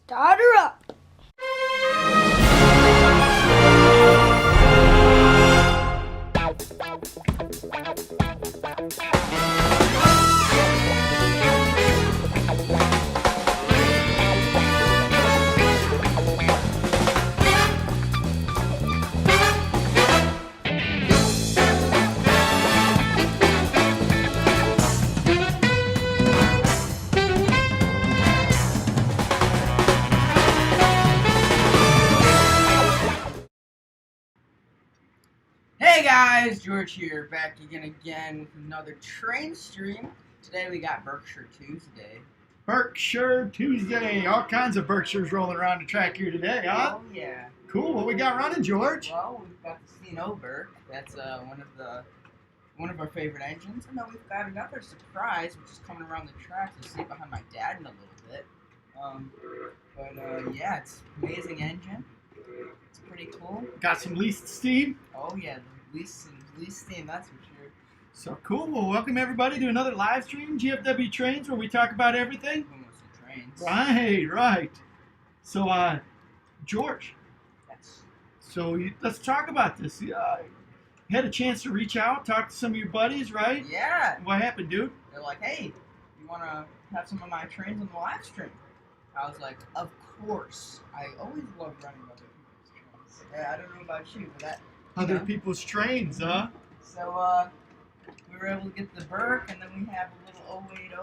Start her up. Hey guys, George here, back again with another train stream. Today we got Berkshire Tuesday. Berkshire Tuesday. All kinds of Berkshires rolling around the track here today, huh? Oh yeah. Cool. What we got running, George? Well, we've got the C&O Berk. That's one of our favorite engines, and then we've got another surprise, which is coming around the track. You'll see it behind my dad in a little bit. Yeah, it's an amazing engine. It's pretty cool. Got some leased steam. Oh yeah, the least steam, that's for sure. So cool. Well, welcome everybody to another live stream, GFW Trains, where we talk about everything. Almost trains. Right. So, George. Yes. So let's talk about this. You had a chance to reach out, talk to some of your buddies, right? Yeah. What happened, dude? They're like, hey, you want to have some of my trains on the live stream? I was like, of course. I always love running other people's trains. Yeah, I don't know about you, but that. Other people's trains, huh? So, we were able to get the Berk, and then we have a little 080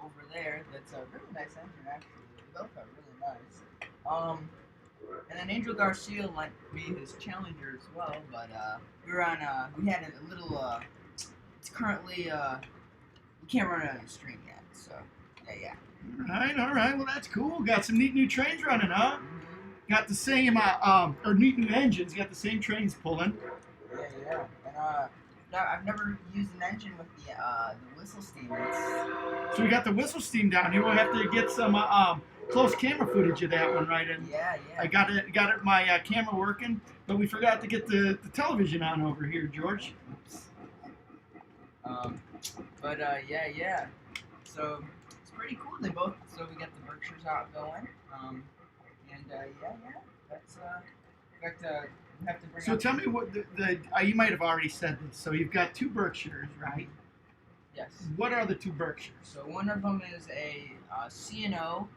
over there. That's a really nice engine, actually. They both are really nice. And then Angel Garcia lent me his Challenger as well, but we were on. We had a little. It's currently. We can't run it on the stream yet, so yeah. All right. Well, that's cool. Got some neat new trains running, huh? Got the same, or neat new engines. Got the same trains pulling. Yeah. And I've never used an engine with the whistle steam. So we got the whistle steam down here. We'll have to get some close camera footage of that one, right? And yeah. I got my camera working, but we forgot to get the television on over here, George. Yeah. So it's pretty cool. They both. So we got the Berkshires out going. That's we have to bring. So up tell me what you might have already said this. So you've got two Berkshires, right? Yes. What are the two Berkshires? So one of them is a C&O.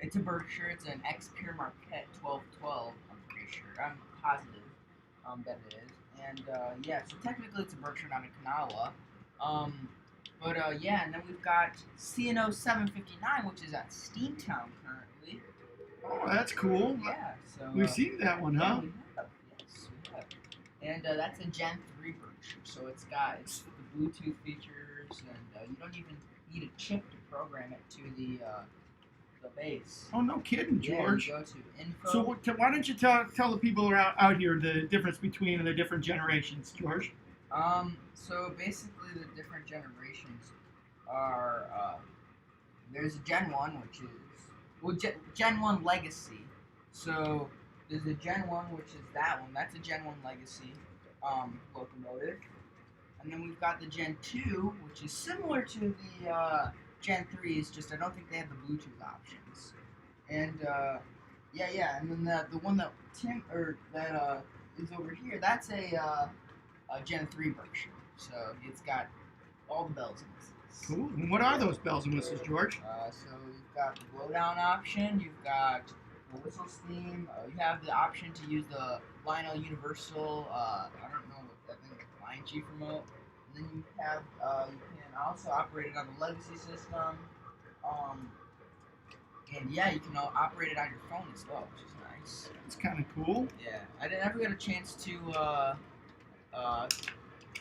It's a Berkshire. It's an X-Pure Marquette 1212. I'm pretty sure. I'm positive that it is. And so technically it's a Berkshire, not a Kanawha. And then we've got C&O 759, which is at Steamtown currently. Oh, that's cool. Yeah, so We've seen that one, huh? we have. And that's a Gen 3 Berkshire, so it's got the Bluetooth features, and you don't even need a chip to program it to the base. Oh, no kidding, George. Yeah, you go to info. So why don't you tell the people out here the difference between the different generations, George? So basically the different generations are, there's a Gen 1, which is, Gen 1 Legacy. So there's a Gen 1, which is that one. That's a Gen 1 Legacy locomotive. And then we've got the Gen 2, which is similar to the Gen 3s, just I don't think they have the Bluetooth options. And and then the one that is over here, that's a Gen 3 Berkshire. So it's got all the bells and whistles. Cool. And what are those bells and whistles, George? So you've got the blowdown option, you've got the whistle steam, you have the option to use the Lionel Universal, I think it's Lion Chief remote. And then you have, you can also operate it on the Legacy system. And yeah, you can operate it on your phone as well, which is nice. It's kind of cool. Yeah, I didn't ever get a chance to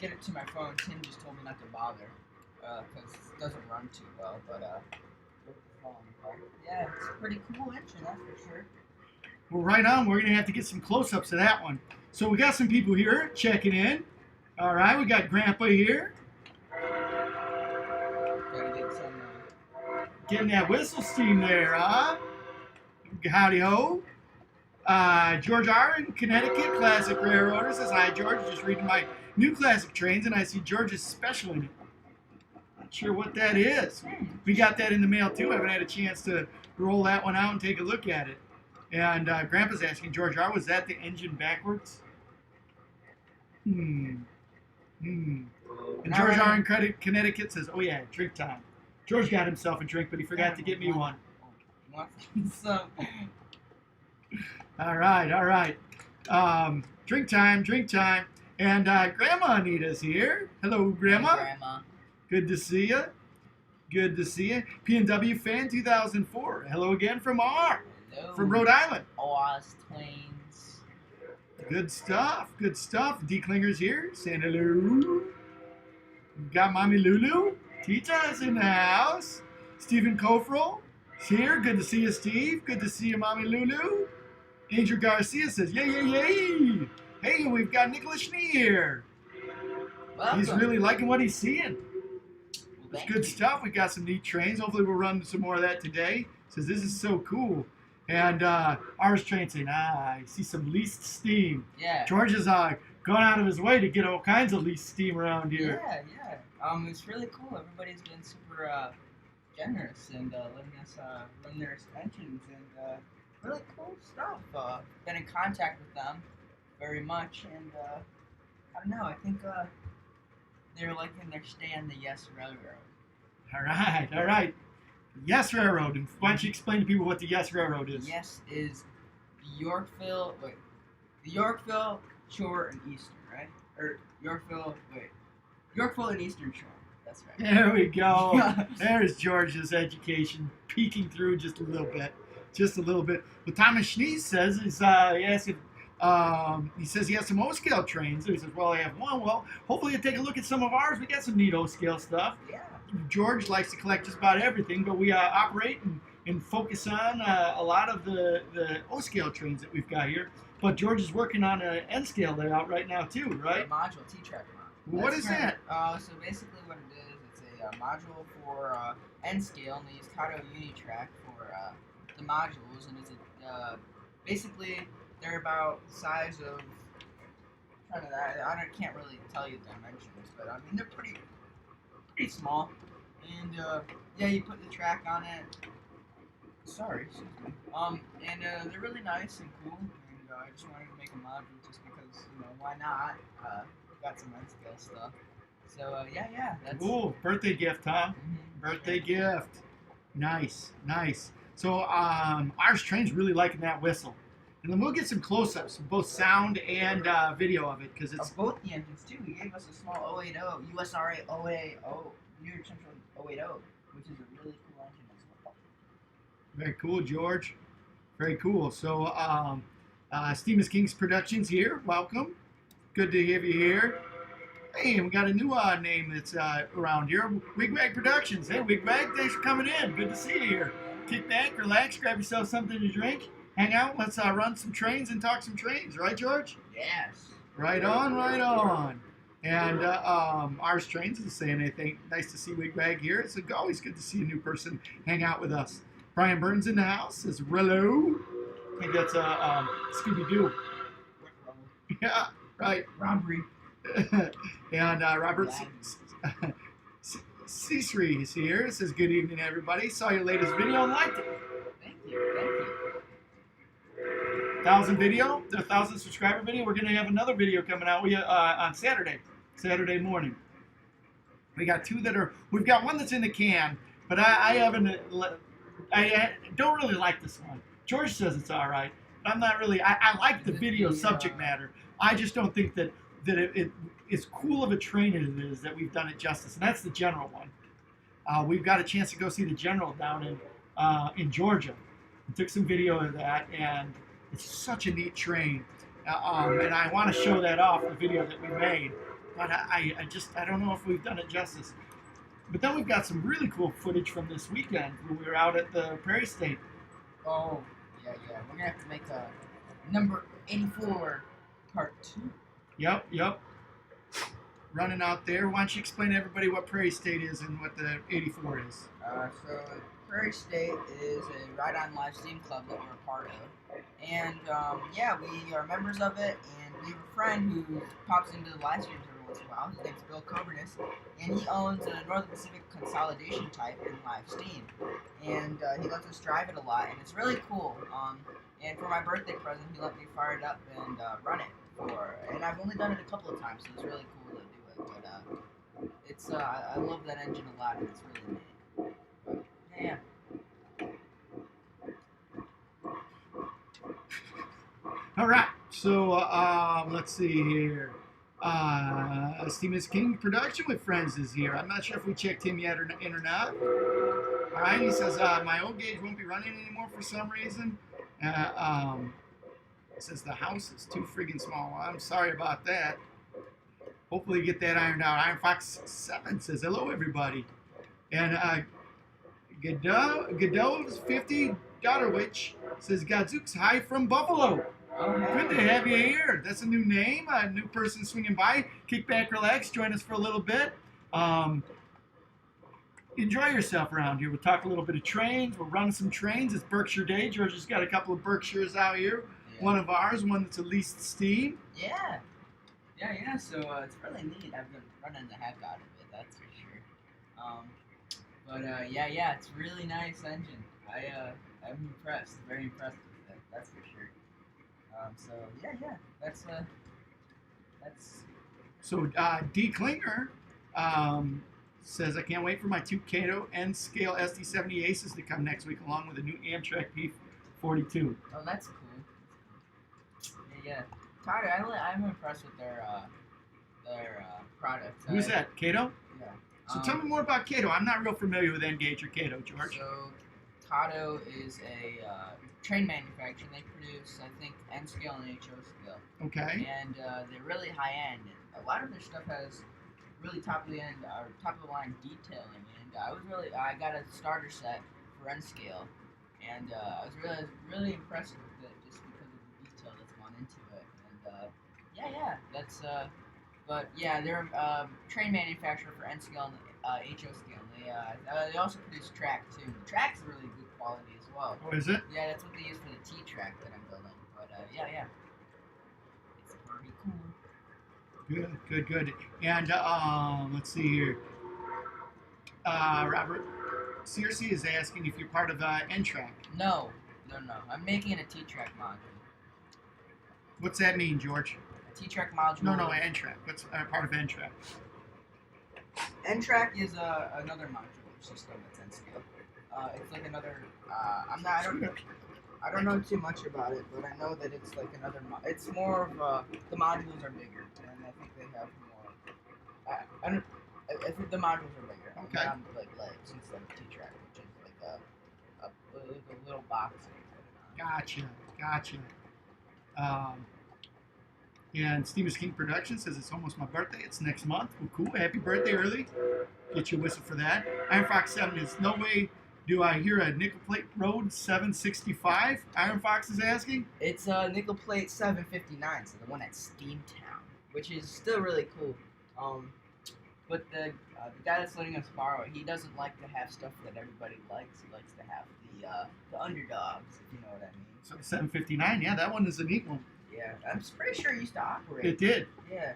get it to my phone. Tim just told me not to bother because it doesn't run too well. But with the phone, yeah, it's a pretty cool engine, that's for sure. Well, right on. We're going to have to get some close-ups of that one. So we got some people here checking in. All right, we got Grandpa here. Gotta get some. Getting that whistle steam there, huh? Howdy ho. George R. in Connecticut, Classic Railroader says, hi, George. Just reading my new classic trains, and I see George's special in it. Sure what that is. We got that in the mail too. I haven't had a chance to roll that one out and take a look at it. And Grandpa's asking, George R., was that the engine backwards? And George R. in Connecticut says, oh yeah, drink time. George got himself a drink, but he forgot to get me one. So. All right. Drink time. And Grandma Anita's here. Hello, Grandma. Hey, Grandma. Good to see you. P&W Fan 2004. Hello again from R. Hello. From Rhode Island. Oz Twains. Good stuff. D. Klinger's here. Saying hello. We've got Mommy Lulu. Tita's in the house. Stephen Kofrel is here. Good to see you, Steve. Good to see you, Mommy Lulu. Angel Garcia says, yay. Hey, we've got Nicholas Schnee here. Welcome. He's really liking what he's seeing. Well, It's good stuff. We got some neat trains. Hopefully we'll run some more of that today. Says this is so cool. And ours train saying, I see some leased steam. Yeah. George has gone out of his way to get all kinds of leased steam around here. Yeah. It's really cool. Everybody's been super generous and letting us run their extensions and really cool stuff. Been in contact with them very much, and I don't know. I think they're liking their stay on the Yes Railroad. All right. Yes Railroad. And why don't you explain to people what the Yes Railroad is? Yes is the Yorkville Shore and Eastern, right? Or Yorkville and Eastern Shore. That's right. There we go. There's George's education peeking through just a little bit. What Thomas Schnee says is he says he has some O-scale trains. So he says, well, I have one. Well, hopefully you'll take a look at some of ours. We got some neat O-scale stuff. Yeah. George likes to collect just about everything, but we operate and focus on a lot of the O-scale trains that we've got here. But George is working on an N-scale layout right now too, right? A module, T-track module. What is that? So basically what it is, it's a module for N-scale, and they use Kato Unitrack for the modules, and it's basically they're about the size of, I can't really tell you the dimensions, but I mean they're pretty small, and yeah, you put the track on it. Sorry, excuse me. And they're really nice and cool, and I just wanted to make a module just because, why not? Got some N-scale stuff. So yeah, that's Cool. Birthday gift, huh? Mhm. Birthday gift. Nice. So ours train's really liking that whistle. And then we'll get some close-ups, both sound and video of it, because it's of both the engines too. He gave us a small 080 USRA 080 New York Central 080, which is a really cool engine as well. very cool, George. Very cool. So Steam is King's Productions here. Welcome. Good to have you here. Hey, we got a new name that's around here. Wigwag Productions. Hey, Wigwag, thanks for coming in. Good to see you here. Kick back, relax, grab yourself something to drink, hang out. Let's run some trains and talk some trains. Right, George? Yes. Right on. And ours trains is saying anything. Nice to see Wigwag here. It's always good to see a new person hang out with us. Brian Burns in the house says, "Rello." I think that's Scooby-Doo. Yeah, right. Robbery. And Robert C3 is here. Says, good evening, everybody. Saw your latest video and liked it. Thank you. 1,000 subscriber video. We're going to have another video coming out on Saturday morning. We got we've got one that's in the can, but I don't really like this one. George says it's all right, but I'm not really, I like the video subject matter. I just don't think that it is cool of a train as it is that we've done it justice, and that's the General one. We've got a chance to go see the General down in Georgia. We took some video of that, and it's such a neat train. And I want to show that off, the video that we made, but I don't know if we've done it justice. But then we've got some really cool footage from this weekend when we were out at the Prairie State. Oh, yeah. We're going to have to make a number 84 part 2. Yep. Running out there. Why don't you explain to everybody what Prairie State is and what the 84 is? So Prairie State is a ride-on Livestream club that we're a part of. And, yeah, we are members of it, and we have a friend who pops into the live streams every as well. His name's Bill Coburnus, and he owns a Northern Pacific Consolidation type in Livestream, and he lets us drive it a lot, and it's really cool. And for my birthday present, he let me fire it up and run it and I've only done it a couple of times, so it's really cool to do it. But it's I love that engine a lot, and it's really neat. But, yeah. All right, so let's see here. Steam is King Production with Friends is here. I'm not sure if we checked him yet or not. All right, he says my old gauge won't be running anymore for some reason. It says the house is too friggin' small. Well, I'm sorry about that. Hopefully you get that ironed out. Iron Fox 7 says hello everybody. And Godot's 50 Witch says Gadzooks hi from Buffalo. Good to have you here. That's a new name, a new person swinging by. Kick back, relax, join us for a little bit. Enjoy yourself around here. We'll talk a little bit of trains. We'll run some trains. It's Berkshire Day. George has got a couple of Berkshires out here. Yeah. One of ours, one that's at least steam. Yeah. Yeah. So it's really neat. I've been running the heck out of it, that's for sure. Yeah, it's a really nice engine. I'm impressed. Very impressed with it, that's for sure. That's. So D Klinger says I can't wait for my 2 Kato N-scale SD70 Aces to come next week, along with a new Amtrak P42. Oh, that's cool. Yeah. Tyler, I'm impressed with their product. Who's that? Kato? Yeah. So tell me more about Kato. I'm not real familiar with N-Gauge or Kato, George. So Kato is a train manufacturer. They produce, I think, N-scale and HO scale. Okay. And they're really high-end. And a lot of their stuff has really top of the line detailing. And I got a starter set for N-scale. And I was really impressed with it just because of the detail that's gone into it. And but yeah, they're a train manufacturer for N scale and HO scale. They also produce track too. The track's really good quality as well. Oh, is it? Yeah, that's what they use for the T track that I'm building. But yeah, it's pretty cool. Good. And let's see here. Robert Searcy is asking if you're part of N-Track. No. I'm making a T-Track module. What's that mean, George? A T-Track module. No, N-Track. What's part of N-Track? N-Track is another modular system that's N-scale. It's like another. I don't know too much about it, but I know that it's like another. It's more of the modules are bigger, and I think they have more. I think the modules are bigger. Okay. Like legs instead of T-Track, which is like a little box. Gotcha. And Stevens King Production says it's almost my birthday. It's next month. Well, cool. Happy birthday early. Get you a whistle for that. Iron Fox 7 is no way do I hear a nickel plate Road 765. Iron Fox is asking. It's a nickel plate 759, so the one at Steamtown, which is still really cool. But the guy that's letting us borrow it, he doesn't like to have stuff that everybody likes. He likes to have the underdogs, if you know what I mean. So the 759, yeah, that one is a neat one. Yeah, I'm pretty sure it used to operate. It did. Yeah.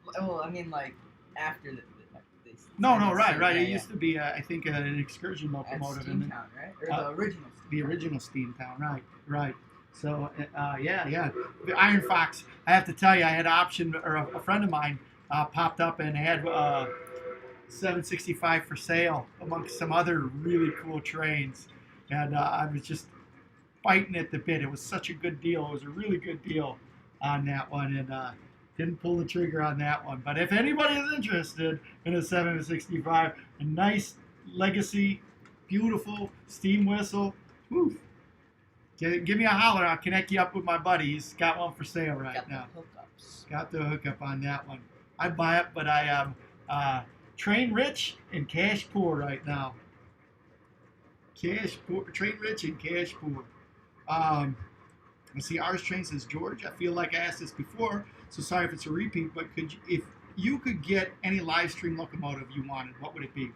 Well, I mean, like after the No, right. Yeah, it used to be, I think, an excursion locomotive. At Steamtown, right? Or the original Steamtown. The original Steamtown, right. So, yeah. The Iron Fox, I have to tell you, I had an option, or a friend of mine popped up and had 765 for sale amongst some other really cool trains. And I was just biting at the bit. It was such a good deal. It was a really good deal on that one. And didn't pull the trigger on that one. But if anybody is interested in a 765, a nice legacy, beautiful steam whistle, whew, give me a holler. I'll connect you up with my buddy. He's got one for sale right now. Got the hookup on that one. I'd buy it, but I am train rich and cash poor right now. Train rich and cash poor. Let's see, ours train says, George, I feel like I asked this before, so sorry if it's a repeat, but if you could get any Livestream locomotive you wanted, what would it be?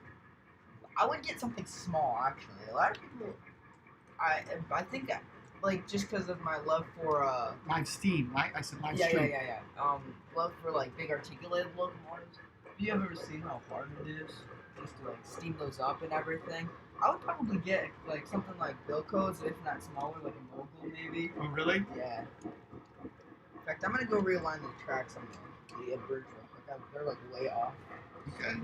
I would get something small, actually. A lot of people, I think like just because of my love for Live Steam. I said live yeah, stream. love for like big articulated locomotives. Have you ever seen how hard it is just to like steam those up and everything? I would probably get like something like Bilko's, if not smaller, like a Mogul maybe. Oh, really? Yeah. In fact, I'm gonna go realign the tracks on the bridge real quick. They're like way off. Okay.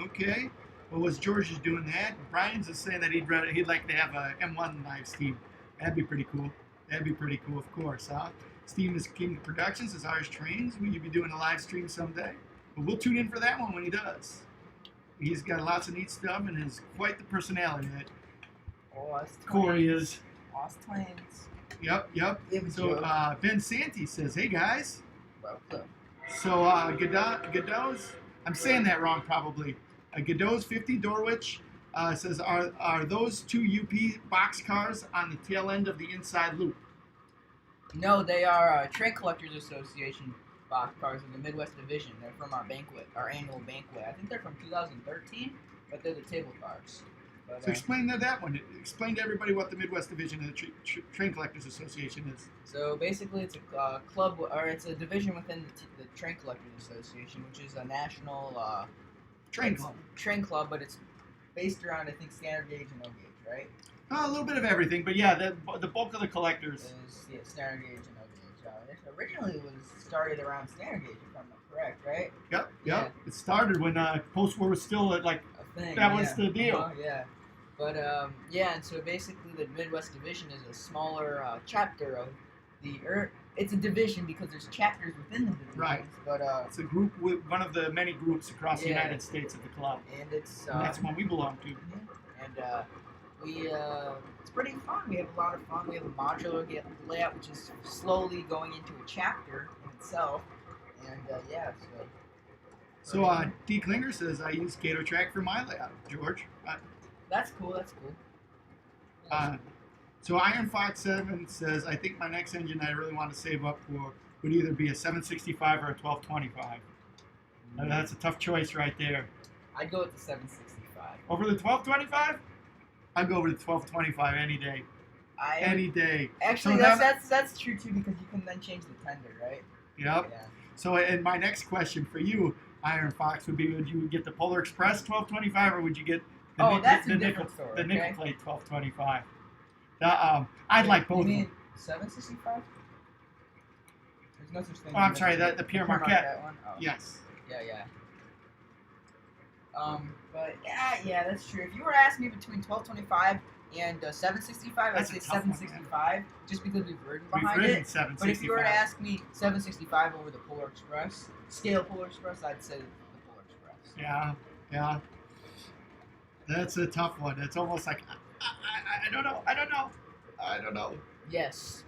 Okay. Well, as George is doing that, Brian's is saying that he'd like to have a M1 live Steam. That'd be pretty cool. That'd be pretty cool, of course, huh? Steam is King Productions, is ours trains. Will you be doing a live stream someday? But we'll tune in for that one when he does. He's got lots of neat stuff and is quite the personality that Oh, that's Corey is. Lost Twins. Yep. So Ben Santi says, "Hey guys." Welcome. So Godot's, I'm saying that wrong probably. Godot's 50 Dorwich says, are those two UP box cars on the tail end of the inside loop? No, they are Train Collectors Association box cars in the Midwest Division. They're from our annual banquet. I think they're from 2013, but they're the table cars. But, So explain that one. Explain to everybody what the Midwest Division of the Train Collectors Association is. So basically, it's a club, or it's a division within the Train Collectors Association, which is a national Train club. Train club, but it's based around I think standard gauge and no gauge, right? A little bit of everything, but yeah, the bulk of the collectors. Is standard gauge and no gauge. It originally was started around standard gauge, if I'm not correct, right? Yep. Yeah. It started when post-war was still like A thing. that was the deal. Yeah. But and so basically the Midwest Division is a smaller chapter of the it's a division because there's chapters within the divisions. Right. But it's a group with one of the many groups across the United States of the club. And it's and that's one we belong to. And we it's pretty fun. We have a lot of fun. We have a modular layout which is slowly going into a chapter in itself. And So D. Klinger says I use Gator Track for my layout, George. That's cool. So Iron Fox 7 says, I think my next engine I really want to save up for would either be a 765 or a 1225. That's a tough choice right there. I'd go with the 765. Over the 1225? I'd go with the 1225 any day. Any day. Actually, so that's true too because you can then change the tender, right? Yep. Yeah. So, and my next question for you, Iron Fox, would be: would you get the Polar Express 1225, or would you get the nickel plate 1225? I'd like both. You mean 765? There's no such thing. Oh, I'm sorry, the Pierre Marquette one. Oh. Yes. Yeah. But yeah, that's true. If you were to ask me between 1225 and 765, I'd say 765, just because we've ridden behind it. But if you were to ask me 765 over the Polar Express, scale Polar Express, I'd say the Polar Express. Yeah. That's a tough one. It's almost like I don't know. Yes.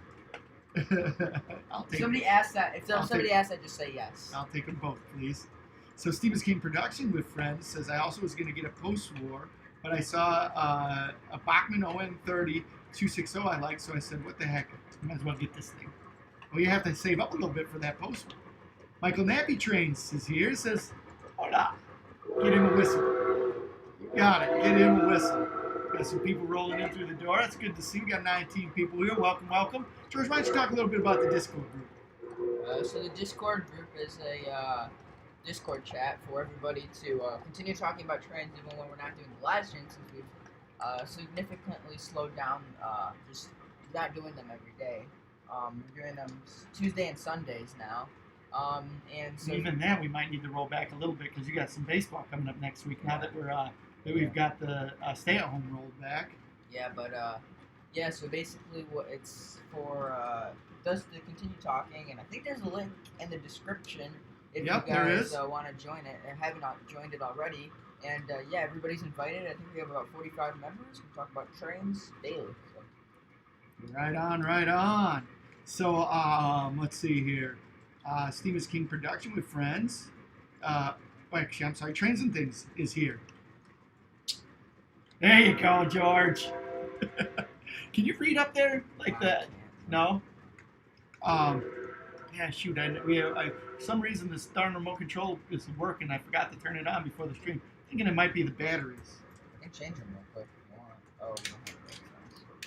I'll take somebody asks that. If somebody asks that, just say yes. I'll take them both, please. So Stevens King Production with Friends says I also was going to get a post-war, but I saw a Bachmann ON30 260 I like, so I said, what the heck? Might as well get this thing. Well, you have to save up a little bit for that post-war. Michael Nappy Trains is here. Says, hold on. Get him a whistle. You got it. Get him a whistle. Got some people rolling in through the door. That's good to see. We got 19 people here. Welcome. George, why don't you talk a little bit about the Discord group? So the Discord group is a Discord chat for everybody to continue talking about trains even when we're not doing the live stream, since we've significantly slowed down just not doing them every day. We're doing them Tuesday and Sundays now. And so even then, we might need to roll back a little bit because you got some baseball coming up next week. Now that we've got the stay-at-home rolled back. Yeah, but so basically, what it's for does to continue talking, and I think there's a link in the description if you guys want to join it and have not joined it already. And everybody's invited. I think we have about 45 members. We talk about trains daily. So. Right on. So let's see here. Stevens King Production with Friends. Actually, I'm sorry. Trains and Things is here. There you go, George. Can you read up there like that? No. Yeah, shoot. For some reason this darn remote control isn't working. I forgot to turn it on before the stream. Thinking it might be the batteries. I can change them real quick if you want.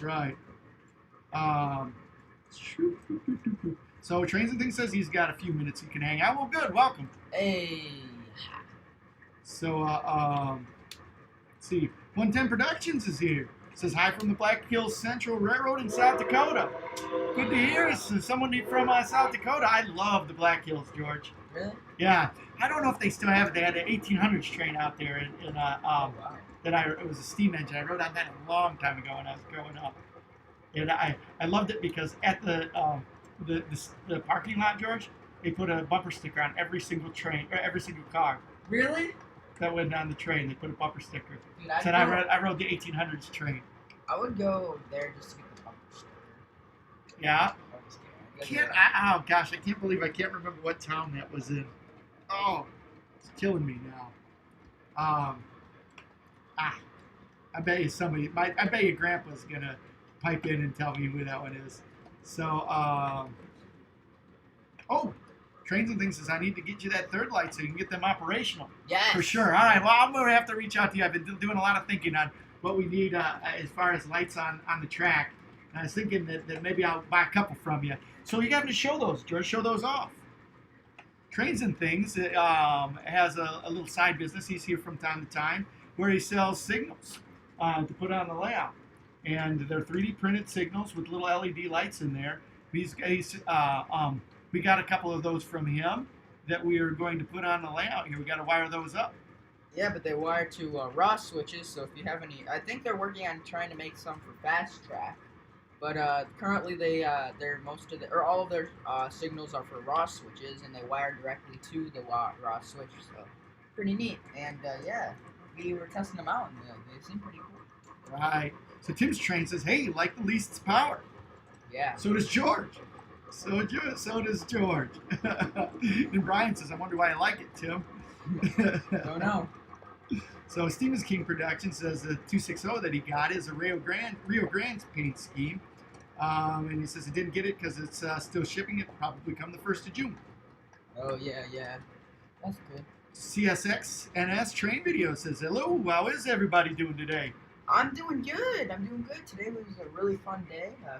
Oh. Right. Um, so Trains and Things says he's got a few minutes he can hang out. Well, good. Welcome. Hey. So, let's see. 110 Productions is here. Says hi from the Black Hills Central Railroad in South Dakota. Good to hear. This is someone from South Dakota. I love the Black Hills, George. Really? Yeah. I don't know if they still have it. They had an 1800s train out there, Wow. it was a steam engine. I rode on that a long time ago when I was growing up, and I loved it because at the parking lot, George, they put a bumper sticker on every single train or every single car Really? that went down the train. They put a bumper sticker. Dude, Said I rode the 1800s train. I would go there just to get the bumper sticker. Yeah. I'm just kidding. Oh gosh, I can't believe I can't remember what town that was in. Oh, it's killing me now. I bet you I bet you Grandpa's gonna pipe in and tell me who that one is. So, oh, Trains and Things says I need to get you that third light so you can get them operational. Yes. For sure. All right. Well, I'm gonna have to reach out to you. I've been doing a lot of thinking on what we need as far as lights on the track. And I was thinking that maybe I'll buy a couple from you. So you got to show those, George. Show those off. Trains and Things has a little side business. He's here from time to time where he sells signals to put on the layout. And they're 3D printed signals with little LED lights in there. We got a couple of those from him that we are going to put on the layout here. We got to wire those up. Yeah, but they wire to ROS switches. So if you have any, I think they're working on trying to make some for fast track. But currently all of their signals are for ROS switches, and they wire directly to the ROS switch. So pretty neat. And yeah, we were testing them out, and they seem pretty cool. Right. So Tim's Train says, "Hey, you like the least power?" Yeah. So does George. So does George. And Brian says, "I wonder why I like it, Tim." Don't know. So Stevens King Production says the 260 that he got is a Rio Grande paint scheme. And he says he didn't get it because it's still shipping. It will probably come the 1st of June. Oh, yeah. That's good. CSX NS Train Video says, "Hello, how is everybody doing today?" I'm doing good. Today was a really fun day. Yeah.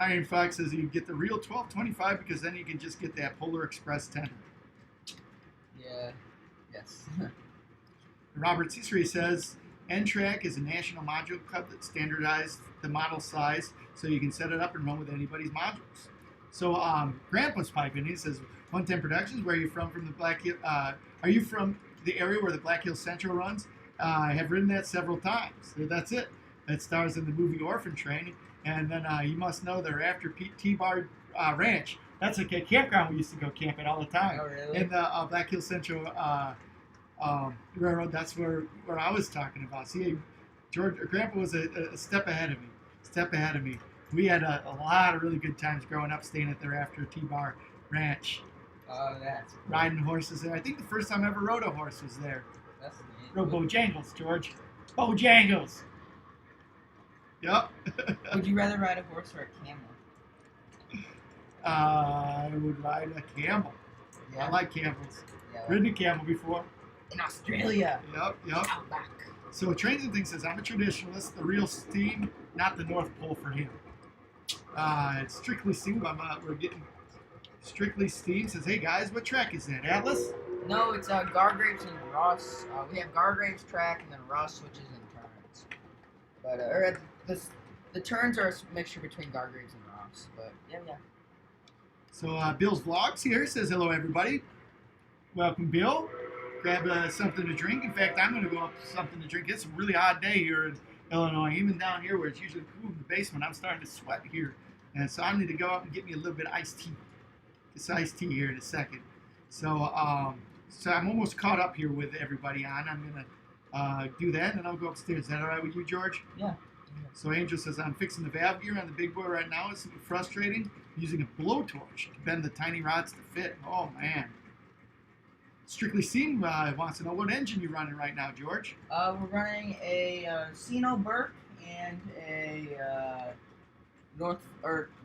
Iron Fox says you get the real 1225 because then you can just get that Polar Express 10. Yeah. Yes. Robert Ciceri says N-Track is a national module club that standardized the model size so you can set it up and run with anybody's modules. So Grandpa's piping. He says 110 Productions. Where are you from? From the Black Hill? Are you from the area where the Black Hills Central runs? I have ridden that several times. So that's it. It stars in the movie Orphan Train. And then you must know they're after T-Bar Ranch. That's a campground we used to go camping all the time. Oh, really? In the Black Hills Central Railroad. That's where I was talking about. See, Grandpa was a step ahead of me. We had a lot of really good times growing up staying at their after T-Bar Ranch. Oh, that's cool. Riding horses there. I think the first time I ever rode a horse was there. That's neat. Rode Bojangles, George. Bojangles. Yep. Would you rather ride a horse or a camel? I would ride a camel. Yeah. I like camels. Yeah. Ridden a camel before. In Australia. Yep. Outback. So Trains and Things says, I'm a traditionalist, the real steam, not the North Pole for him. It's Strictly Steam. We're getting Strictly Steam. Says, hey guys, what track is that? Atlas? No, it's Gargraves and Ross. We have Gargraves track and then Ross switches and turns. But the turns are a mixture between Gargraves and Ross. But yeah. So Bill's Vlogs here says, hello everybody. Welcome, Bill. Grab something to drink. In fact, I'm going to go up to something to drink. It's a really hot day here in Illinois. Even down here where it's usually cool in the basement, I'm starting to sweat here. And so I need to go out and get me a little bit of iced tea. This iced tea here in a second. So so I'm almost caught up here with everybody on. I'm going to do that, and then I'll go upstairs. Is that all right with you, George? Yeah. So Angel says, I'm fixing the valve gear on the big boy right now. It's frustrating. Using a blowtorch to bend the tiny rods to fit. Oh, man. Strictly Steam wants to know what engine you're running right now, George. We're running a Sino Burke and a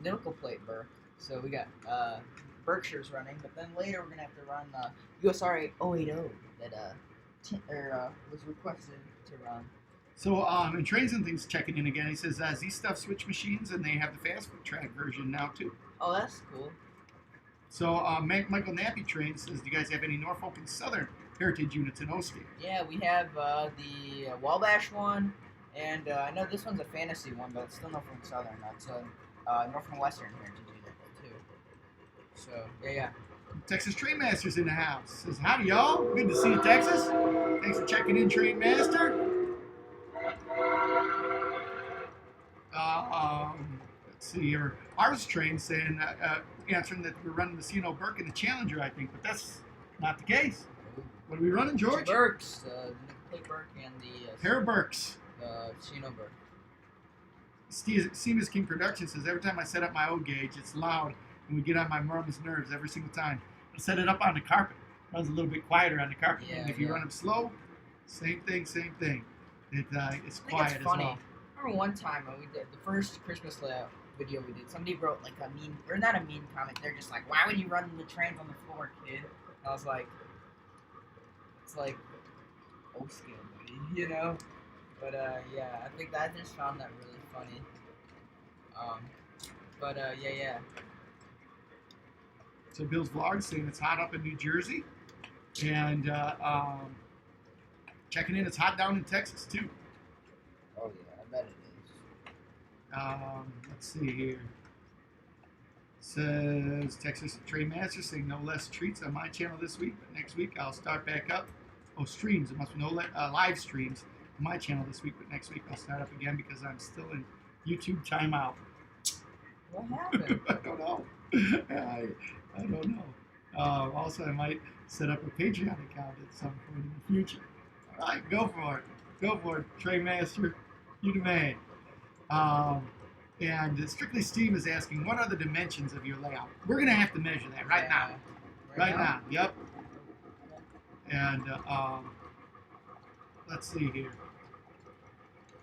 nickel plate Burke. So we got Berkshire's running, but then later we're gonna have to run the USRA 080 that was requested to run. So, and Trains and Things checking in again. He says Z-Stuff switch machines, and they have the fast food track version now too. Oh, that's cool. So, Michael Nappy Train says, do you guys have any Norfolk and Southern Heritage units in Osteen? Yeah, we have the Wabash one, and I know this one's a fantasy one, but it's still Norfolk Southern. That's a Norfolk Western Heritage unit too. So yeah. Texas Train Master's in the house. Says, howdy, y'all. Good to see you, Texas. Thanks for checking in, Train Master. Let's see here. Ours Train saying, answering that we're running the C&O Burke and the Challenger, I think, but that's not the case. What are we running, George? Burks, Nick Burke and the pair of Burks. C&O Burke. Seamus King Productions says, every time I set up my O gauge, it's loud and we get on my mom's nerves every single time. I set it up on the carpet. It runs a little bit quieter on the carpet. Yeah, and if you run them slow, same thing. It's quiet as well. I remember one time when we did the first Christmas layout video we did, somebody wrote like a mean, or not a mean comment, they're just like, why would you run the trains on the floor, kid? And I was like, it's like, old scale, buddy, you know? But yeah, I think I just found that really funny. Yeah. So Bill's vlog saying it's hot up in New Jersey, and checking in, it's hot down in Texas too. Oh yeah, I bet it is. Let's see here. Says Texas Train Master saying no less treats on my channel this week, but next week I'll start back up. Oh, streams. It must be no live streams on my channel this week, but next week I'll start up again because I'm still in YouTube timeout. What happened? I don't know. I don't know. Also, I might set up a Patreon account at some point in the future. All right, go for it. Go for it, Train Master. You the man. And Strictly Steam is asking, what are the dimensions of your layout? We're going to have to measure that right now. Right now. Yep. And let's see here.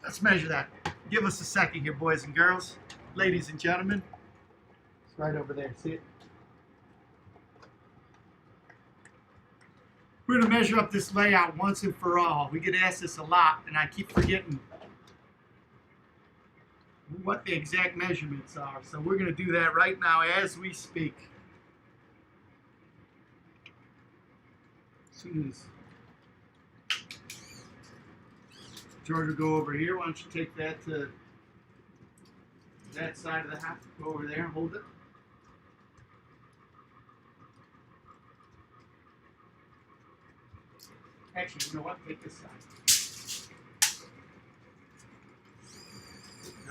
Let's measure that. Give us a second here, boys and girls. Ladies and gentlemen. It's right over there. See it? We're going to measure up this layout once and for all. We get asked this a lot, and I keep forgetting what the exact measurements are. So we're going to do that right now as we speak. As soon as George will go over here, why don't you take that to that side of the house. Go over there and hold it. Actually, you know what? Take this side.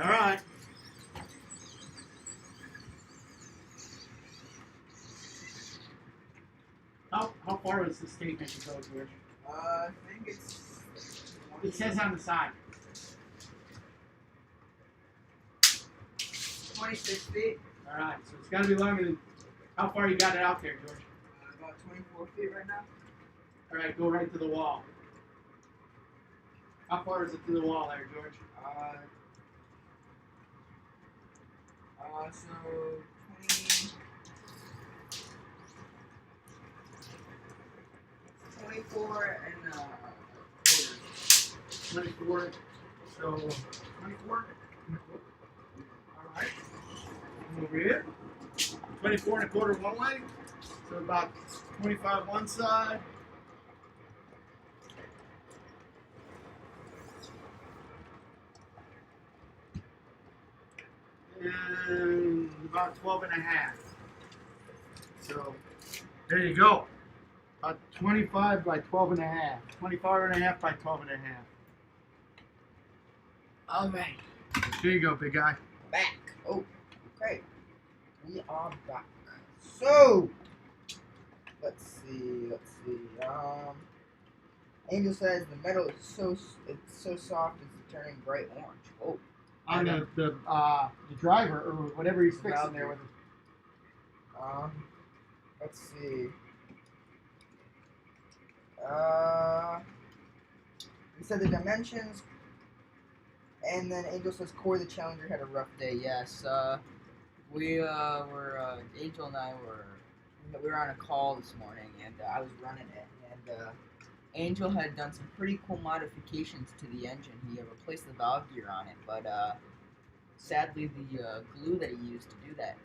All right. How far is the statement to go, George? I think it's... It says on the side. 26 feet. All right, so it's got to be longer than... How far you got it out there, George? About 24 feet right now. All right, go right to the wall. How far is it to the wall there, George? So 20... 24 and quarters. 24. So 24. All right. Over here. 24 and a quarter one way. So about 25 one side. And about 12 and a half. So there you go. About 25 by 12 and a half. 25 and a half by 12 and a half. All right. There you go, big guy. Back. Oh, okay. We are back. So, let's see. Angel says the metal is so soft it's turning bright orange. Oh. On the driver or whatever he's fixing there with it. Let's see. We said the dimensions, and then Angel says Corey the Challenger had a rough day. Yes, we were Angel and I were on a call this morning, and I was running it, and Angel had done some pretty cool modifications to the engine. He replaced the valve gear on it, but sadly the glue that he used to do that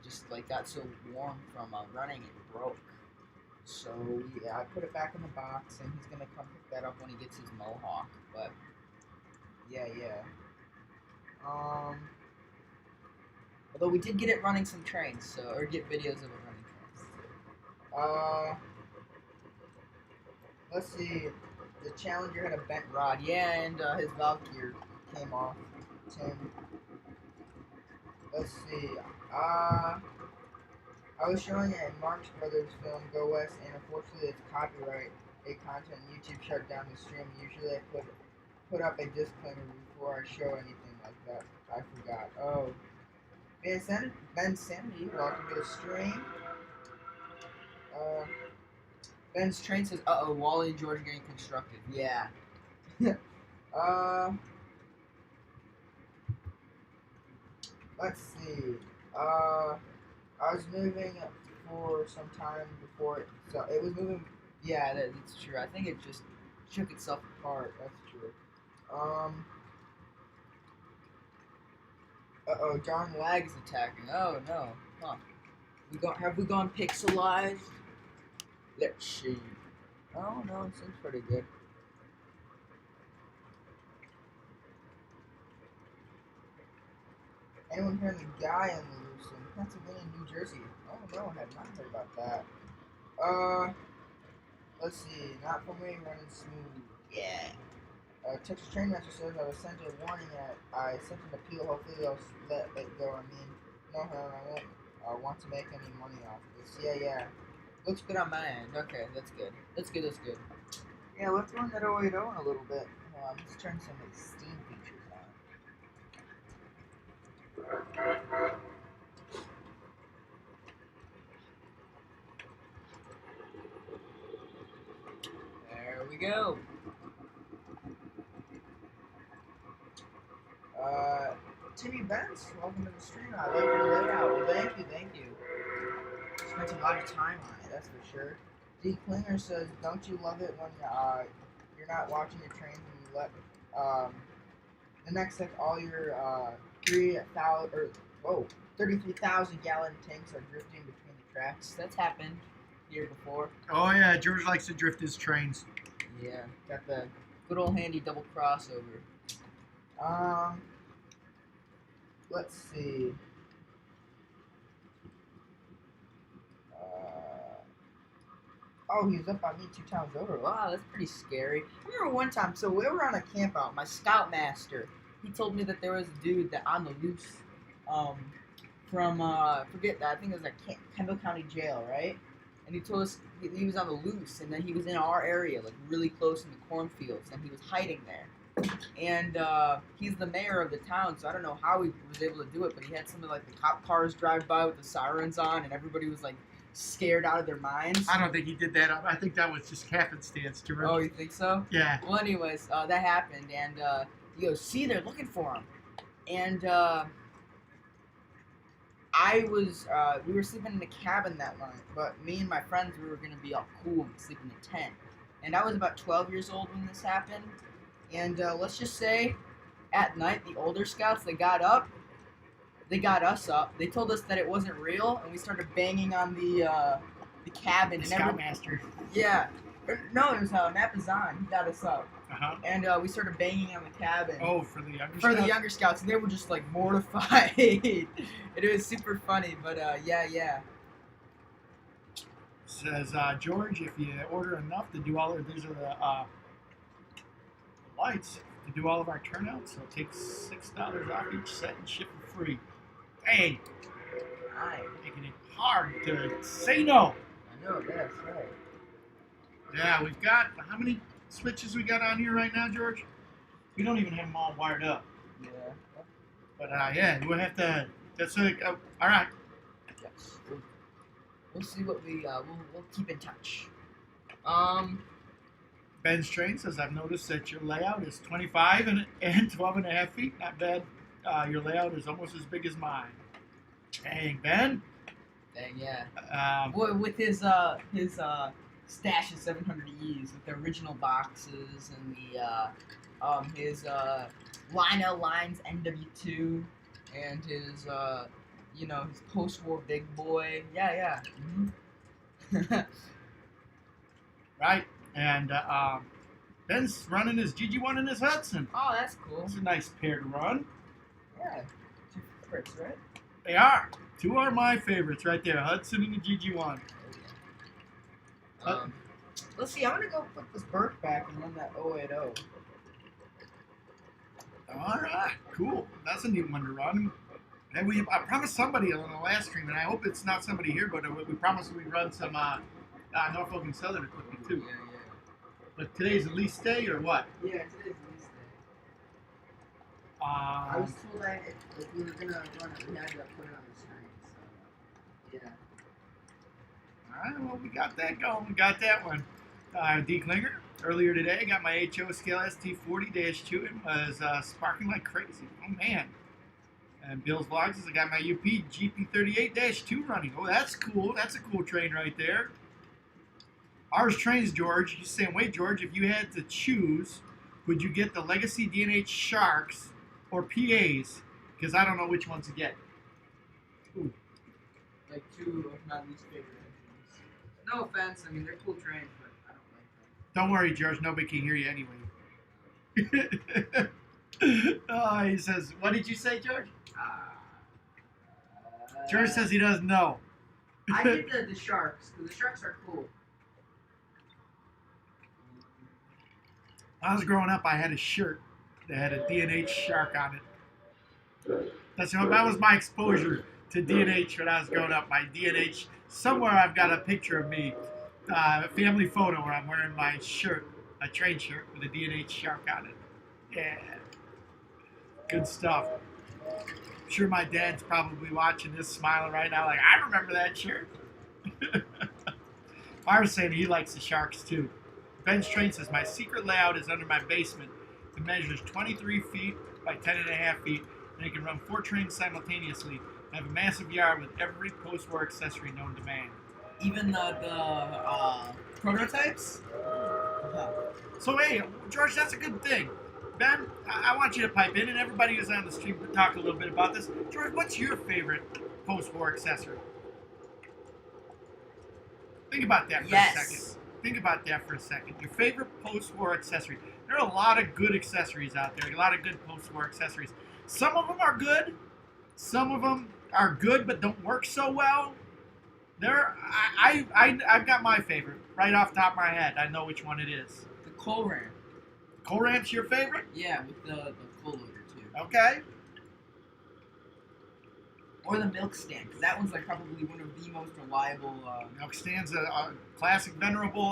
just like got so warm from running it broke. So yeah, I put it back in the box, and he's gonna come pick that up when he gets his Mohawk. But yeah, yeah. Although we did get it running some trains, so or get videos of it running trains. Let's see. The Challenger had a bent rod. Yeah, and his valve gear came off. Tim. Let's see. I was showing it in Marx Brothers film Go West, and unfortunately it's copyright a content. YouTube shut down the stream. Usually I put up a disclaimer before I show anything like that. I forgot. Oh, Ben Sanity, welcome to the stream. Ben's train says, "Uh-oh, Wally and George are getting constructed." Yeah. Let's see. I was moving for some time before it, so it was moving. Yeah, that's true. I think it just shook itself apart. That's true. Uh-oh, John Lag is attacking. Oh no. Huh. Have we gone pixelized? Let's see. Oh no, it seems pretty good. Anyone hearing the guy on the loose in Pennsylvania, New Jersey? Oh no, I have not heard about that. Let's see. Not for me, running smooth. Yeah. Texas Train Master says I was sent a warning that I sent an appeal. Hopefully they'll let it go. I mean, no, I won't want to make any money off of this. Yeah, yeah. Looks good on my end. Okay, that's good. That's good, that's good. Yeah, let's run that 080 in a little bit. Let's turn some of the Steam features on. There we go. Timmy Benz, welcome to the stream. I like your layout. Well, thank you, thank you. Spent a lot of time on it, that's for sure. D. Klinger says, don't you love it when you're not watching your trains and you let the next like all your 33,000 gallon tanks are drifting between the tracks. That's happened here before. Oh yeah, George likes to drift his trains. Yeah, got the good old handy double crossover. Let's see. Oh, he was up on me 2 times over. Wow, that's pretty scary. I remember one time, so we were on a camp out. My scoutmaster, he told me that there was a dude that on the loose, from forget that. I think it was like Kendall County Jail, right? And he told us he was on the loose, and then he was in our area, like really close in the cornfields, and he was hiding there. And he's the mayor of the town, so I don't know how he was able to do it, but he had some of like the cop cars drive by with the sirens on, and everybody was like scared out of their minds. I don't think he did that. I think that was just happenstance, George. Oh, you think so? Yeah. Well, anyways, that happened, and he goes, "See, they're looking for him," and we were sleeping in a cabin that night, but me and my friends, we were gonna be all cool and sleep in a tent, and I was about 12 years old when this happened. And let's just say, at night, the older scouts, they got up. They got us up. They told us that it wasn't real, and we started banging on the cabin. The Scoutmaster. Yeah. No, it was Mapazan. He got us up. Uh-huh. And we started banging on the cabin. Oh, for the younger scouts? For the younger scouts, and they were just, like, mortified. It was super funny, but, yeah. Says, George, if you order enough to do all of these are the lights to do all of our turnouts, so it takes $6 off each set and ship it free. Dang, Right. making it hard to say no. I know, that's right. Yeah, we've got how many switches we got on here right now, George? We don't even have them all wired up. Yeah. But yeah, we'll have to. That's all right. Yes. We'll see what we'll keep in touch. Ben's train says, I've noticed that your layout is 25 and 12 and a half feet. Not bad. Your layout is almost as big as mine. Dang, Ben. Dang, yeah. Boy, with his stash of 700Es with the original boxes and his Lionel Lines NW2 and his his post-war big boy. Yeah. Right? And Ben's running his GG1 and his Hudson. Oh, that's cool. It's a nice pair to run. Yeah. Two favorites, right? They are. Two are my favorites right there, Hudson and the GG1. Let's see, I'm going to go put this Burke back and run that 080. All right, cool. That's a neat one to run. And I promised somebody on the last stream, and I hope it's not somebody here, but we promised we'd run some Norfolk and Southern equipment too. Yeah. But today's the lease day, or what? Yeah, today's the lease day. I was told that if we were going to run it, we had to put it on the screen. So, yeah. All right, well, we got that going. We got that one. D. Klinger, earlier today, I got my HO scale ST40-2 and was sparking like crazy. Oh, man. And Bill's Vlogs, I got my UP GP38-2 running. Oh, that's cool. That's a cool train right there. Ours trains, George. He's saying, wait, George, if you had to choose, would you get the Legacy D&H Sharks or PAs? Because I don't know which ones to get. Ooh. Like two of my least favorite engines. No offense, I mean, they're cool trains, but I don't like them. Don't worry, George. Nobody can hear you anyway. He says, what did you say, George? George says he doesn't know. I did the Sharks, because the Sharks are cool. When I was growing up, I had a shirt that had a D&H Shark on it. That was my exposure to D&H when I was growing up. My D&H, somewhere I've got a picture of me, a family photo where I'm wearing my shirt, a train shirt with a D&H Shark on it. Yeah, good stuff. I'm sure my dad's probably watching this, smiling right now like, I remember that shirt. I was saying he likes the Sharks too. Ben's train says, my secret layout is under my basement. It measures 23 feet by 10.5 feet, and it can run 4 trains simultaneously. I have a massive yard with every post-war accessory known to man. Even the prototypes? So, hey, George, that's a good thing. Ben, I want you to pipe in, and everybody who's on the stream to talk a little bit about this. George, what's your favorite post-war accessory? Think about that for a second. Think about that for a second. Your favorite post-war accessory. There are a lot of good accessories out there. A lot of good post-war accessories. Some of them are good. Some of them are good but don't work so well. I've got my favorite right off the top of my head. I know which one it is. The coal ramp. Coal ramp's your favorite? Yeah, with the coal loader too. Okay. Or the milk stand, because that one's like probably one of the most reliable. Milk stand's a classic, venerable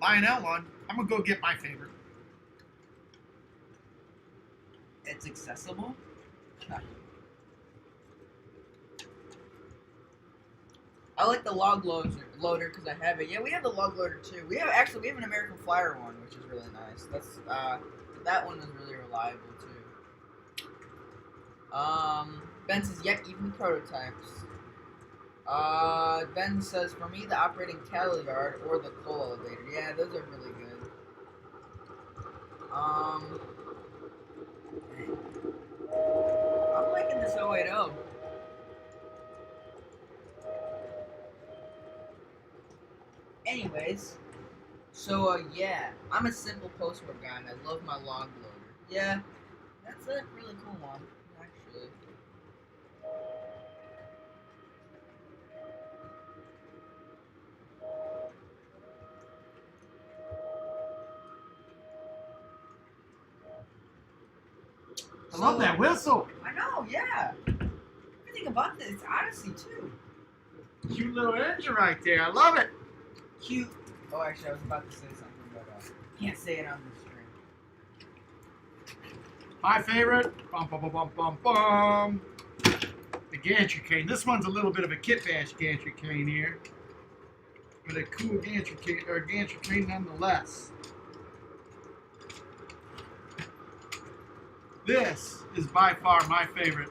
Lionel one. I'm gonna go get my favorite. It's accessible. I like the log loader because I have it. Yeah, we have the log loader too. We have an American Flyer one, which is really nice. That's that one is really reliable too. Ben says, yet even prototypes. Ben says, for me, the operating cattle yard or the coal elevator. Yeah, those are really good. I'm liking this 080. Anyways, so yeah, I'm a simple post-war guy and I love my log loader. Yeah, that's a really cool one, actually. I love that whistle. I know, yeah. Everything about this, it's Odyssey too. Cute little engine right there. I love it. Cute. Oh, actually, I was about to say something, but can't say it on the stream. My favorite. Bum, bum, bum, bum, bum, bum. The gantry crane. This one's a little bit of a kit bash gantry crane here, but a cool gantry crane nonetheless. This is by far my favorite.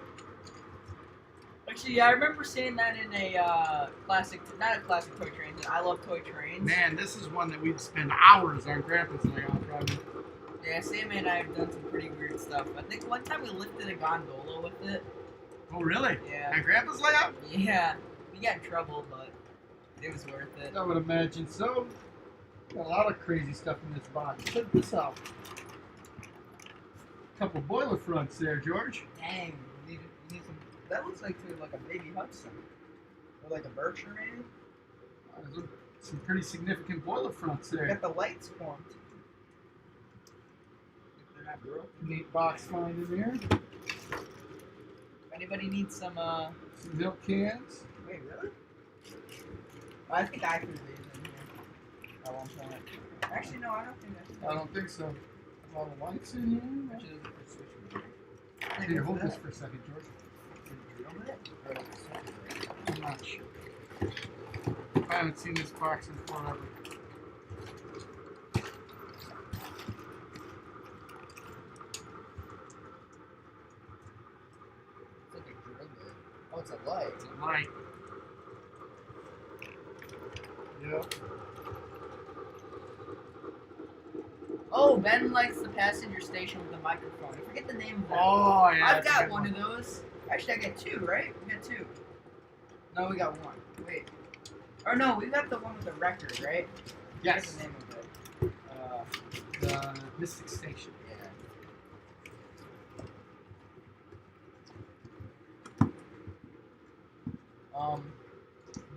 Actually, yeah, I remember seeing that in a classic, not a classic toy train. I love toy trains. Man, this is one that we'd spend hours on Grandpa's layout driving. Yeah, Sam and I have done some pretty weird stuff. I think one time we lifted a gondola with it. Oh, really? Yeah. On Grandpa's layout? Yeah, we got in trouble, but it was worth it. I would imagine so. Got a lot of crazy stuff in this box. Check this out. Couple boiler fronts there, George. Dang, you need some. That looks like a baby Hudson, or like a Berkshire maybe. Those are some pretty significant boiler fronts there. Got the lights formed. If they're not broken. Neat box find in there. If anybody needs some Some milk cans. Wait, really? I think I threw these in here at one point. Actually, no, I don't think I don't think so. A lot of lights in here. Actually, there's a good switch. Here, hold this for a second, George. Or like a switch, right? I'm not sure. I haven't seen this box in forever. It's like a drill bit. Oh, it's a light. It's a light. Yep. Oh, Ben likes the passenger station with the microphone. I forget the name of that. Oh, yeah. I've got one of those. Actually, I got two, right? We got two. No, we got one. Wait. Or no, we got the one with the record, right? Yes. What's the name of it? The Mystic Station. Yeah.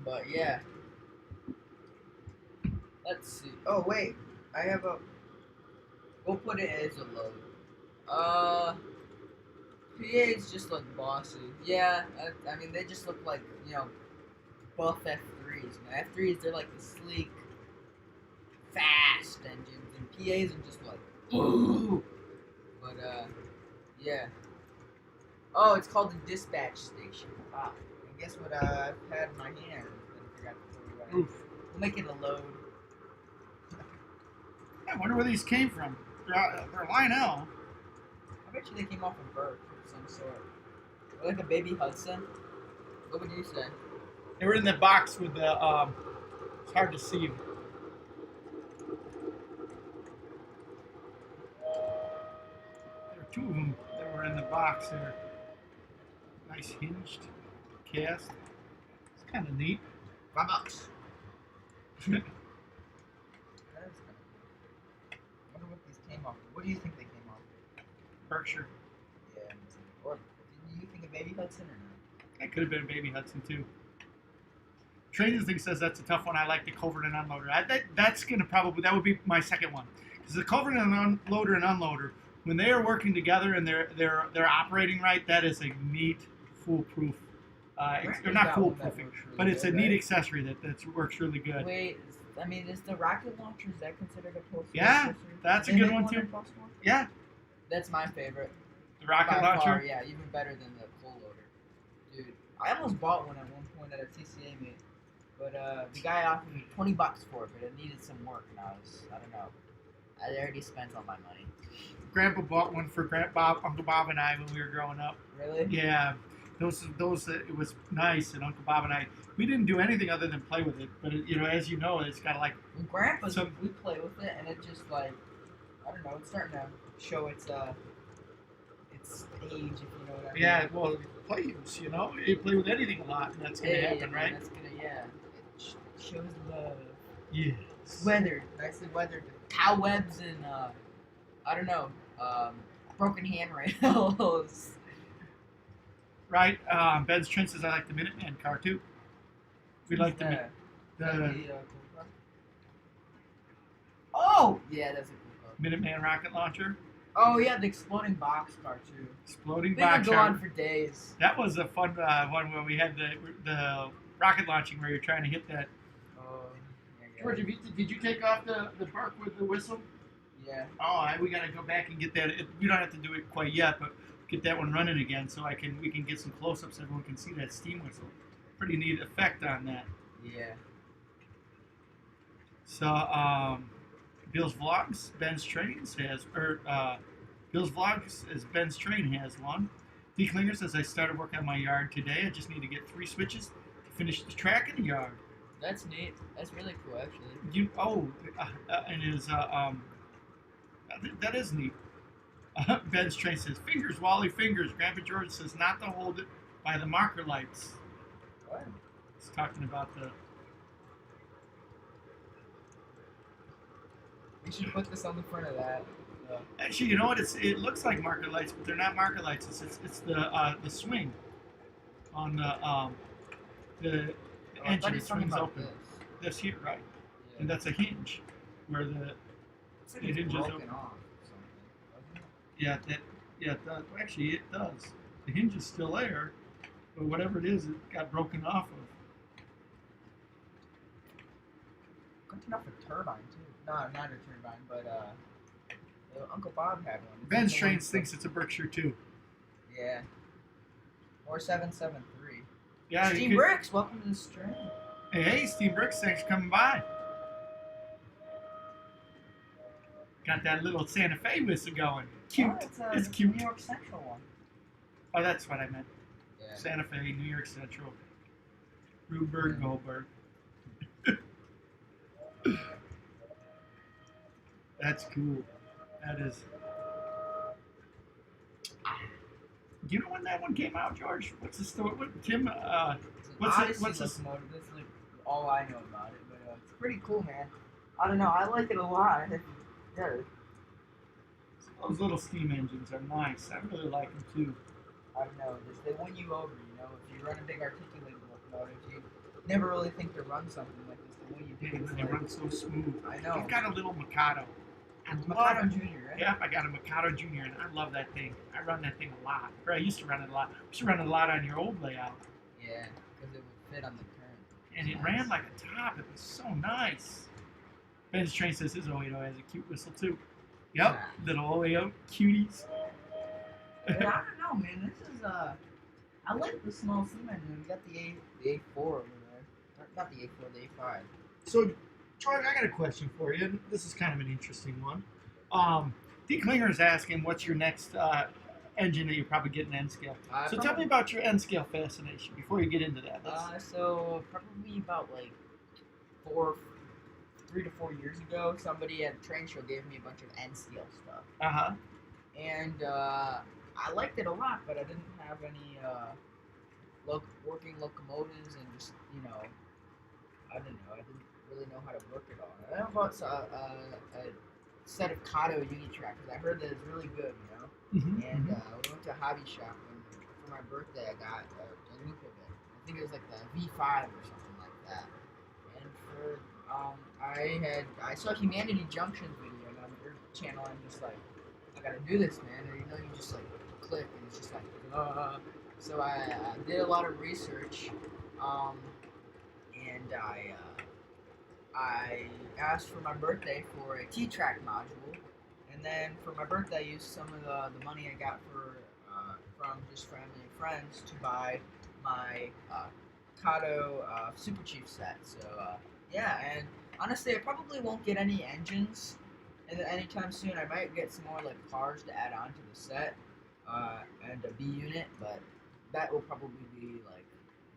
But yeah. Let's see. Oh wait, I have a. We'll put it as a load. PAs just look bossy. Yeah, I mean they just look like buff F3s. Man, F3s they're like the sleek, fast engines, and PAs are just like ooh. But yeah. Oh, it's called the dispatch station. Ah, and guess what? I've had in my hand. I forgot to tell you about. Oof. We'll make it a load. I wonder where these came from. They're Lionel. I bet you they came off a Burke of some sort. Or like a baby Hudson. What would you say? They were in the box with the, it's hard to see. There were two of them that were in the box there. Nice hinged cast. It's kind of neat. $5. That is kind of cool. I wonder what these came off. What do you think they came off? Berkshire. Yeah. Or did you think of baby Hudson or not? That could have been a baby Hudson too. Trading thing says that's a tough one. I like the culvert and unloader. That's gonna that would be my second one. Because the culvert and unloader and unloader, when they are working together and they're operating right, that is a neat foolproof. They're not foolproof, but it's a neat accessory that works really good. Wait, is the rocket launcher, is that considered a post? Yeah, that's a good one too. Yeah, that's my favorite. the rocket By launcher. far, yeah, even better than the coal loader. Dude, I almost bought one at one point at a TCA meet, but the guy offered me $20 for it, but it needed some work, and I don't know. I already spent all my money. Grandpa bought one for Uncle Bob, and I when we were growing up. Really? Yeah, those it was nice, and Uncle Bob and I, we didn't do anything other than play with it. But as you know, it's got like Well, Grandpa's, we play with it, and it just like, I don't know, it's starting to show its age, if you know what I mean. yeah, well, plays. You play with anything a lot, and that's gonna happen, right? That's gonna, yeah. It shows love. Yes. Weathered, nicely weathered. Cobwebs and I don't know, broken handrails. Right. Ben's Trent says I like the Minuteman car too. We like the Oh, yeah, that's a cool car. Minuteman rocket launcher. Oh yeah, the exploding box car too. Exploding They box could go on car. for days. That was a fun one where we had the rocket launching where you're trying to hit that. George, did you take off the bark with the whistle? Yeah. Oh, we got to go back and get that. We don't have to do it quite yet, but get that one running again so we can get some close-ups so everyone can see that steam whistle. Pretty neat effect on that. Yeah. So, Bill's Vlogs, Ben's Trains has, Bill's Vlogs as Ben's Train has one. D. Klinger says, I started work on my yard today. I just need to get 3 switches to finish the track in the yard. That's neat. That's really cool, actually. And that is neat. Ben's Train says, fingers, Wally, fingers. Grandpa George says, not to hold it by the marker lights. What? He's talking about the... We should put this on the front of that. Actually, you know what? It looks like marker lights, but they're not marker lights. It's the swing on the engine. It swings open. This here, right? Yeah. And that's a hinge where the hinge is open. Off yeah, it does. Actually, it does. The hinge is still there, but whatever it is, it got broken off of. Broken off a turbine too. No, not a turbine, but Uncle Bob had one. Ben's Trains thinks it's a Berkshire too. Yeah. Or 773. Yeah. Steve Bricks, welcome to the stream. Hey, Steve Bricks, thanks for coming by. Got that little Santa Fe whistle going. Cute. Oh, it's cute. New York Central one. Oh, that's what I meant. Yeah. Santa Fe, New York Central. Rudberg, Goldberg. That's cool. That is. Do you know when that one came out, George? What's the story? What, Tim? What's this? Locomotive. That's like all I know about it, but it's pretty cool, man. I don't know. I like it a lot. Yeah. Those little steam engines are nice. I really like them too. I don't know. They win you over, you know. If you run a big articulated locomotive, you never really think to run something like this. The way you do they run so smooth. I know. You've got a little Mikado. Mikado Jr., right? Yeah, I got a Mikado Jr. and I love that thing. I run that thing a lot. Or I used to run it a lot. I used to run it a lot on your old layout. Yeah, because it would fit on the current. And it ran like a top. It was so nice. Ben's Train says his 080 has a cute whistle too. Yep, little 080 cuties. Yeah, I don't know, man. This is I like the small steam engine. We got the A4 over there. Not the A4, the A5. So, George, I got a question for you. This is kind of an interesting one. D. Klinger is asking, what's your next engine that you're probably getting N scale? So tell me about your N scale fascination before you get into that. So probably about like 3 to 4 years ago, somebody at the train show gave me a bunch of N scale stuff. And I liked it a lot, but I didn't have any working locomotives, and just, you know, I didn't really know how to work it all. I bought a set of Kato Unitrack because I heard that it's really good, you know. And we went to a hobby shop, and for my birthday I got a loop of it. I think it was like the V5 or something like that. And for I saw Humanity Junction's video on your channel, and I'm just like, I gotta do this, man. And you know, you just like click, and it's just like, So I did a lot of research, and I asked for my birthday for a T-Track module, and then for my birthday I used some of the money I got from just family and friends to buy my Kato Super Chief set. So yeah, and honestly I probably won't get any engines anytime soon. I might get some more like cars to add on to the set and a B unit, but that will probably be like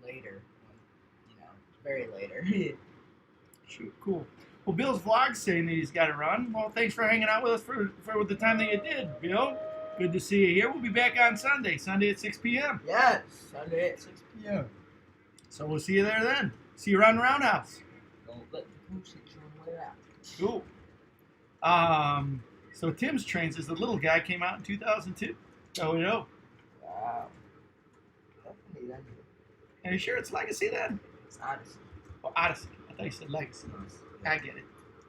later, you know, very later. Shoot, cool. Well, Bill's vlog's saying that he's got to run. Well, thanks for hanging out with us for the time that you did, Bill. Good to see you here. We'll be back on Sunday at 6 p.m. Yes, Sunday at 6 p.m. So we'll see you there then. See you around the roundhouse. Don't let the goose hit your way out. Cool. So Tim's Trains is the little guy, came out in 2002. Oh, we know. Wow. Definitely that. Are you sure it's Legacy then? It's Odyssey. Oh, Odyssey. I thought you said Legacy. I get it.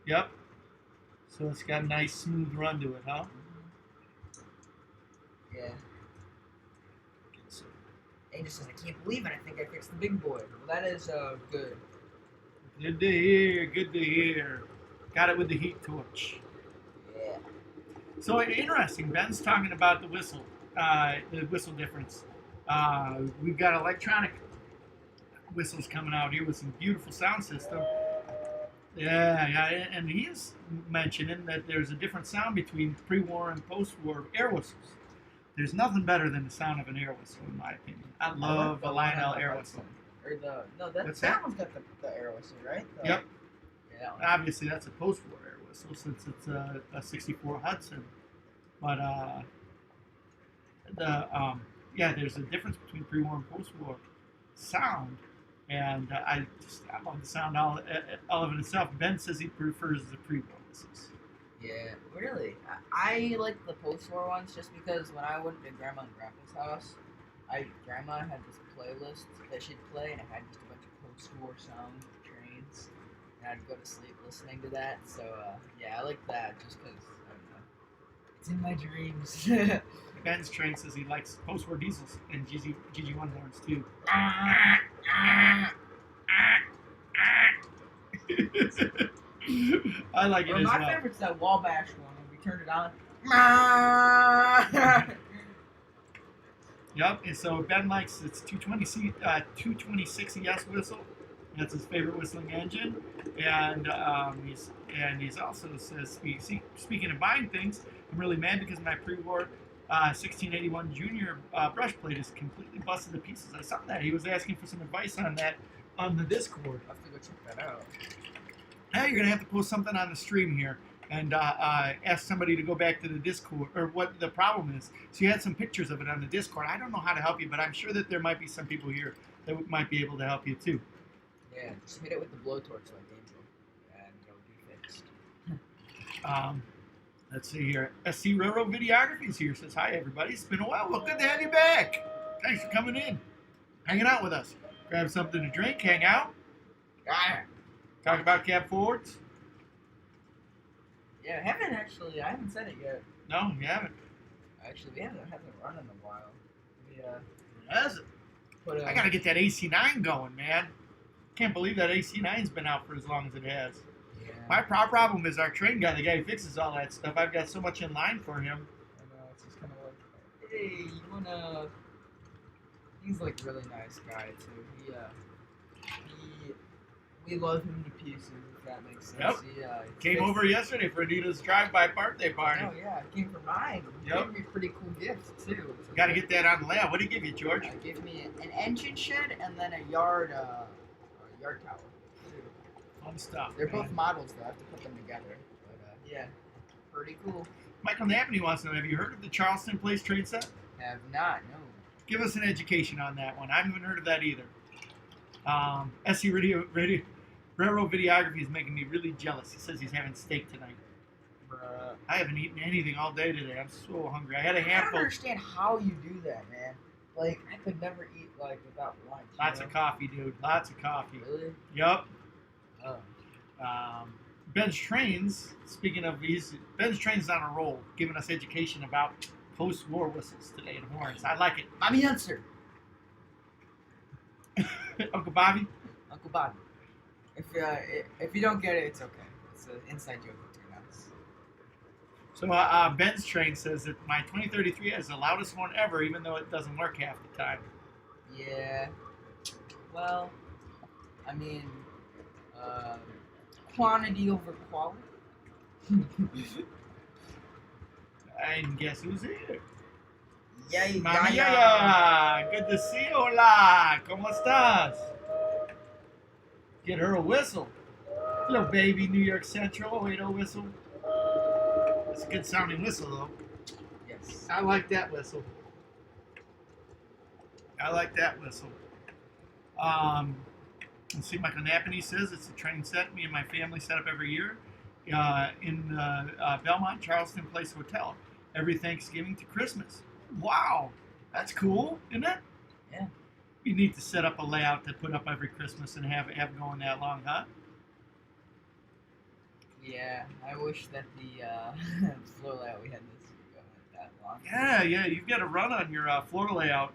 Yep. So it's got a nice smooth run to it, huh? Yeah. Angel says, I can't believe it. I think I fixed the big boy. Well, that is good. Good to hear. Good to hear. Got it with the heat torch. Yeah. So interesting. Ben's talking about the whistle difference. We've got electronic whistles coming out here with some beautiful sound system. Yeah, and he's mentioning that there's a different sound between pre-war and post-war air whistles. There's nothing better than the sound of an air whistle, in my opinion. I love the Lionel air whistle. Or that What's that? one's got the air whistle, right? Yep. Yeah. Obviously, that's a post-war air whistle since it's a '64 Hudson. But there's a difference between pre-war and post-war sound, and I love the sound all of it itself. Ben says he prefers the pre-war whistles. Yeah, really. I like the post-war ones just because when I went to Grandma and Grandpa's house, Grandma had this playlist that she'd play, and it had just a bunch of post-war sound trains, and I'd go to sleep listening to that. So yeah, I like that just because I don't know, it's in my dreams. Ben's train says he likes post-war diesels and GG1 horns too. I like it as well. My favorite's that Wabash one when we turned it on. Yep, and so Ben likes its 226 ES whistle. That's his favorite whistling engine, and he's also says, speaking of buying things, I'm really mad because my pre-war 1681 Junior brush plate is completely busted to pieces. I saw that. He was asking for some advice on that on the Discord. I'll have to go check that out. Now you're gonna have to post something on the stream here and ask somebody to go back to the Discord or what the problem is. So you had some pictures of it on the Discord. I don't know how to help you, but I'm sure that there might be some people here that might be able to help you too. Yeah, just hit it with the blowtorch like Angel, and it'll be fixed. Let's see here. SC Railroad Videography's here. Says hi everybody. It's been a while. Well, good to have you back. Thanks for coming in, hanging out with us. Grab something to drink, hang out. Talk about cab forwards. Yeah, I haven't said it yet. No, you haven't. Actually, we haven't run in a while. Has it? I gotta get that AC9 going, man. Can't believe that AC9's been out for as long as it has. Yeah. My problem is our train guy, the guy who fixes all that stuff. I've got so much in line for him. I know, it's just kind of like, hey, you wanna... He's like a really nice guy too. We love him to pieces, if that makes sense. Yep. Came over yesterday for Anita's drive-by birthday party. Oh yeah, he came for mine. He gave me a pretty cool gift too. So got to get that on the layout. What did he give you, George? He gave me an engine shed and then a yard tower too. Fun stuff. They're both models though. I have to put them together. But yeah, pretty cool. Michael Napney wants to know, have you heard of the Charleston Place train set? Have not, no. Give us an education on that one. I haven't heard of that either. SC Railroad Videography is making me really jealous. He says he's having steak tonight. Bruh. I haven't eaten anything all day today. I'm so hungry. I had a I handful. don't understand how you do that, man. Like, I could never eat, like, without lunch. Lots of coffee, dude. Lots of coffee. Really? Yep. Oh. Ben's Trains, speaking of these, Ben's Trains on a roll, giving us education about post-war whistles today and horns. I like it. Bobby Hunter. Uncle Bobby? Uncle Bobby. If you don't get it, it's okay. It's an inside joke between us. So Ben's Train says that my 2033 has the loudest horn ever, even though it doesn't work half the time. Yeah. Well, I mean, quantity over quality. And guess who's here? Yay, Mama Yaya. Good to see you. Hola. ¿Cómo estás? Get her a whistle. Little baby New York Central 80 whistle. That's a good sounding whistle, though. Yes. I like that whistle. Let's see, Michael Napney says it's a train set me and my family set up every year in Belmont Charleston Place Hotel every Thanksgiving to Christmas. Wow, that's cool, isn't it? Yeah. You need to set up a layout to put up every Christmas and have it going that long, huh? Yeah, I wish that the floor layout we had this year went that long. Yeah, you've got to run on your floor layout,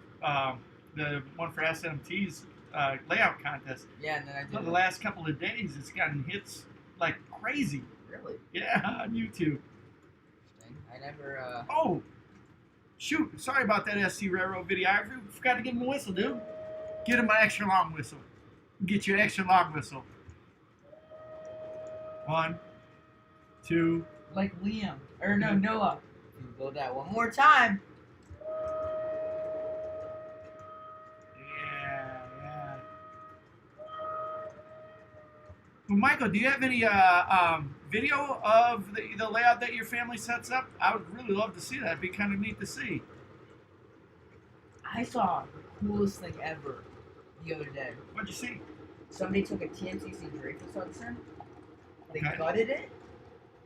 the one for SMT's layout contest. Yeah, and then I did For the last couple of days, it's gotten hits like crazy. Really? Yeah, on YouTube. I never. Oh, shoot! Sorry about that, SC Railroad Videography. Forgot to give him a whistle, dude. Get him an extra long whistle. Get you an extra long whistle. 1, 2. Like Liam. Or no, Noah. You blow that one more time. Well, Michael, do you have any video of the layout that your family sets up? I would really love to see that. It'd be kind of neat to see. I saw the coolest thing ever the other day. What'd you see? Somebody took a TNCC Dreyfus Hudson, they Okay. gutted it,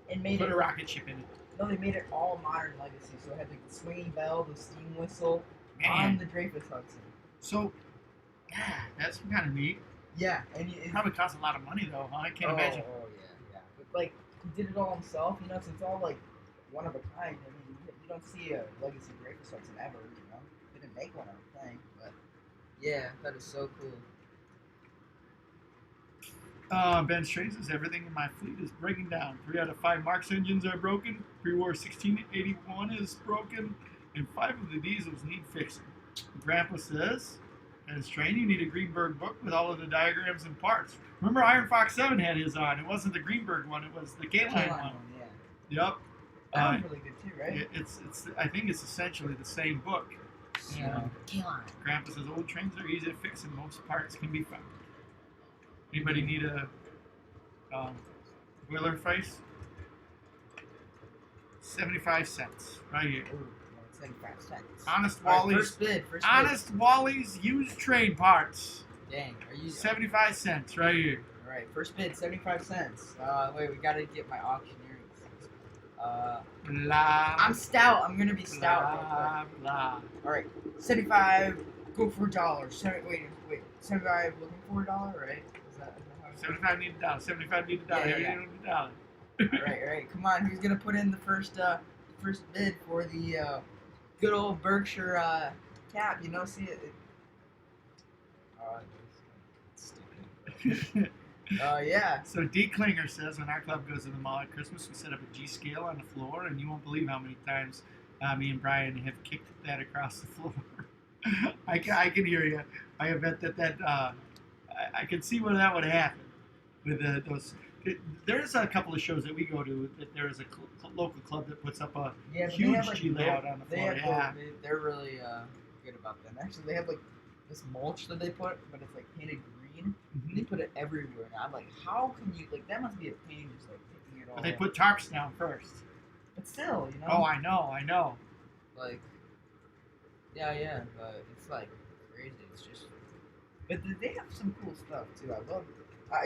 and made Put it. a rocket ship in it. No, they made it all modern legacy. So it had like the swinging bell, the steam whistle Man. on the Dreyfus Hudson. So, yeah, that's kind of neat. Yeah, and it Probably costs a lot of money though, huh? I can't imagine. Oh yeah. But like he did it all himself, you know. So it's all like one of a kind. I mean, you don't see a legacy Dreyfus Hudson ever, you know. They didn't make one, I don't think, but yeah, that is so cool. Ben Strain says everything in my fleet is breaking down. 3 out of 5 Marks engines are broken. Pre-war 1681 is broken, and 5 of the diesels need fixing. Grandpa says, Ben Strain, you need a Greenberg book with all of the diagrams and parts. Remember Iron Fox 7 had his on. It wasn't the Greenberg one. It was the K-Line one. Yeah. Yep. That one's really good too, right? It's. I think it's essentially the same book. Yeah. K-Line. Grandpa says old trains are easy to fix and most parts can be found. Anybody need a boiler face? 75 cents right here. Ooh, 75 cents. Honest All right, Wally's. first bid. Honest Wally's used train parts. Dang, are you 75 cents right here. All right, first bid, 75 cents. Wait, we gotta get my auctioneering. Blah. I'm stout. I'm gonna be stout. Blah, blah. All right, 75. Go for $1. Wait. 75. Looking for $1, right? Is that how it 75 need a dollar. 75 need a dollar. Yeah, You yeah. need a dollar. All right. Come on, who's gonna put in the first bid for the good old Berkshire cap? You know, see it. Stupid. Yeah. So D. Klinger says, when our club goes to the mall at Christmas, we set up a G scale on the floor, and you won't believe how many times me and Brian have kicked that across the floor. I can hear you. I bet that I can see where that would happen with those. There's a couple of shows that we go to that there is a local club that puts up a Yeah, but huge they have, like, G layout on the They floor. have, Yeah. they're really good about them. Actually, they have like this mulch that they put, but it's like painted green. Mhm. They put it everywhere. And I'm like, how can you like that? Must be a pain just like picking it all. But they up. put tarps down first. But still, you know. Oh, I know. Like, yeah, but it's like crazy. It's just, but they have some cool stuff too. I love.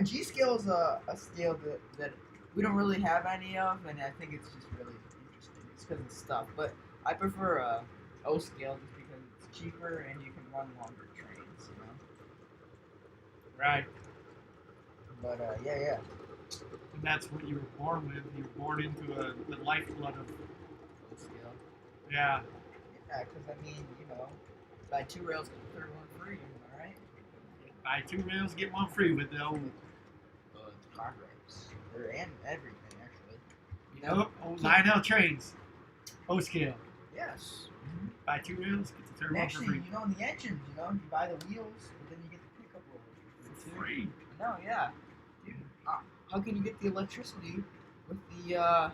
G scale is a scale that we don't really have any of, and I think it's just really interesting. It's because of stuff, but I prefer O scale just because it's cheaper and you can run longer trains, you know. Right. But yeah. And that's what you were born with. You were born into the lifeblood of. O scale. Yeah. Yeah, because I mean, you know, buy 2 rails, get the third one free. All right. Buy 2 rails, get 1 free with the old. Car rails. And everything actually. You know. Nope, old Lionel trains. O scale. Yes. Buy 2 rails, get the third And one for actually, free. you know, in the engines, you know, you buy the wheels, but then you get the pickup rollers for free too. Free. No, yeah. Dude, how can you get the electricity with the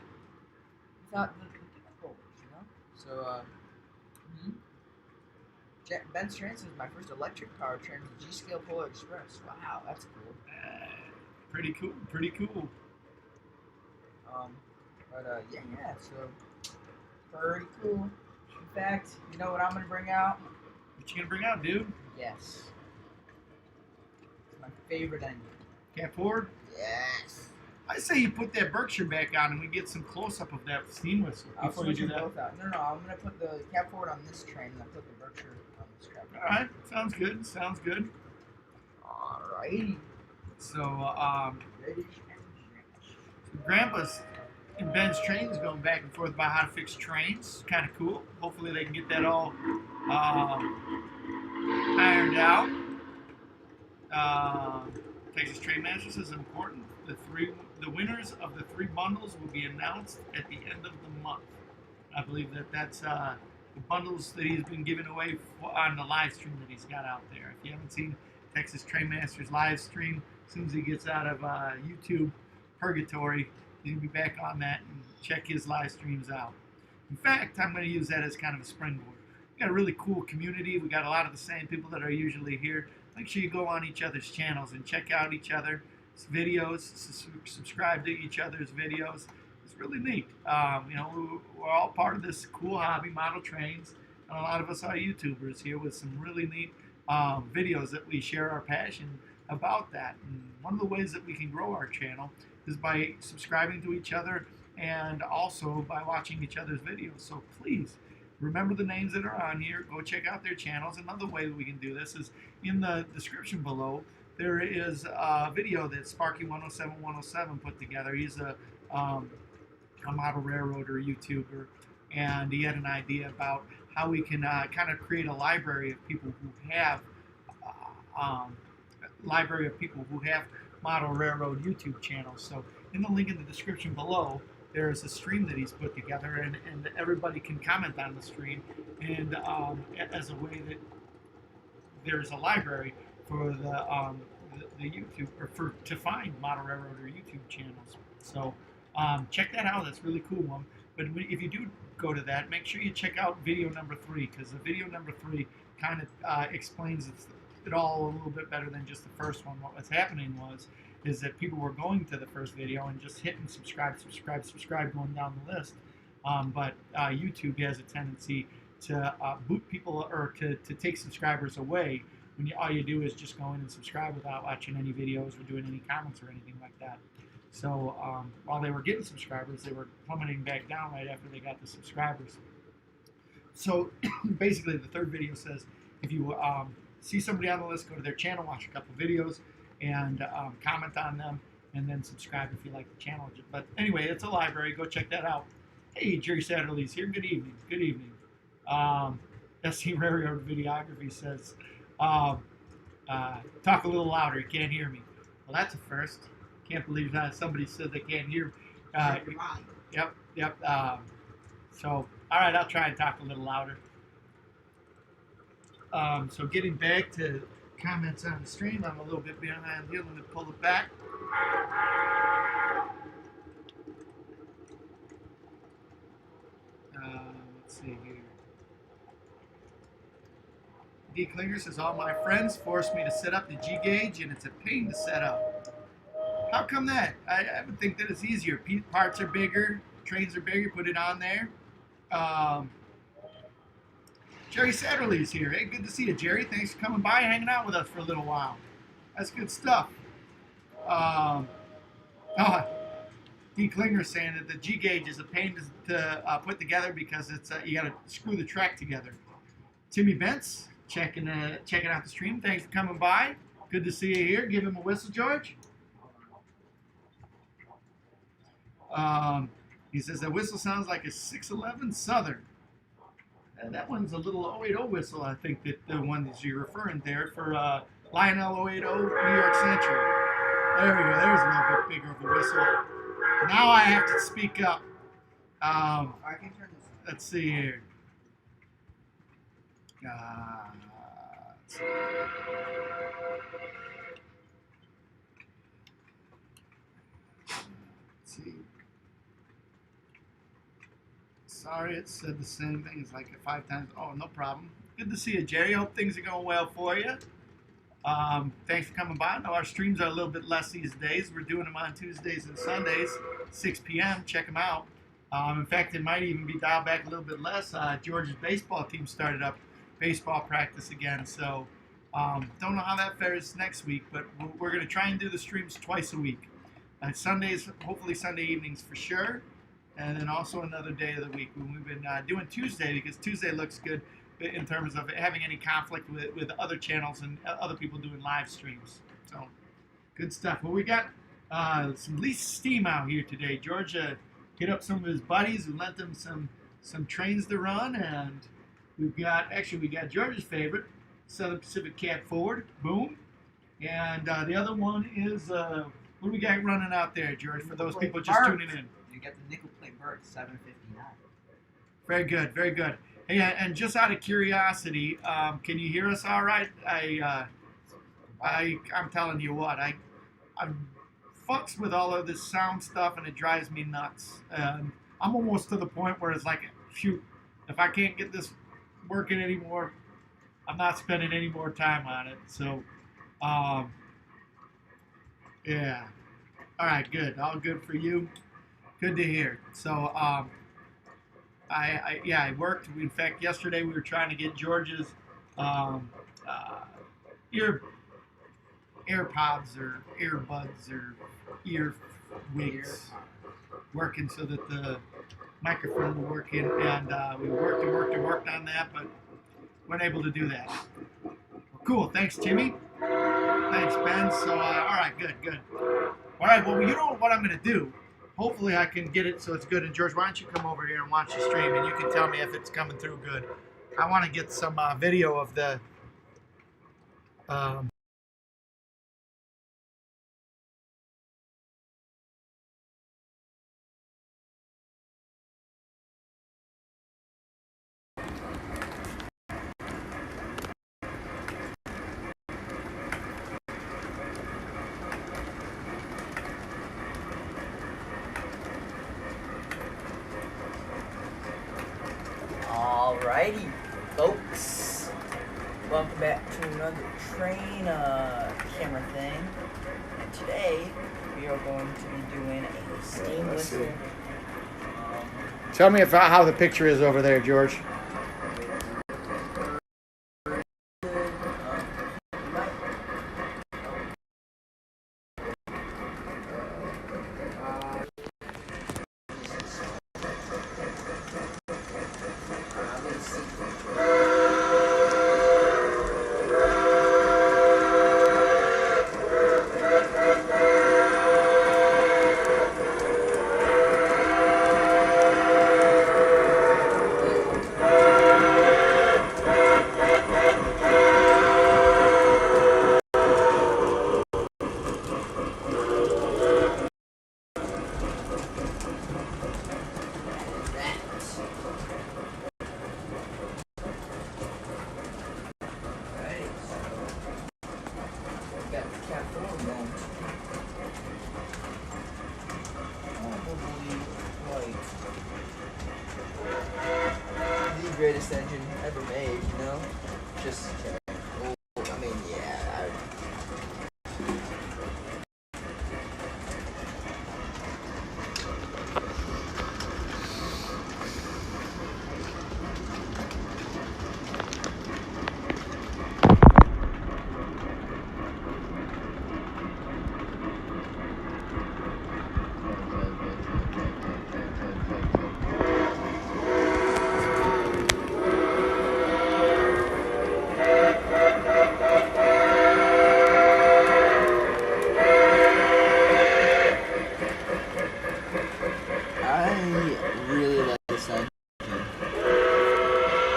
without the pickup rollers? You know. So Ben Strand says my first electric powertrain was the G-Scale Polar Express. Wow, that's cool. Pretty cool. Yeah. So pretty cool. In fact, you know what I'm gonna bring out? What you gonna bring out, dude? Yes. It's my favorite engine. Cap forward? Yes. I say you put that Berkshire back on and we get some close up of that steam whistle I'll before you switch do them that. both out. No, I'm gonna put the cab forward on this train and I'll put the Berkshire on this train. Alright, sounds good. Alrighty. So, Ready? Grandpa's and Ben's trains going back and forth about how to fix trains. Kind of cool. Hopefully they can get that all ironed out. Texas Trainmasters is important. The winners of the 3 bundles will be announced at the end of the month. I believe that's the bundles that he's been giving away on the live stream that he's got out there. If you haven't seen Texas Trainmasters live stream, as soon as he gets out of YouTube purgatory, he'll be back on that and check his live streams out. In fact, I'm going to use that as kind of a springboard. We got a really cool community. We got a lot of the same people that are usually here. Make sure you go on each other's channels and check out each other. videos, subscribe to each other's videos. It's really neat. We're all part of this cool hobby, model trains, and a lot of us are YouTubers here with some really neat videos that we share our passion about that. And one of the ways that we can grow our channel is by subscribing to each other and also by watching each other's videos. So please remember the names that are on here. Go check out their channels. Another way that we can do this is in the description below. There is a video that Sparky107107 put together. He's a model railroader YouTuber, and he had an idea about how we can kind of create a library of people who have model railroad YouTube channels. So in the link in the description below, there is a stream that he's put together, and everybody can comment on the stream, and as a way that there's a library for the YouTube, or to find model railroader YouTube channels. So check that out. That's a really cool one. But if you do go to that, make sure you check out video number 3, because the video number 3 kind of explains it all a little bit better than just the first one. What was happening is that people were going to the first video and just hitting subscribe, going down the list. But YouTube has a tendency to boot people, or to take subscribers away when all you do is just go in and subscribe without watching any videos or doing any comments or anything like that. So while they were getting subscribers, they were plummeting back down right after they got the subscribers. So basically, the third video says if you see somebody on the list, go to their channel, watch a couple videos, and comment on them, and then subscribe if you like the channel. But anyway, it's a library. Go check that out. Hey, Jerry Satterley's here. Good evening. Good evening. SC Railroad Videography says, talk a little louder. You can't hear me. Well, that's a first. Can't believe that somebody said they can't hear. Yep. So, all right, I'll try and talk a little louder. So getting back to comments on the stream, I'm a little bit behind here. Let me pull it back. Let's see here. D. Klinger says, all my friends forced me to set up the G gauge, and it's a pain to set up. How come that? I would think that it's easier. Parts are bigger, trains are bigger, put it on there. Jerry Satterley's here. Hey, good to see you, Jerry. Thanks for coming by and hanging out with us for a little while. That's good stuff. D. Klinger saying that the G gauge is a pain to put together because it's you got to screw the track together. Timmy Bentz checking out the stream. Thanks for coming by. Good to see you here. Give him a whistle, George. He says that whistle sounds like a 611 Southern. And that one's a little 080 whistle, I think, that the one that you're referring there for Lionel 080 New York Central. There we go. There's a little bit bigger of a whistle. Now I have to speak up. Let's see here. Let's see. Sorry, it said the same thing. It's like 5 times. Oh, no problem. Good to see you, Jerry. Hope things are going well for you. Thanks for coming by. I know our streams are a little bit less these days. We're doing them on Tuesdays and Sundays, 6 p.m. Check them out. In fact, it might even be dialed back a little bit less. Georgia's baseball team started up baseball practice again, so don't know how that fares next week, but we're going to try and do the streams twice a week. Sundays, hopefully Sunday evenings for sure, and then also another day of the week. We've been doing Tuesday because Tuesday looks good in terms of having any conflict with other channels and other people doing live streams. So, good stuff. Well, we got some least steam out here today. Georgia hit up some of his buddies who lent him some trains to run, and we got Georgia's favorite, Southern Pacific Cat Forward, boom, and the other one is what do we got running out there, George? For those people just tuning in, you get the nickel plate bird, $7.59. Very good, very good. Hey, and just out of curiosity, can you hear us all right? I'm telling you what, I'm fucks with all of this sound stuff, and it drives me nuts. I'm almost to the point where it's like, shoot, if I can't get this working anymore, I'm not spending any more time on it. So, Yeah. All right, good. All good for you. Good to hear. So, I worked. In fact, yesterday we were trying to get George's um, uh, ear AirPods or earbuds or ear wigs working so that the microphone would work in, and we worked on that, but weren't able to do that. Well, cool. Thanks, Timmy. Thanks, Ben. So, all right, good. All right, well, you know what I'm going to do? Hopefully, I can get it so it's good. And George, why don't you come over here and watch the stream, and you can tell me if it's coming through good. I want to get some video of the. Um, Alrighty, folks. Welcome back to another train camera thing. And today we are going to be doing a steam whistle. Tell me how the picture is over there, George. Greatest engine ever made, you know? Just, I mean, yeah.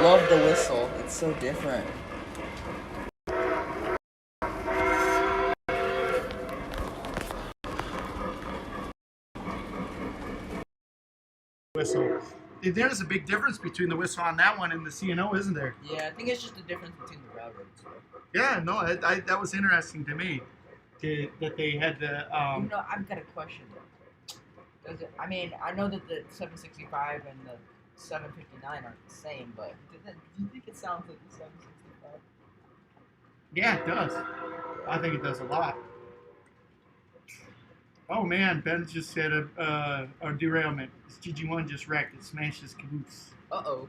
Love the whistle. It's so different. Whistle. There's a big difference between the whistle on that one and the C&O, isn't there? Yeah, I think it's just the difference between the railroads. Yeah, no, that was interesting to me. That they had the. You know, I've got a question. Does it? I mean, I know that the 765 and the 759 aren't the same, but do you think it sounds like the 765? Yeah, it does. I think it does a lot. Oh man, Ben just said a derailment. His GG1 just wrecked. It smashed his caboose. Uh-oh.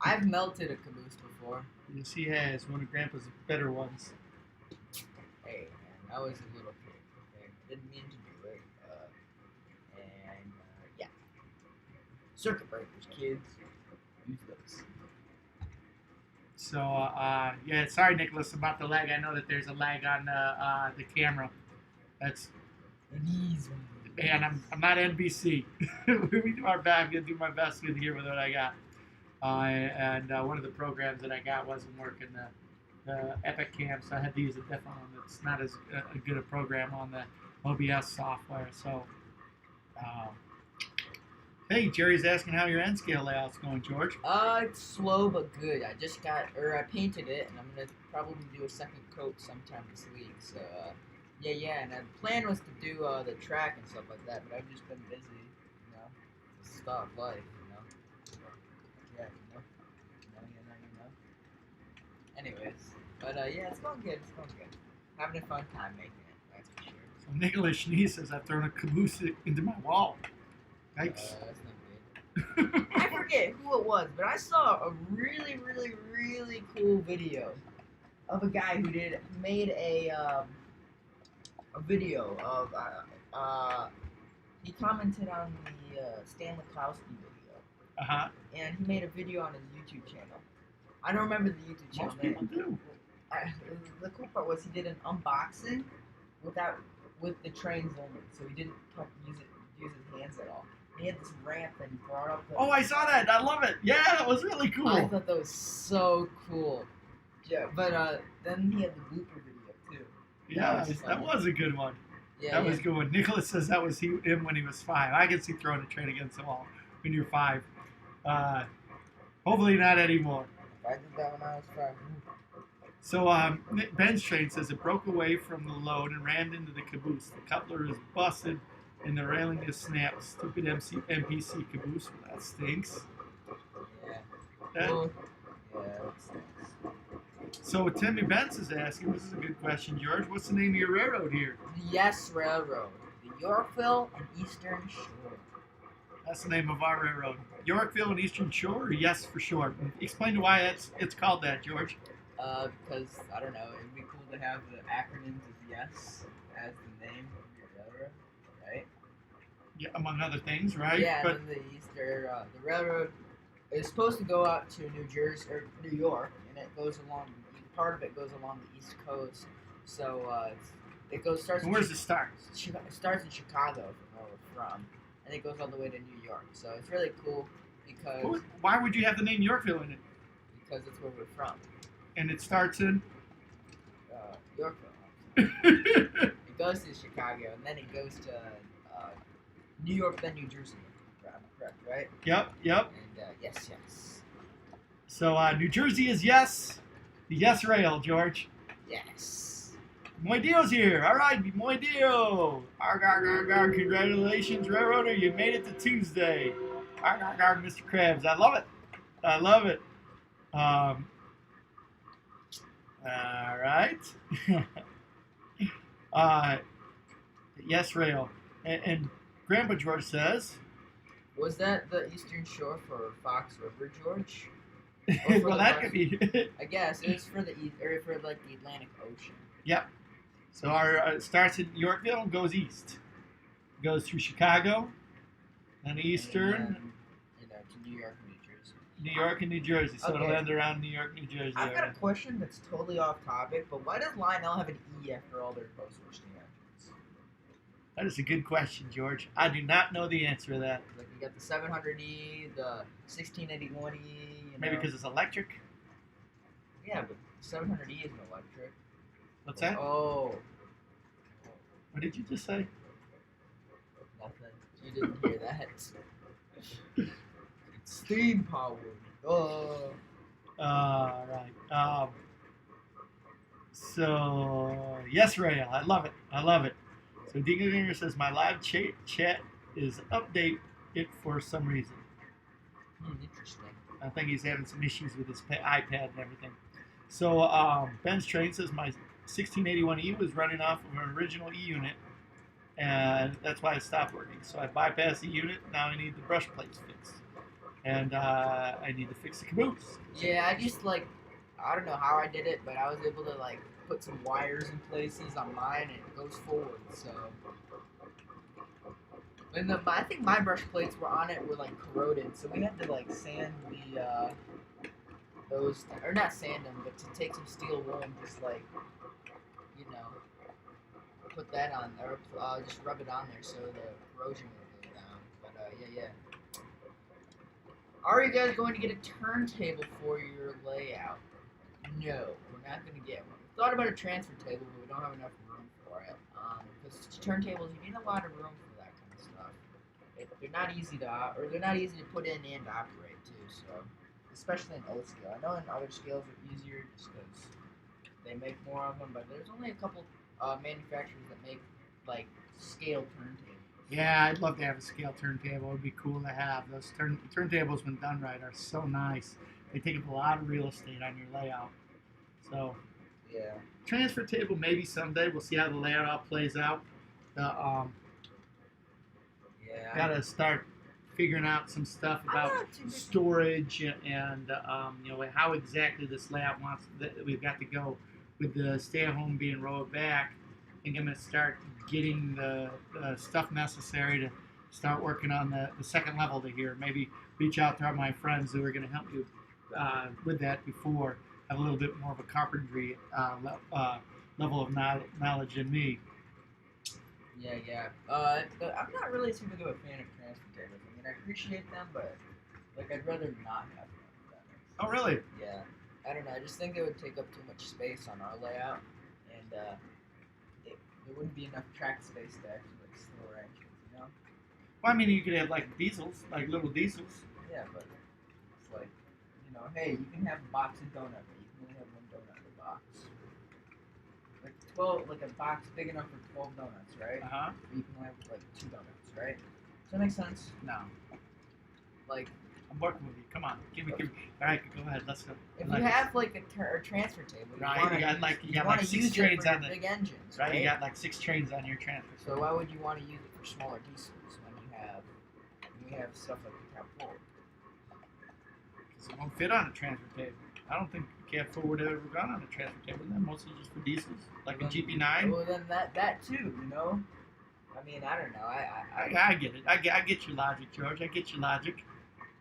I've melted a caboose before. Yes, he has. One of Grandpa's better ones. Hey, man, that was a little kid. Okay? Didn't mean to do it. Yeah. Circuit breakers, kids. Use those. So, yeah, sorry, Nicholas, about the lag. I know that there's a lag on the camera. That's. And I'm not NBC. We do our best. I'm gonna do my best to hear with what I got. And one of the programs that I got wasn't working. The Epic Cam, so I had to use a different one that's not as good a program on the OBS software. So, hey, Jerry's asking how your N scale layout's going, George. It's slow but good. I painted it, and I'm gonna probably do a second coat sometime this week. So, yeah, and the plan was to do the track and stuff like that, but I've just been busy, you know, stuff life, you know. Yeah, you know. Anyways, but yeah, it's going good. Having a fun time making it. That's for sure. Nicholas Schnee says, I've thrown a caboose into my wall. Yikes. That's not good. I forget who it was, but I saw a really, really, really cool video of a guy who made a video of he commented on the Stan Mikowski video, Uh-huh. and he made a video on his YouTube channel. I don't remember the YouTube channel Most people do. The cool part was he did an unboxing with the trains only, so he didn't use his hands at all. He had this ramp and he brought up the. Oh, I saw that. I love it. Yeah, that was really cool. I thought that was so cool. Yeah, but then he had the blooper video too. Yeah, that was a good one. Yeah, that was a good one. Nicholas says that was him when he was 5. I can see throwing a train against the wall when you're 5. Hopefully not anymore. I did that when I was 5. So Ben's train says it broke away from the load and rammed into the caboose. The coupler is busted and the railing is snapped. Stupid MPC caboose. Well, that stinks. Yeah. That, Yeah, that stinks. So Timmy Benz is asking, this is a good question, George. What's the name of your railroad here? The Yes Railroad, the Yorkville and Eastern Shore. That's the name of our railroad. Yorkville and Eastern Shore, or Yes for short. Explain to why it's called that, George. Because, I don't know, it would be cool to have the acronyms of Yes as the name of your railroad, right? Yeah, among other things, right? Yeah, But and then the railroad is supposed to go out to New Jersey, or New York, and it goes along, part of it goes along the East Coast, so starts in where's it start? It starts in Chicago, from where we're from, and it goes all the way to New York, so it's really cool because Why would you have the name Yorkville in it? it's where we're from. And it starts in? Yorkville. It goes to Chicago, and then it goes to New York, then New Jersey. Correct, right? Yep. And yes. So New Jersey is yes. The yes rail, George. Yes. Muy Dio's here. All right, Muy Dio. Arg, congratulations, railroader. You made it to Tuesday. Arg, Mr. Krabs. I love it. All right. Yes, rail. And Grandpa George says. Was that the Eastern Shore for Fox River, George? Well, that could be. I guess it was for the like the Atlantic Ocean. Yep. So our starts in Yorkville and goes east. Goes through Chicago, then Eastern. And then, to New York, New Jersey. New York and New Jersey, so it'll Okay. end around New York, New Jersey. I've got a question that's totally off topic, but why does Lionel have an E after all their postage stamps? That is a good question, George. I do not know the answer to that. Like you got the 700E, the 1681E. Maybe because it's electric. Yeah, but 700E isn't electric. What's that? Oh, What did you just say? nothing. You didn't hear that. It's steam powered. Oh. Right. So yes, rail. I love it. So Dinger says my live chat is update it for some reason. Interesting. I think he's having some issues with his iPad and everything. So Ben's train says my 1681E was running off of an original E unit, and that's why it stopped working. So I bypassed the unit. Now I need the brush plates fixed, and I need to fix the caboose. Yeah, I don't know how I did it, but I was able to put some wires in places on mine, and it goes forward. So, and I think my brush plates were corroded, so we had to sand those, or not sand them, but to take some steel wool and just put that on, or just rub it on there so the corrosion will go down. But yeah. Are you guys going to get a turntable for your layout? No, we're not going to get one. We thought about a transfer table, but we don't have enough room for it. Because turntables, you need a lot of room for that kind of stuff. They're not easy to put in and operate too. So, especially in O scale. I know in other scales are easier just because they make more of them, but there's only a couple manufacturers that make scale turntables. Yeah, I'd love to have a scale turntable. It would be cool to have. Those turntables, when done right, are so nice. They take up a lot of real estate on your layout. So, yeah. transfer table maybe someday. We'll see how the layout all plays out. the Yeah. gotta start figuring out some stuff about not too big- storage and you know how exactly this lab wants that we've got to go with the stay-at-home being rolled back. I think I'm gonna start getting the stuff necessary to start working on the second level to here. Maybe reach out to my friends who are gonna help you with that before. Have a little bit more of a carpentry level of knowledge than me. Yeah. I'm not really too big of a fan of transfer tables. I mean, I appreciate them, but like I'd rather not have them. If that makes sense. Oh, really? Yeah. I don't know. I just think it would take up too much space on our layout, and there wouldn't be enough track space to actually like store engines. You know? Well, I mean, you could have like diesels, like little diesels. Yeah, but it's like, you know, hey, you can have a box of donuts, but you can only have one donut in a box. Like 12, like a box big enough for 12 donuts, right? Uh huh. But you can only have like 2 donuts, right? Does that make sense? No, Like, I'm working with you. Come on, give me. All right, go ahead. Let's go. if Like you it. have like a transfer table, Right, wanna you got use- like- you you got wanna like 6 use it trains for on your the- big engines, Right, you got like 6 trains on your transfer. So why would you want to use it for smaller diesels when you have stuff like the Cap 4? Because it won't fit on a transfer table. I don't think Cat 4 would have ever gone on a transfer table. They're mostly just for diesels, like a Well, GP9. Well, then that too, you know. I mean, I don't know. I get it. I get your logic, George. I get your logic.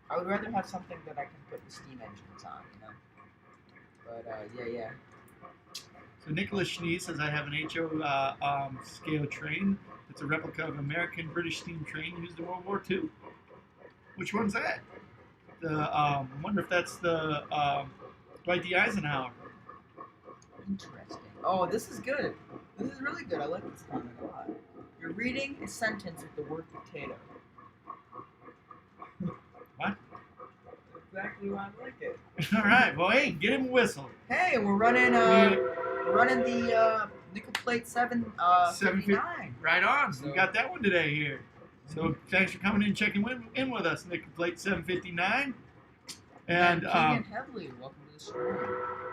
I would rather have something that I can put the steam engines on, you know. But yeah. So Nicholas Schnee says I have an HO scale train. It's a replica of American British steam train used in World War II. Which one's that? I wonder if that's the Dwight D. Eisenhower. Interesting. Oh, this is good. This is really good. I like this comment a lot. You're reading a sentence with the word potato. What? Exactly why I like it. All right. Well, hey, get him a whistle. Hey, we're running the nickel plate 759. Right on. So- We got that one today here. So thanks for coming in and checking in with us, Nickel Plate 759. And Keegan Heavily, welcome to the stream.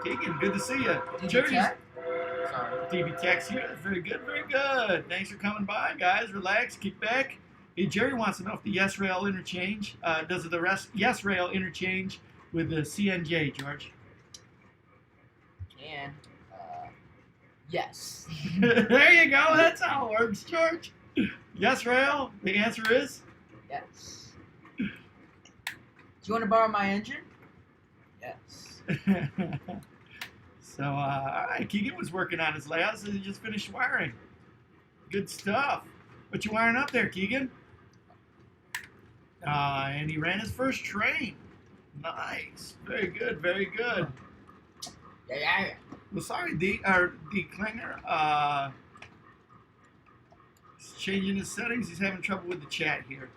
Keegan, good to see you. Did Jerry's you check? Sorry. DB Tech's here. Very good, very good. Thanks for coming by, guys. Relax, kick back. Hey, Jerry wants to know if the Yes Rail interchange does the Yes Rail interchange with the CNJ, George. And yes. There you go. That's how it works, George. Yes Rail. The answer is Yes. Do you want to borrow my engine? Yes. So, all right, Keegan was working on his layout, so he just finished wiring. Good stuff. What you wiring up there, Keegan? And he ran his first train. Nice. Very good, very good. Yeah. Well, sorry, D Klinger. He's changing his settings. He's having trouble with the chat here.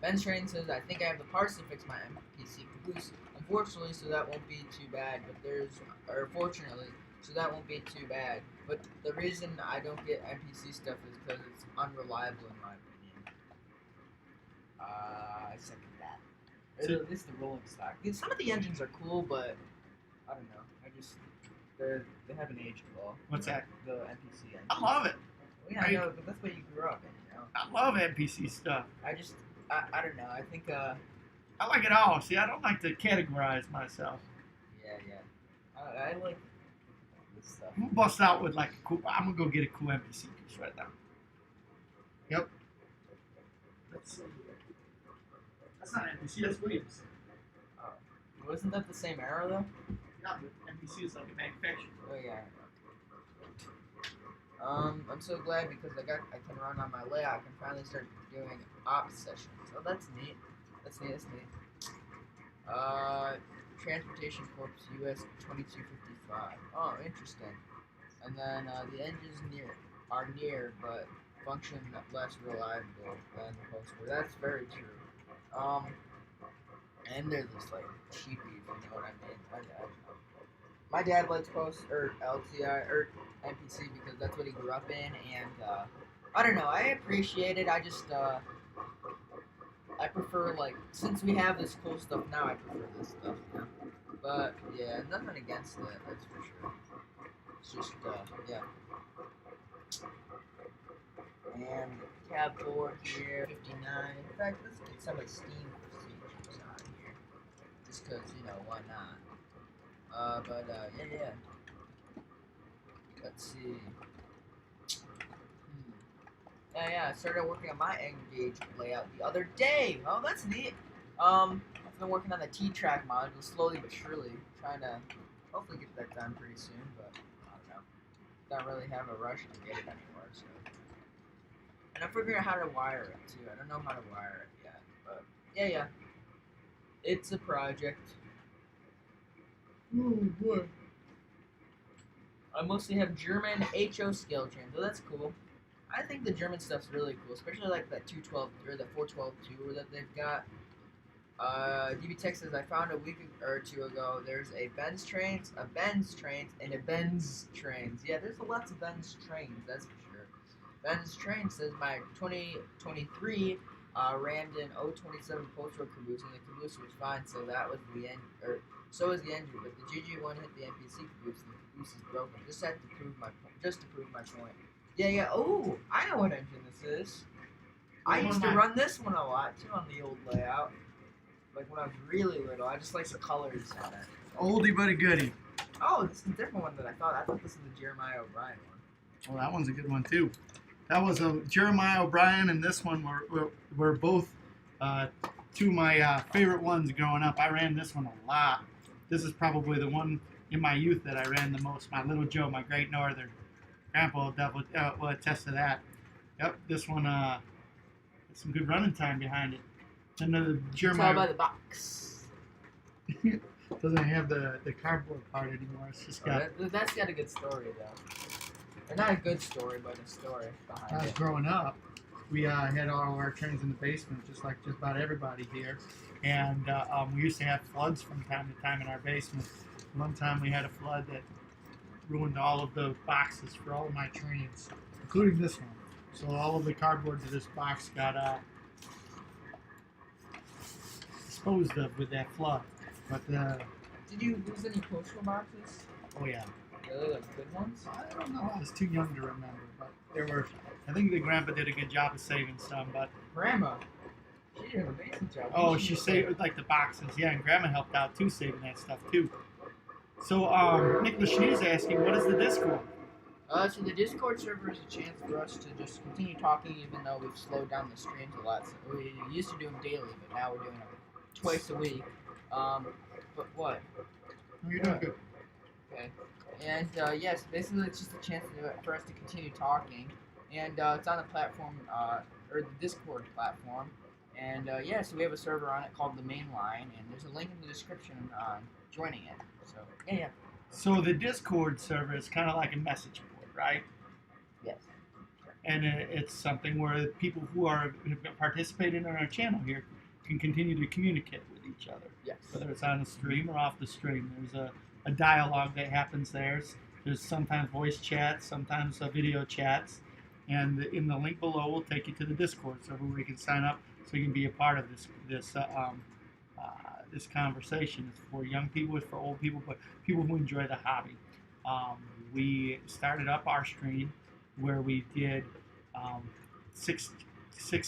Ben Strain says, I think I have the parts to fix my MPC caboose. Unfortunately, so that won't be too bad, fortunately, so that won't be too bad. But the reason I don't get MPC stuff is because it's unreliable in my opinion. I second that. Or at least the rolling stock. Some of the engines are cool, but I don't know. They haven't aged well. What's that? The MPC engine. I love it. Well, yeah, I know, but that's what you grew up in, you know? I love NPC stuff. I don't know. I think, I like it all. See, I don't like to categorize myself. yeah. I like this stuff. I'm gonna bust out with like a cool. I'm gonna go get a cool NPC piece right now. Yep. Let's see. That's not NPC. That's Williams. Wasn't that the same era, though? Yeah, but NPC is like a manufacturer. Oh, yeah. I'm so glad because I can run on my layout. I can finally start doing ops sessions. Oh, that's neat. That's neat. Transportation Corps US 2255. Oh, interesting. And then the engines are near, but function less reliable than the post-war. That's very true. And they're just like cheapy, if you know what I mean. My dad likes LTI or NPC because that's what he grew up in, and I don't know. I appreciate it. I just I prefer, like, since we have this cool stuff now, I prefer this stuff, you know? But yeah, nothing against it, that's for sure. It's just yeah. And tab board here, 59. In fact, let's get some of the Steam procedures on here. Just because, you know, why not? Yeah. Let's see. Yeah, I started working on my Engage layout the other day. Oh, that's neat. I've been working on the T-Track module slowly but surely, trying to hopefully get that done pretty soon, but I don't know. Don't really have a rush to get it anymore, so. And I'm figuring out how to wire it too. I don't know how to wire it yet, but yeah. It's a project. Oh boy. I mostly have German HO scale trains, so that's cool. I think the German stuff's really cool, especially like that 212 or the 412 tour that they've got. DB Tech says I found a week or two ago. There's a Benz trains, and a Benz trains. Yeah, there's lots of Benz trains, that's for sure. Benz train says my 2023 rammed in 027 post-road caboose, and the caboose was fine. So that was the end, or so was the engine. But the GG1 hit the NPC caboose, and the caboose is broken. Just to prove my point. Yeah. Oh, I know what engine this is. I used to run this one a lot too on the old layout. Like when I was really little, I just like the colors on it. Oldie but a goodie. Oh, this is a different one than I thought. I thought this was the Jeremiah O'Brien one. Well, that one's a good one too. That was a Jeremiah O'Brien, and this one were both two of my favorite ones growing up. I ran this one a lot. This is probably the one in my youth that I ran the most. My Little Joe, my Great Northern. Grandpa will attest to that. Yep, this one has some good running time behind it. Another Jeremiah. Tell by the box. Doesn't have the cardboard part anymore. It's just got. That's got a good story though. Or not a good story, but a story behind it. When I was growing up, we had all of our trains in the basement, just like just about everybody here. And we used to have floods from time to time in our basement. One time we had a flood that ruined all of the boxes for all of my trains, including this one. So all of the cardboard to this box got disposed of with that flood. But did you lose any postal boxes? Oh yeah. Really, like good ones? I don't know. I was too young to remember, but there were. I think the grandpa did a good job of saving some, but Grandma, she did an amazing job. oh, she saved like the boxes. Yeah, and grandma helped out too, saving that stuff too. So Nicholas Schnee's asking, what is the Discord? So the Discord server is a chance for us to just continue talking, even though we've slowed down the streams a lot. So we used to do them daily, but now we're doing them twice a week. But what? Oh, you're doing good. Okay. And yes, basically it's just a chance for us to continue talking. And it's on the platform, or the Discord platform. And yeah, so we have a server on it called the Main Line, and there's a link in the description on joining it. So yeah. So the Discord server is kind of like a message board, right? Yes. And it's something where people who have participated in our channel here can continue to communicate with each other. Yes. Whether it's on the stream or off the stream. There's a dialogue that happens there. There's sometimes voice chats, sometimes video chats. And in the link below will take you to the Discord server where you can sign up so you can be a part of this conversation. It's for young people, it's for old people, but people who enjoy the hobby. We started up our stream where we did 6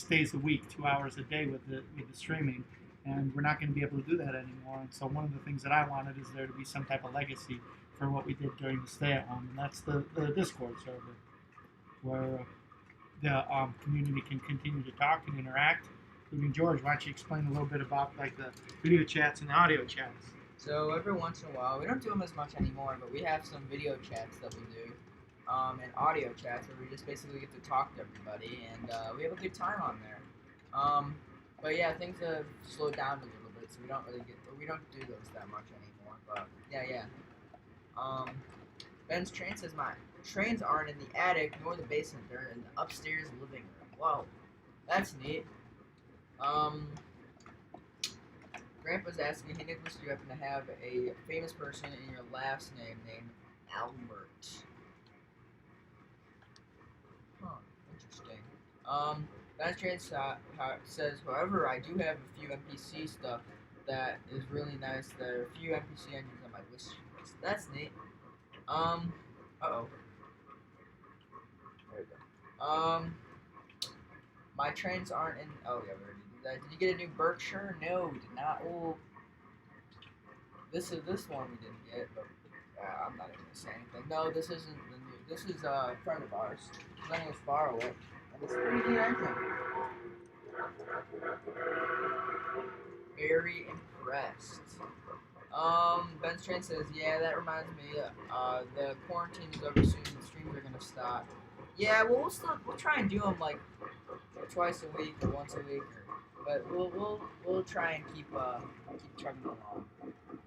days a week, 2 hours a day with the streaming, and we're not going to be able to do that anymore. And so one of the things that I wanted is there to be some type of legacy for what we did during the stay-at-home, and that's the Discord server, where the community can continue to talk and interact. Including George, why don't you explain a little bit about like the video chats and the audio chats? So every once in a while, we don't do them as much anymore, but we have some video chats that we do, and audio chats where we just basically get to talk to everybody, and we have a good time on there. But yeah, things have slowed down a little bit, so we don't do those that much anymore. But yeah. Ben's train says my trains aren't in the attic nor the basement; they're in the upstairs living room. Whoa, that's neat. Grandpa's asking, hey Nicholas, do you happen to have a famous person in your last name named Albert? Huh, interesting. Ben's train says, however, I do have a few NPC stuff that is really nice. There are a few NPC engines on my wish list. That's neat. Uh-oh. There we go. My trains aren't in. Oh yeah, we already did that. Did you get a new Berkshire? No, we did not. Oh, this one we didn't get, but I'm not even gonna say anything. No, this isn't the new. This is a friend of ours. His name is Borrow It, and it's a pretty neat engine. Very impressed. Ben's Train says, yeah, that reminds me. The quarantine is over soon. The streams are gonna stop. Yeah, well, we'll try and do them like twice a week or once a week, but we'll try and keep chugging along.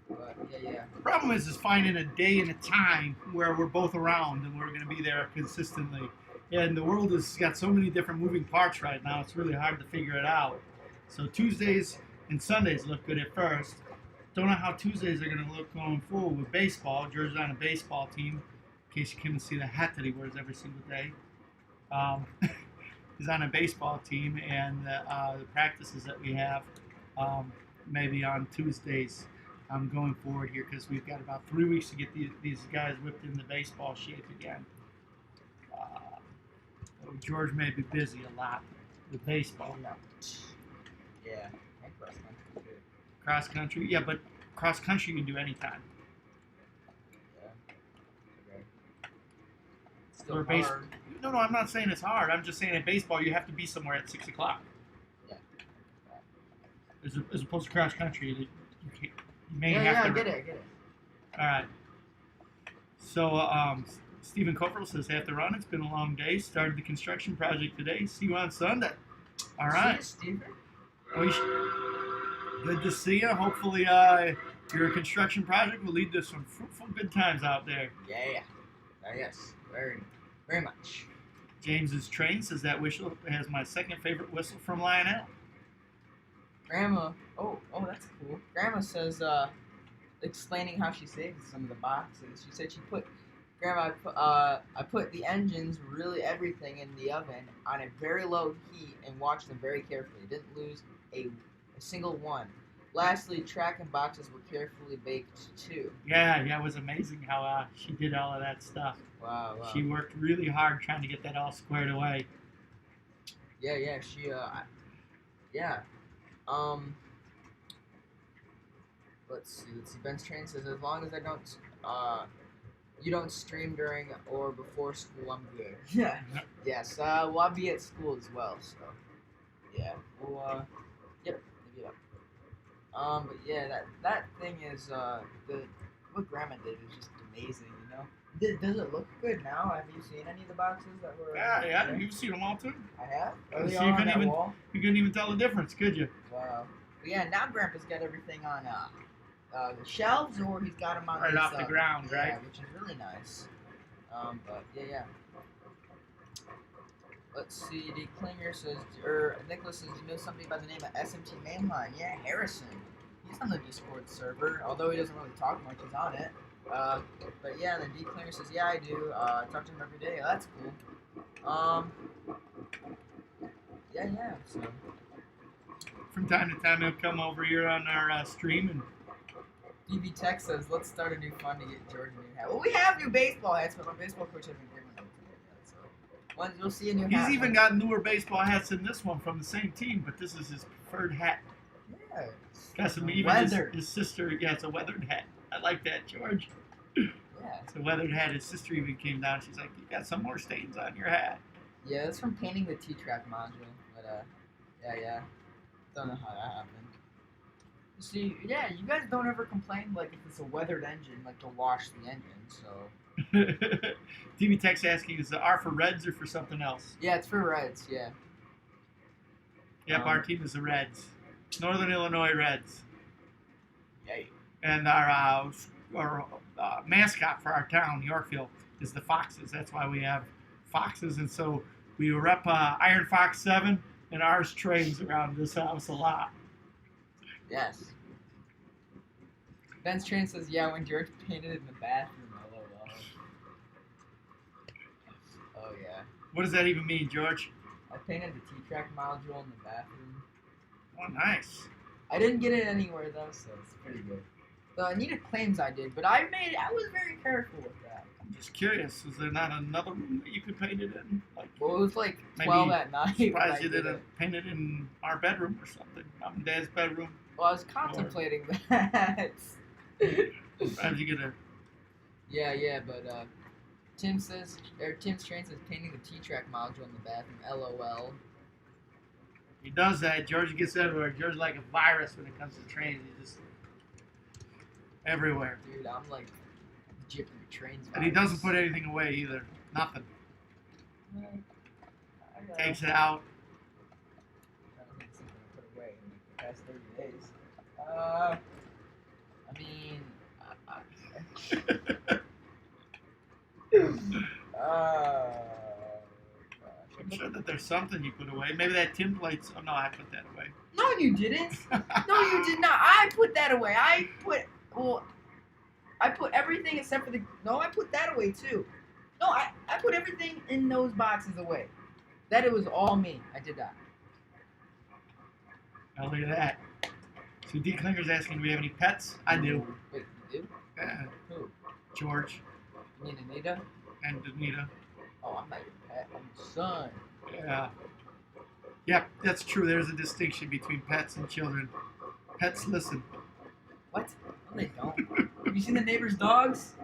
But yeah. The problem is finding a day and a time where we're both around and we're going to be there consistently. And the world has got so many different moving parts right now, it's really hard to figure it out. So Tuesdays and Sundays look good at first. Don't know how Tuesdays are going to look going forward with baseball. George is on a baseball team, in case you couldn't see the hat that he wears every single day. He's on a baseball team, and the practices that we have maybe on Tuesdays going forward here, because we've got about 3 weeks to get these guys whipped into baseball shape again. George may be busy a lot with baseball. Yeah, and cross country too. Cross country, yeah, but cross country you can do anytime. Yeah. Okay. Still Or hard. No, I'm not saying it's hard. I'm just saying in baseball you have to be somewhere at 6 o'clock. Yeah. As opposed to cross country, you may Yeah, have to. I get it. All right. So, Stephen Cockrell says, have to run. It's been a long day. Started the construction project today. See you on Sunday. All right. See you, Well, good to see you. Hopefully, your construction project will lead to some fruitful good times out there. Yeah. Yes. Very much. James's train says that whistle has my second favorite whistle from Lionel. Grandma. Oh, that's cool. Grandma says, explaining how she saves some of the boxes. She said Grandma, I put the engines, really everything, in the oven on a very low heat and watched them very carefully. Didn't lose a single one. Lastly, track and boxes were carefully baked too. Yeah, it was amazing how she did all of that stuff. Wow. She worked really hard trying to get that all squared away. Yeah, she, yeah. Let's see. Ben's Train says, as long as you don't stream during or before school, I'm good. Yeah. Yes. Well, I'll be at school as well, so yeah. We'll yep. Maybe up. But yeah, that thing is what Grandma did is just amazing, you know. Does it look good now? Have you seen any of the boxes that were? Yeah. You've seen them all too. I have. So They all on that wall? You couldn't even tell the difference, could you? Wow. But yeah, now Grandpa's got everything on the shelves, or he's got them on Right these, off the ground, right? Yeah, which is really nice. But yeah. Let's see. D. Klinger says, Nicholas says, you know somebody by the name of SMT Mainline? Yeah, Harrison. He's on the Discord server, although he doesn't really talk much. He's on it. But yeah, then D. Klinger says, yeah, I do. I talk to him every day. Oh, that's cool. Yeah. So. From time to time, he'll come over here on our stream and. DB Tech says, let's start a new fund to get George a new hat. Well, we have new baseball hats, but my baseball coach hasn't given them to me yet. So, you'll see a new hat. He's even got newer baseball hats than this one from the same team, but this is his preferred hat. Yeah. Got some even his sister. Yeah, it's a weathered hat. I like that, George. Yeah. It's a weathered hat. His sister even came down. She's like, you got some more stains on your hat. Yeah, it's from painting the T-Track module. But, yeah. Don't know how that happened. See, yeah, you guys don't ever complain, like, if it's a weathered engine, like, to wash the engine, so. TV Tech's asking, is the R for Reds or for something else? Yeah, it's for Reds, yeah. Yep, our team is the Reds. Northern Illinois Reds. Yay. And our mascot for our town, Yorkville, is the Foxes. That's why we have Foxes, and so we rep Iron Fox 7, and ours trains around this house a lot. Yes. Ben's Train says, yeah, when George painted it in the bathroom, LOL. Oh, yeah. What does that even mean, George? I painted the T-Track module in the bathroom. Oh, nice. I didn't get it anywhere, though, so it's pretty good. The Anita claims I did, but I was very careful with that. I'm just curious. Is there not another room that you could paint it in? Like, Well, it was like maybe 12 at night. when surprised I you did didn't it. paint it in our bedroom or something. Mom and Dad's bedroom. Well, I was contemplating that. How'd you get a? Yeah, but Tim's train says painting the T-track module in the bathroom. LOL. He does that. George gets everywhere. George is like a virus when it comes to trains. He's just everywhere. Dude, I'm like Jipper trains. And he doesn't put anything away either. Nothing. Takes it out. I don't think something to put away in the past 30 days. I mean, gosh. I'm sure that there's something you put away. Maybe that tin plate's. Oh no, I put that away. No, you didn't. No, you did not. I put that away. I put everything except for the. No, I put that away too. No, I put everything in those boxes away. That it was all me. I did that. Oh, look at that. So D. Klinger's asking, do we have any pets? I do. Wait, you do? Who? George You mean Anita? and Anita. Oh, I'm not your pet. I'm your son. Yeah. Yep, that's true. There's a distinction between pets and children. Pets listen. What? No, they don't. Have you seen the neighbor's dogs?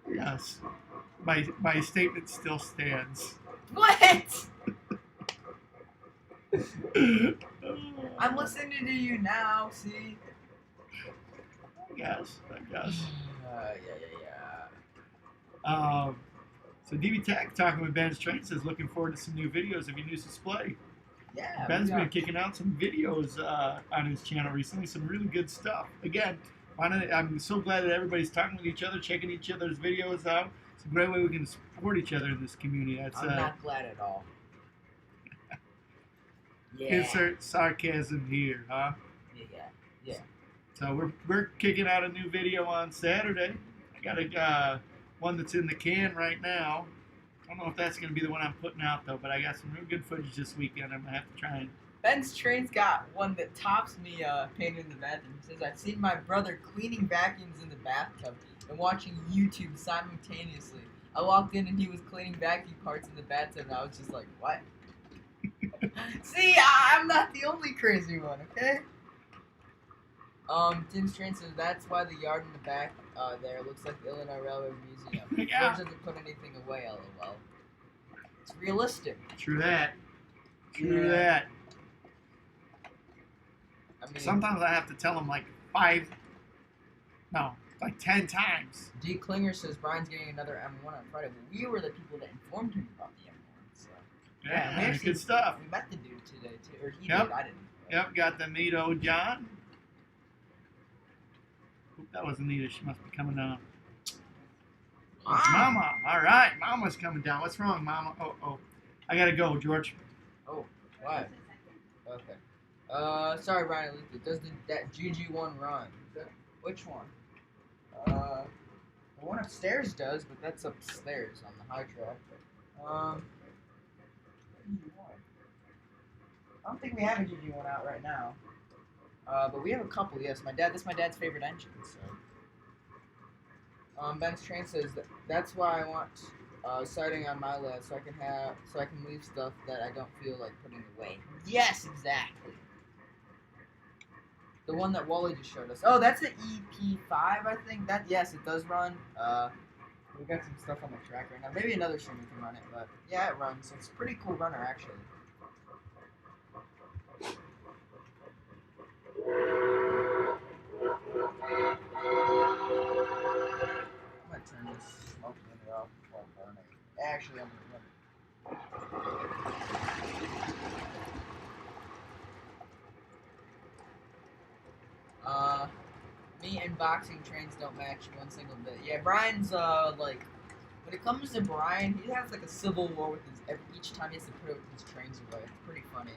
Yes. My statement still stands. What? I'm listening to you now. See? I guess. Yeah. So DB Tech talking with Ben's Train says looking forward to some new videos of your new display. Yeah. Ben's been kicking out some videos on his channel recently, some really good stuff. Again, I'm so glad that everybody's talking with each other, checking each other's videos out. It's a great way we can support each other in this community. That's I'm not glad at all. Yeah. Insert sarcasm here, huh? Yeah. So we're kicking out a new video on Saturday. I got a one that's in the can right now. I don't know if that's going to be the one I'm putting out though, but I got some real good footage this weekend. I'm gonna have to try and. Ben's Train's got one that tops me painted in the bathroom. He says, I've seen my brother cleaning vacuums in the bathtub and watching YouTube simultaneously. I walked in and he was cleaning vacuum parts in the bathtub and I was just like, what? See, I'm not the only crazy one, okay? Tim's Train says, that's why the yard in the back there looks like the Illinois Railroad Museum. Yeah. George doesn't put anything away, lol. It's realistic. True that. I mean, Sometimes I have to tell him like 10 times. D. Klinger says Brian's getting another M1 on Friday, but we were the people that informed him about the M1. So Yeah, we actually, good stuff. We met the dude today too, or he Yep. did. I didn't. Yep, got to meet old John. Oop, that was Anita. She must be coming down. It's Mama. All right, Mama's coming down. What's wrong, Mama? Oh. I gotta go, George. Oh, what? Okay. Sorry, Brian. Does that GG1 run? Which one? The one upstairs does, but that's upstairs on the high track. GG1. I don't think we have a GG1 out right now. But we have a couple. Yes, that's my dad's favorite engine. So. Ben's Train says that's why I want siding on my list so I can leave stuff that I don't feel like putting away. Yes, exactly. The one that Wally just showed us. Oh, that's an EP5, I think. Yes, it does run. We got some stuff on the track right now. Maybe another stream we can run it, but yeah, it runs. It's a pretty cool runner actually. I'm gonna turn this smoke limiter off before I burn it. Actually, I'm gonna run it. Me and boxing trains don't match one single bit. Yeah, Brian's like, when it comes to Brian, he has like a civil war with each time he has to put his trains away. It's pretty funny.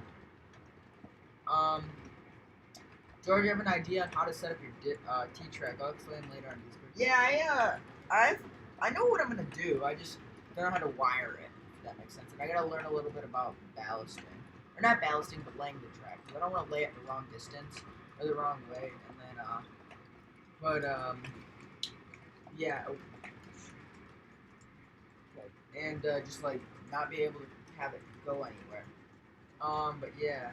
George, you have an idea on how to set up your T-track? I'll explain later on Discord. Yeah, I know what I'm gonna do. I just don't know how to wire it. If that makes sense. And I gotta learn a little bit about ballasting, or not ballasting, but laying the track. Because I don't want to lay it the wrong distance or the wrong way, and then Yeah. Okay. And just like not be able to have it go anywhere. But yeah,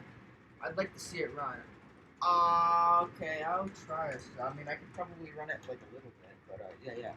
I'd like to see it run. Okay, I'll try it. I mean, I could probably run it like a little bit, but yeah, yeah.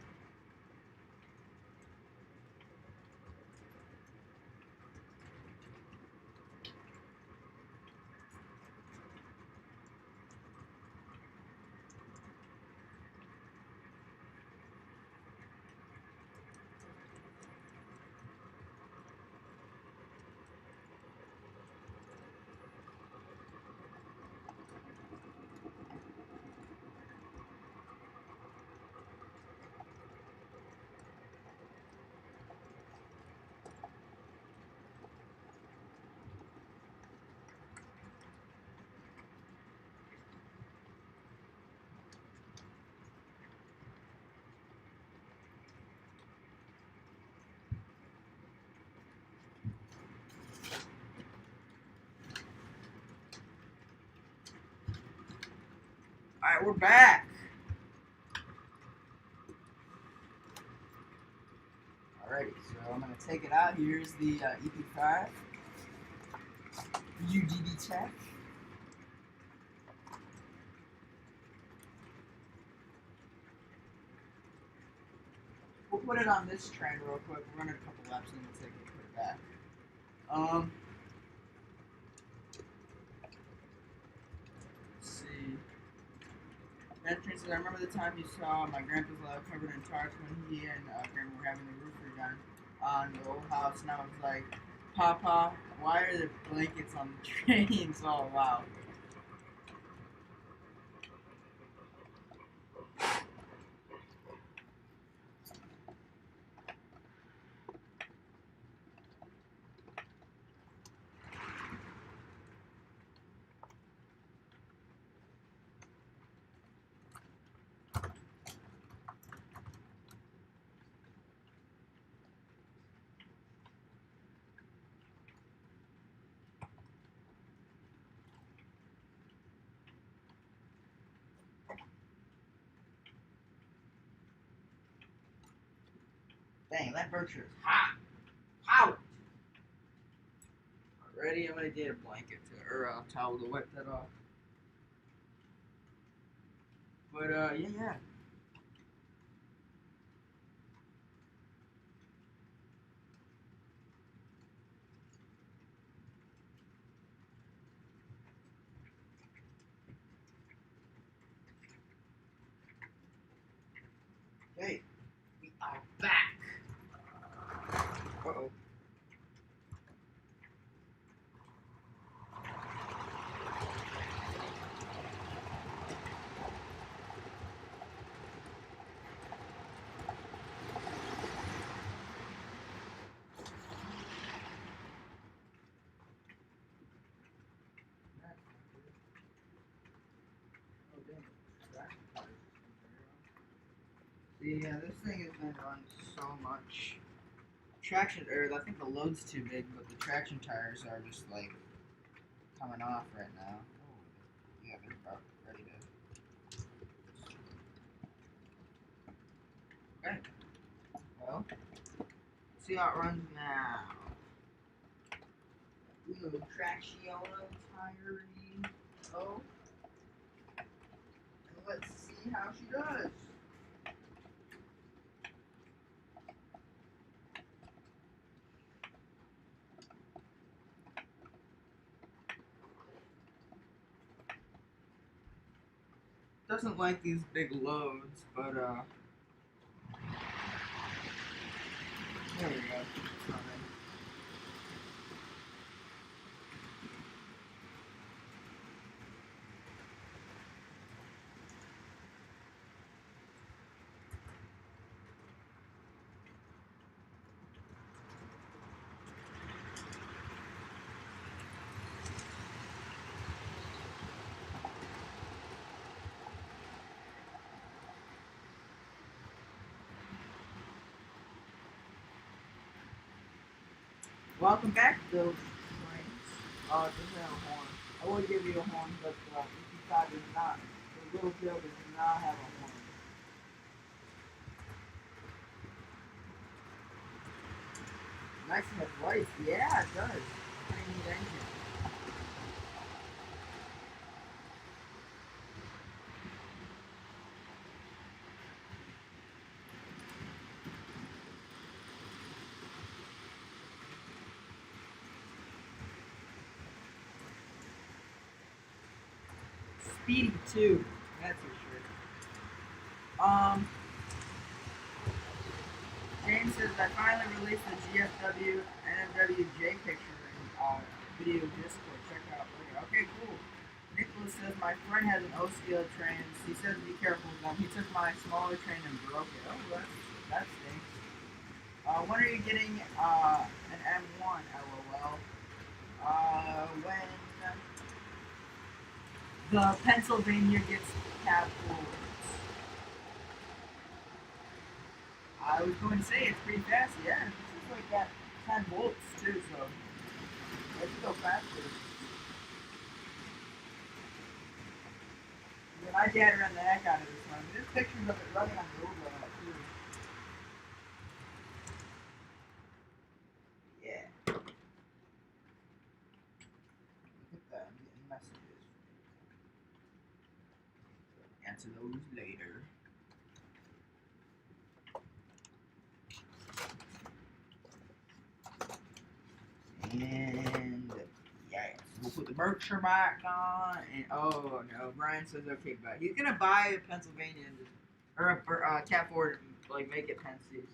All right, we're back. Alrighty, so I'm gonna take it out. Here's the EP5 UGB Tech. We'll put it on this train real quick. We'll run it a couple laps and then we'll take it and put it back. Let's see. Train says, I remember the time you saw my grandpa's lab covered in tarps when he and grandma were having the roof redone on the old house, and I was like, Papa, why are there blankets on the trains? Oh, wow. Dang, that Berkshire is hot. Hot. Already, I'm gonna need a blanket to, or a towel to wipe that off. But yeah, yeah. Okay, we are back. Uh-oh. Yeah, this thing has been run so much. Traction, or I think the load's too big, but the traction tires are just like coming off right now. Oh, yeah, they're about ready to. Okay. Well, see how it runs now. Ooh, traction tire. Oh. And let's see how she does. Doesn't like these big loads, but there we go. It's running. Welcome back, Bill. Oh, it doesn't have a horn. I would give you a horn, but EP5 does not. The little Bill does not have a horn. Nice and has lights. Yeah, it does. Pretty neat engine. Speedy too. That's for sure. James says I finally released the GFW NMWJ picture in video Discord. Check it out later. Okay, cool. Nicholas says my friend has an O-scale train. He says be careful with them. He took my smaller train and broke it. Oh, that stinks. When are you getting an M1? LOL. When the Pennsylvania gets cab forwards. I was going to say it's pretty fast. Yeah, this is like got 10 volts too, so let's go faster. Yeah, my dad ran the heck out of this one. There's pictures of it running on the road too. Yeah. Look at that. I'm getting messages. Answer those later. And yes, we'll put the Berkshire back on. And oh no, Brian says okay, but he's gonna buy a Pennsylvania and just, or a Cat Ford and like make it Pensies.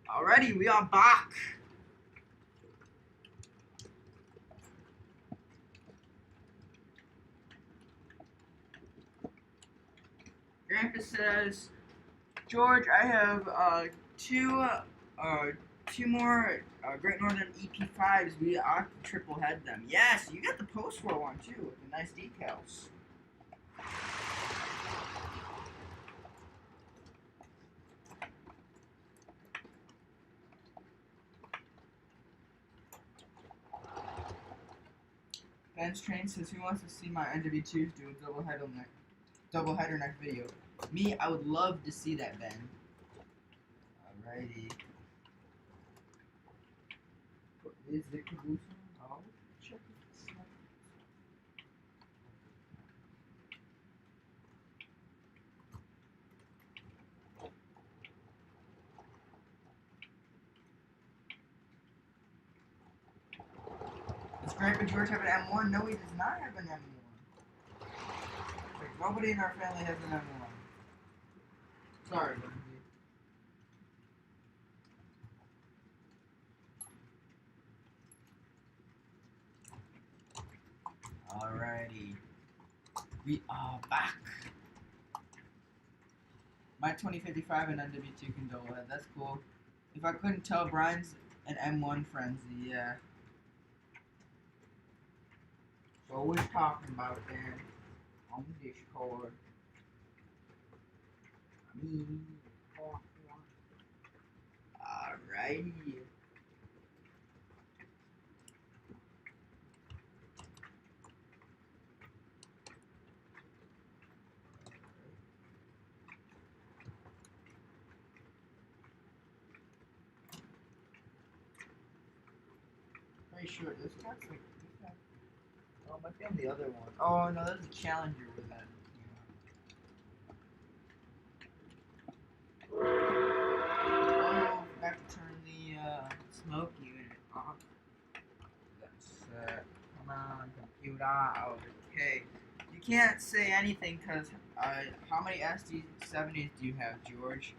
Alrighty, we are back. Grandpa says, George, I have two more Great Northern EP5s. We ought to triple head them. Yes, you got the post-war one too with the nice decals. Ben's Train says, who wants to see my NW2s do a double header neck video? Me, I would love to see that, Ben. Alrighty. What is the caboose? Oh, check it. Does Grandpa George have an M1? No, he does not have an M1. Like, nobody in our family has an M1. Sorry, Lindsay. Alrighty. We are back. My 2055 and NW2 can double head. That's cool. If I couldn't tell, Brian's an M1 frenzy, yeah. So what we're talking about then on the Discord. Alrighty. Pretty sure this guy's like this guy. Oh, might be on the other one. Oh no, that's a Challenger with that. Oh, forgot to turn the smoke unit off. dude. Okay. You can't say anything because how many SD70s do you have, George?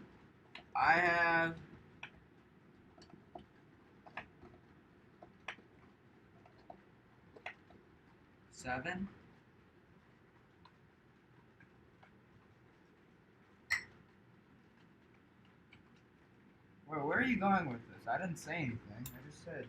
I have 7. Where are you going with this? I didn't say anything. I just said.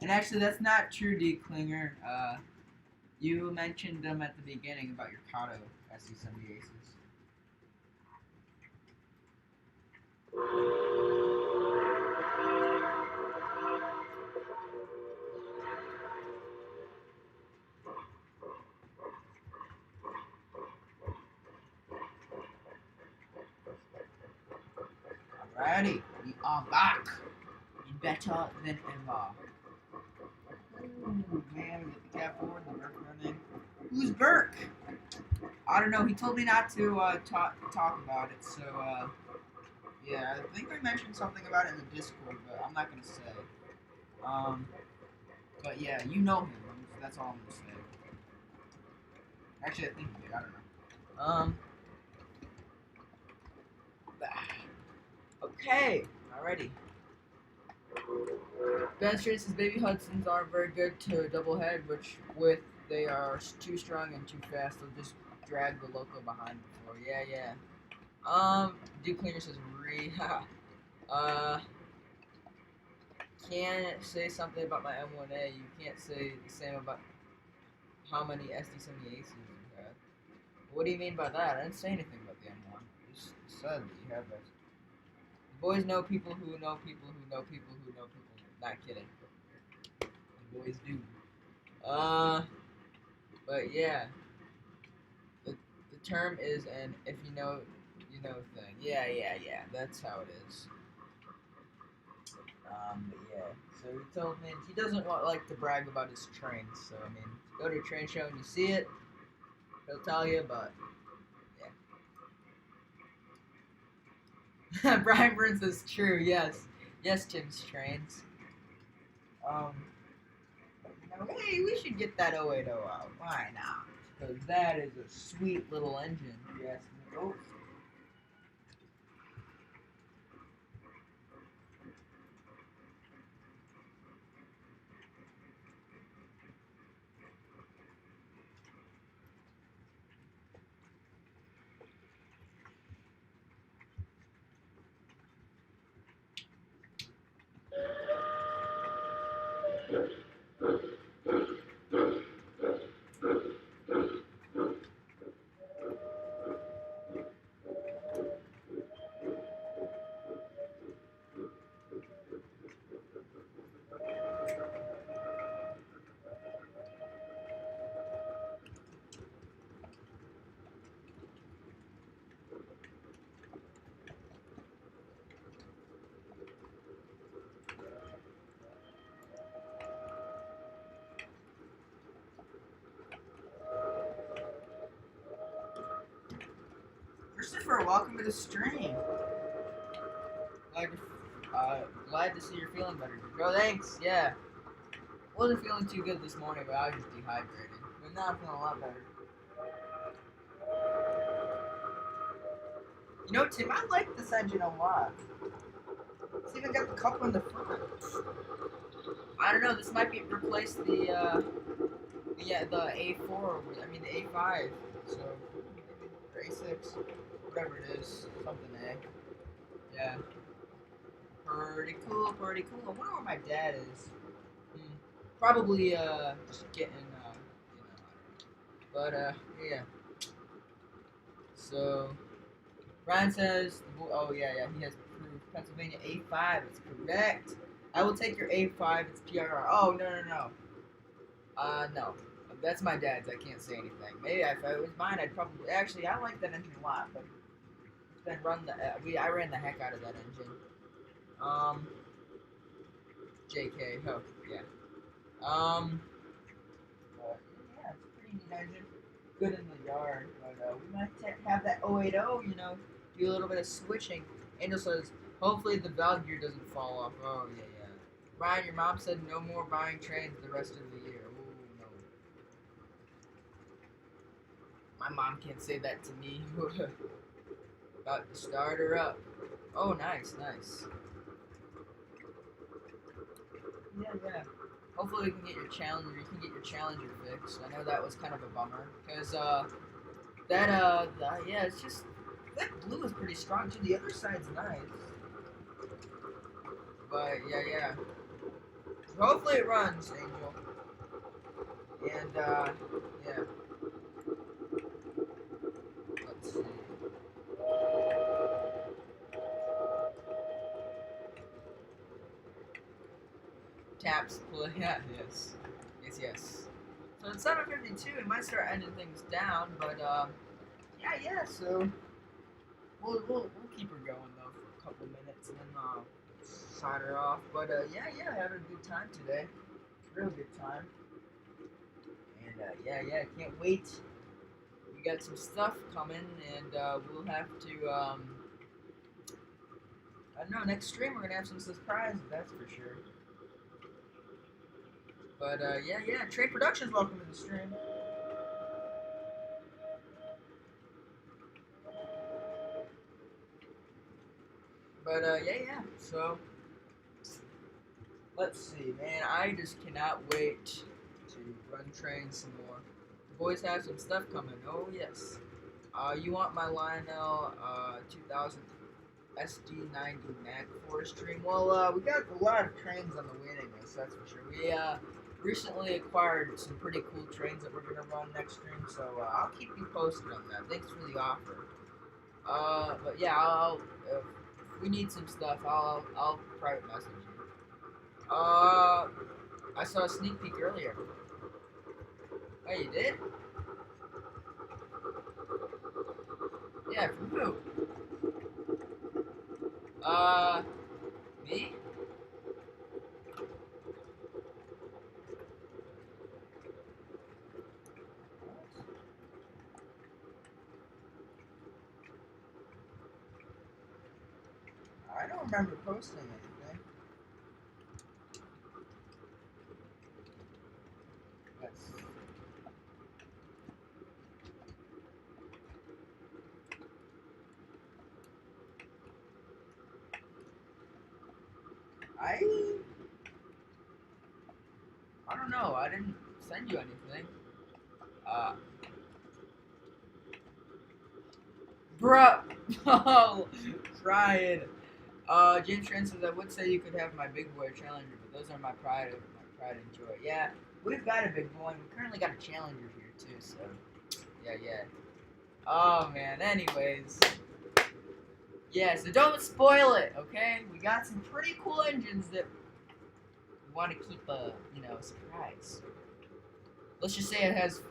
And actually, that's not true, D. Klinger. You mentioned them at the beginning about your Kato SD70 aces. Alrighty, we are back. Better than ever. Ooh, man, we get the cat forward, the Burke running. Who's Burke? I don't know. He told me not to talk about it, so yeah, I think I mentioned something about it in the Discord, but I'm not gonna say. But yeah, you know him. That's all I'm gonna say. Actually, I think you did. I don't know. Okay, alrighty. Ben Strain says Baby Hudsons aren't very good to double head, which with they are too strong and too fast, they'll just drag the loco behind the floor. Yeah. Duke Cleaner says can't say something about my M1A. You can't say the same about how many SD70 aces you have. What do you mean by that? I didn't say anything about the M1. I just said that you have that. Boys know people who know people who know people who know people. Not kidding. The boys do. But yeah. The term is an if you know, you know thing. Yeah. That's how it is. But yeah. So he told me he doesn't like to brag about his trains. So I mean, go to a train show and you see it, he'll tell you. But yeah. Brian Burns is true. Yes. Tim's trains. Hey, we should get that 080 out. Why not? Because that is a sweet little engine, if you ask me. Oh. Christopher, welcome to the stream. Glad to see you're feeling better. Bro, thanks, yeah. Wasn't feeling too good this morning, but I was just dehydrated. But now I'm feeling a lot better. You know, Tim, I like this engine a lot. It's even got the couple in the front. I don't know, this might replace the A4, I mean the A5. So, or A6, whatever it is, something A. Yeah. Pretty cool. I wonder where my dad is. Probably, just getting, you know, but, yeah. So, Ryan says, oh yeah, he has proof. Pennsylvania A5, it's correct. I will take your A5, it's PRR. Oh, no. No. That's my dad's, I can't say anything. Maybe if it was mine, I'd probably, actually, I like that engine a lot, but it's been I ran the heck out of that engine. JK, oh, yeah. But, yeah, it's a pretty neat engine. Good in the yard, but we might have that 080, you know, do a little bit of switching. Angel says, hopefully the valve gear doesn't fall off. Oh, yeah. Ryan, your mom said no more buying trains the rest of the year. Ooh, no. My mom can't say that to me. About to start her up. Oh, nice. Yeah. Hopefully we can get your Challenger. You can get your Challenger fixed. I know that was kind of a bummer because yeah, it's just that blue is pretty strong too. The other side's nice, but yeah. Hopefully it runs, Angel. And yeah. Let's see. Taps. Yeah. Yes. So it's 7:52. We might start ending things down, but yeah. So we'll keep her going though for a couple minutes and then sign her off. But yeah, having a good time today. Real good time. And yeah, can't wait. We got some stuff coming, and we'll have to I don't know. Next stream we're gonna have some surprises. That's for sure. But yeah. Trade Productions, welcome to the stream. But yeah. So let's see, man. I just cannot wait to run trains some more. The boys have some stuff coming. Oh yes. You want my Lionel 2000 SD90 Mac 4 stream? Well, we got a lot of trains on the waiting list. That's for sure. We recently acquired some pretty cool trains that we're gonna run next stream. So I'll keep you posted on that. Thanks for the offer. But yeah, if we need some stuff, I'll private message you. I saw a sneak peek earlier. Oh, you did? Yeah, from who? Me? I don't remember posting anything. Let's see. I don't know. I didn't send you anything. Bruh. Oh, crying. James Trent says, I would say you could have my big boy Challenger, but those are my pride and joy. Yeah, we've got a big boy, and we currently got a Challenger here, too, so, yeah. Oh, man, anyways. Yeah, so don't spoil it, okay? We got some pretty cool engines that we want to keep a, surprise. Let's just say it has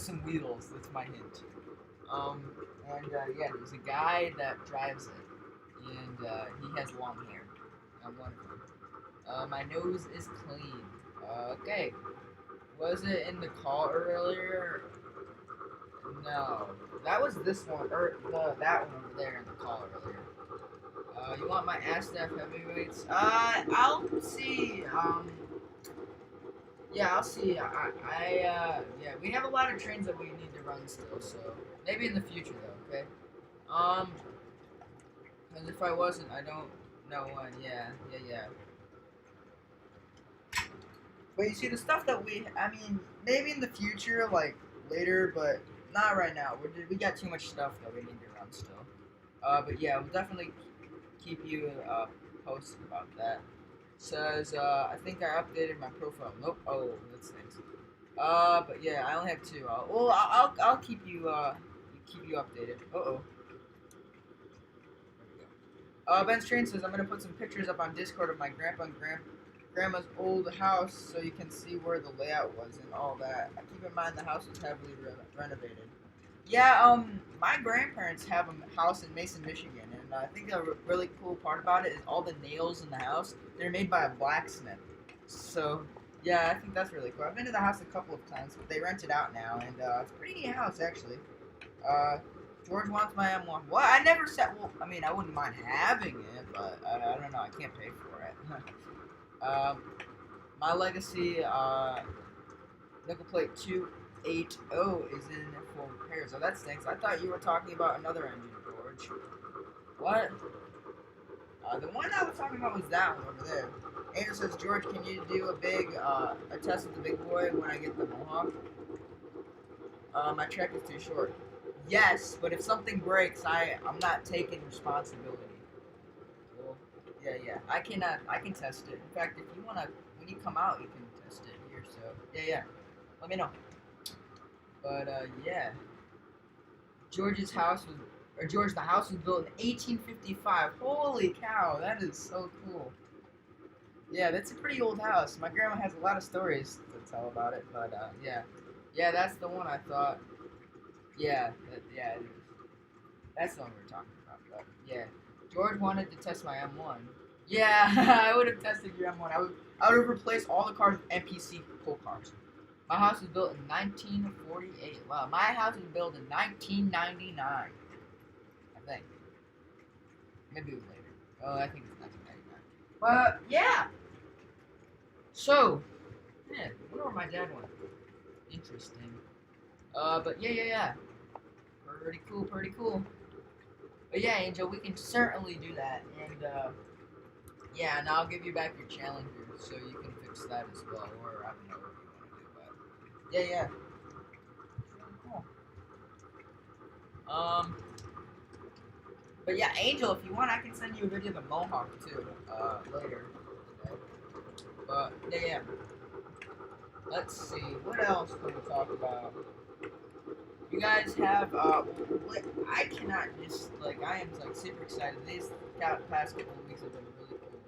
some wheels, that's my hint. Yeah, there's a guy that drives it, and he has long hair. I'm one of them. My nose is clean. Okay. Was it in the call earlier? No. That was this one, or that one over there in the call earlier. You want my Staff heavyweights? I'll see. Yeah, I'll see. Yeah, we have a lot of trains that we need to run still, so maybe in the future though. Okay. Because if I wasn't, I don't know when. Yeah. But you see, the stuff that maybe in the future, like later, but not right now. We got too much stuff that we need to run still. But yeah, we'll definitely keep you posted about that. Says, I think I updated my profile. Nope. Oh, that's things. But yeah, I only have two. I'll keep you updated. Ben Strain says, I'm going to put some pictures up on Discord of my grandpa and grandma's old house so you can see where the layout was and all that. Keep in mind the house was heavily renovated. Yeah, my grandparents have a house in Mason, Michigan, and I think the really cool part about it is all the nails in the house, they're made by a blacksmith. So, yeah, I think that's really cool. I've been to the house a couple of times, but they rent it out now, and it's a pretty neat house, actually. George wants my M1. What? I never said. Well, I mean, I wouldn't mind having it, but I don't know. I can't pay for it. My legacy, nickel plate 280 is in for repairs. Oh, that stinks. I thought you were talking about another engine, George. What? The one I was talking about was that one over there. Angel says, George, can you do a test with the big boy when I get the Mohawk? My trek is too short. Yes, but if something breaks, I'm not taking responsibility. Well, yeah. I can test it. In fact, if you wanna, when you come out, you can test it here. So yeah. Let me know. But yeah. George, the house was built in 1855. Holy cow, that is so cool. Yeah, that's a pretty old house. My grandma has a lot of stories to tell about it, but yeah, that's the one I thought. Yeah, it is. That's the one we were talking about. But yeah, George wanted to test my M1. Yeah, I would have tested your M1. I would have replaced all the cars with NPC pull cars. My house was built in 1948. Wow, my house was built in 1999. I think. Maybe it was later. Oh, I think it's 1999. But yeah. So, yeah, I wonder where my dad went. Interesting. But yeah. Pretty cool. But yeah, Angel, we can certainly do that. And, yeah, and I'll give you back your Challenger so you can fix that as well. Or, I don't know what you want to do, but yeah. Cool. But yeah, Angel, if you want, I can send you a video of the Mohawk, too, later today. But, yeah. Let's see, what else can we talk about? You guys have, I cannot just, I am, super excited. These past couple of weeks have been really cool.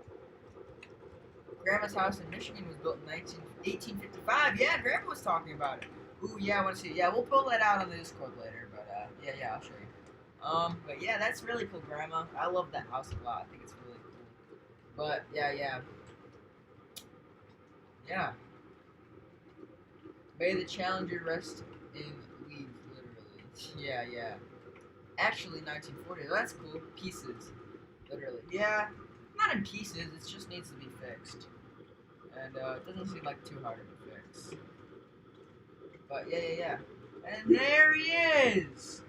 Grandma's house in Michigan was built in 1855. Yeah, Grandma was talking about it. Ooh, yeah, I want to see. Yeah, we'll pull that out on the Discord later, but, yeah, I'll show you. But yeah, that's really cool, Grandma. I love that house a lot. I think it's really cool. But, yeah. May the Challenger rest in leaves, literally. Yeah. Actually, 1940. That's cool. Pieces, literally. Yeah, not in pieces. It just needs to be fixed, and it doesn't seem like too hard to fix. But yeah. And there he is.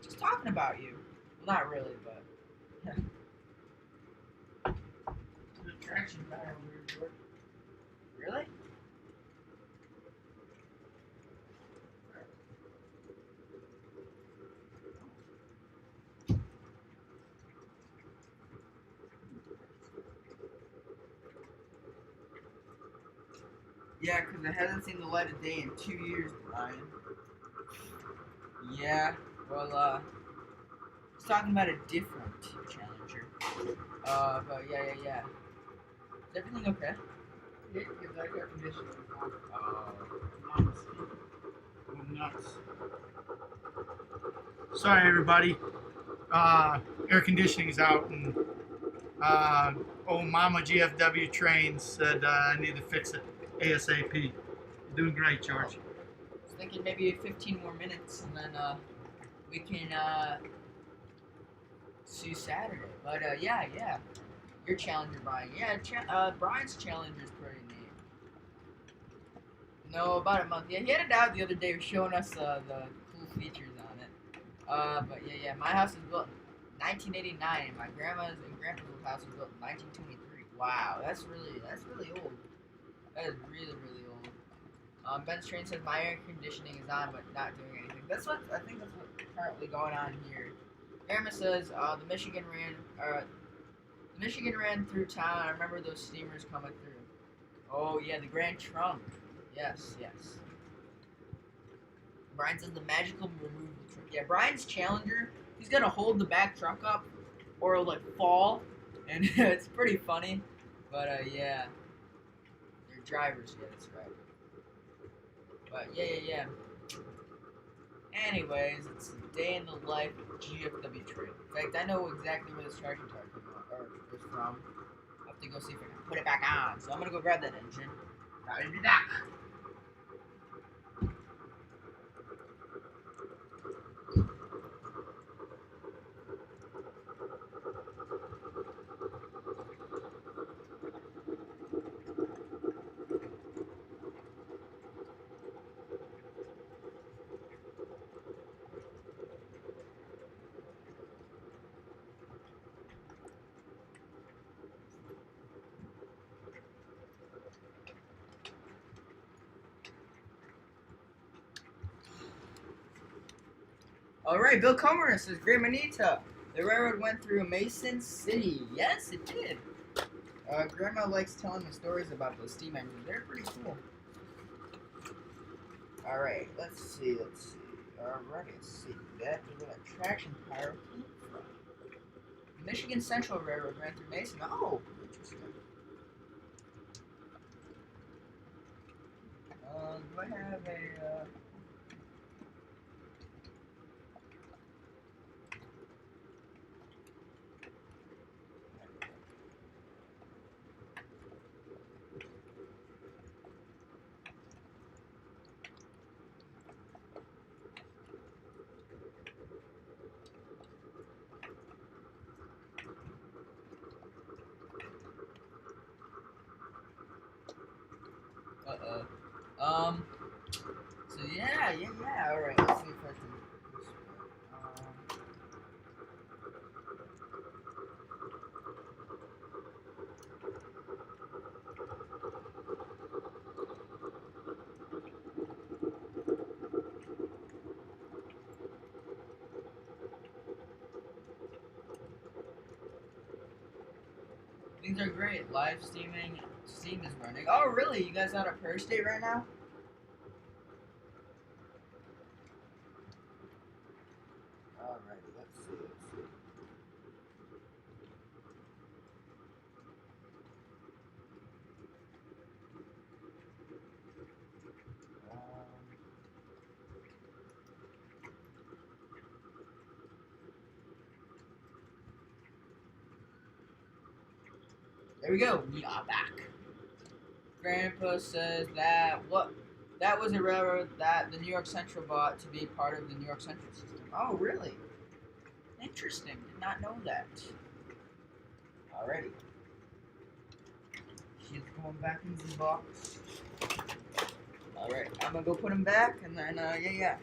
Just talking about you. Well, not really, but. The traction power over here, George. Really? Yeah, because it hasn't seen the light of day in 2 years, Brian. Yeah, well, he's talking about a different Challenger. But yeah. Is everything okay? Yeah, because I got conditioning. Nuts. Sorry, everybody. Air conditioning's out, and Mama GFW Trains said I need to fix it ASAP. You're doing great, George. I was thinking maybe 15 more minutes, and then we can see Saturday. But yeah. Your Challenger, Brian. Yeah, Brian's Challenger is pretty neat. No, about a month. Yeah, he had it out the other day, showing us the cool features on it. But yeah, my house was built in 1989. My grandma's and grandpa's old house was built in 1923. Wow, that's really old. That is really old. Ben Strain says my air conditioning is on, but not doing anything. I think that's what's currently going on here. Grandma says the Michigan ran through town. I remember those steamers coming through. Oh yeah, the Grand Trunk. Yes. Brian says the magical removal truck. Yeah, Brian's Challenger, he's gonna hold the back truck up or like fall, and it's pretty funny. But yeah, they're drivers. Yeah, that's right. But yeah. Anyways, it's a day in the life of GFW train. In fact, I know exactly where this traction tire is from. I have to go see if I can put it back on. So I'm gonna go grab that engine. I'll be back. Alright, Bill Comer says, Great Manita. The railroad went through Mason City. Yes, it did. Grandma likes telling me stories about those steam engines. They're pretty cool. Alright, let's see. Alright, let's see. That is where that traction tire came from. The Michigan Central Railroad ran through Mason. Oh, interesting. Do I have a, so yeah. Alright, let's see if I can. Things are great. Live Steam is running. Oh, really? You guys out at Prairie State right now? Alrighty, let's see. There we go. We are back. Grandpa says that was a railroad that the New York Central bought to be part of the New York Central system. Oh, really? Interesting. Did not know that. Alrighty. She's going back into the box. Alright, I'm gonna go put him back, and then, yeah.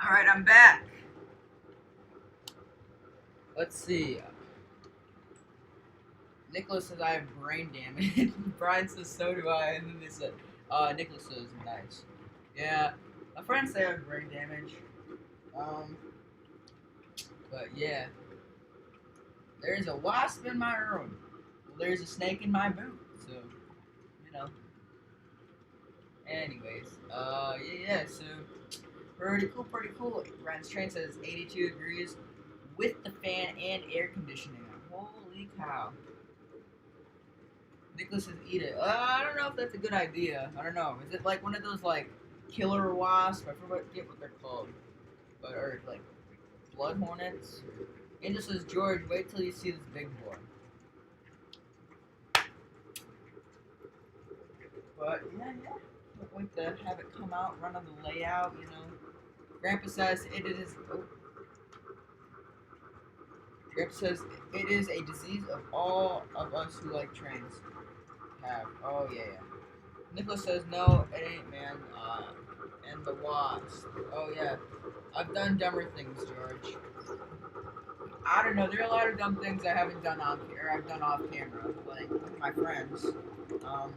Alright, I'm back. Let's see. Nicholas says I have brain damage. Brian says so do I, and then they said, Nicholas says nice. Yeah, my friends say I have brain damage. But yeah. There's a wasp in my room. Well, there's a snake in my boot, so, you know. Anyways, yeah, so, pretty cool. Ryan's train says 82 degrees with the fan and air conditioning on. Holy cow. Nicholas says eat it. I don't know if that's a good idea. I don't know. Is it like one of those, like, killer wasps? I forget what they're called. But, or, like, blood hornets? Angel says, George, wait till you see this big boy. But, yeah. Can't wait to have it come out, run on the layout, you know. Grandpa says it is... Oh. Grip says it is a disease of all of us who like trains have. Oh yeah, yeah. Nicholas says no, it ain't, man. And the wasp. Oh yeah, I've done dumber things, George. I don't know. There are a lot of dumb things I haven't done on or I've done off camera, like with my friends. Um,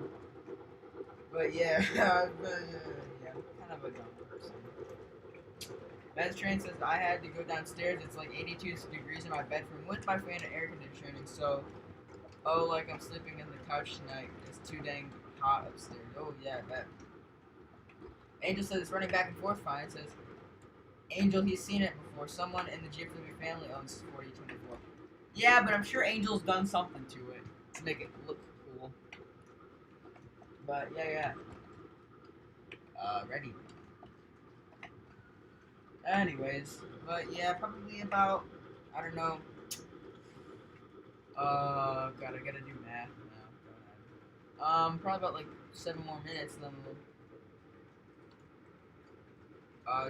but yeah, yeah, I'm kind of a dumb person. Ben's train says I had to go downstairs. It's like 82 degrees in my bedroom with my fan and air conditioning. So, oh, like I'm sleeping in the couch tonight. It's too dang hot upstairs. Oh yeah, I bet. Angel says it's running back and forth fine. It says Angel, he's seen it before. Someone in the GFW family owns 4024. Yeah, but I'm sure Angel's done something to it to make it look cool. But yeah. Ready. Anyways, but yeah, probably about, I don't know. God, I gotta do math now. Probably about like 7 more minutes, and then we'll,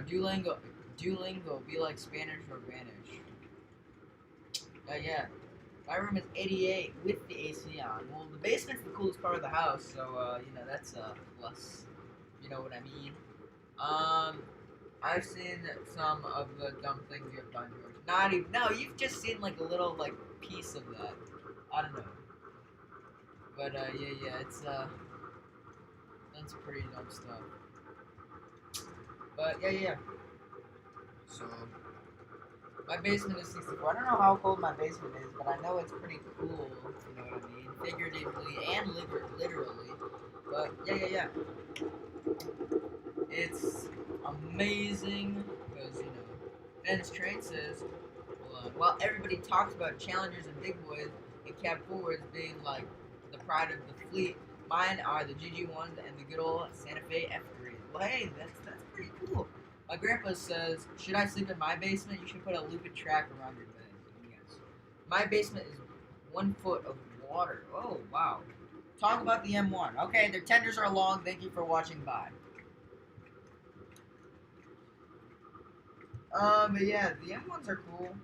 Duolingo, be like Spanish or Vanish. Yeah. My room is 88 with the AC on. Well, the basement's the coolest part of the house, so, that's a plus. You know what I mean? I've seen some of the dumb things you have done, George. Not even, no, you've just seen, like, a little, like, piece of that. I don't know. But, yeah, it's, that's pretty dumb stuff. But, yeah. So, my basement is 64. I don't know how cold my basement is, but I know it's pretty cool, if you know what I mean. Figuratively and literally. But, yeah. It's amazing, because, Ben's train says, while everybody talks about challengers and big boys and cab forwards being, like, the pride of the fleet, mine are the GG1s and the good old Santa Fe F3s. Well, hey, that's pretty cool. My grandpa says, should I sleep in my basement? You should put a looped track around your bed. Yes. My basement is 1 foot of water. Oh, wow. Talk about the M1. Okay, their tenders are long. Thank you for watching. Bye. But yeah, the M1s are cool.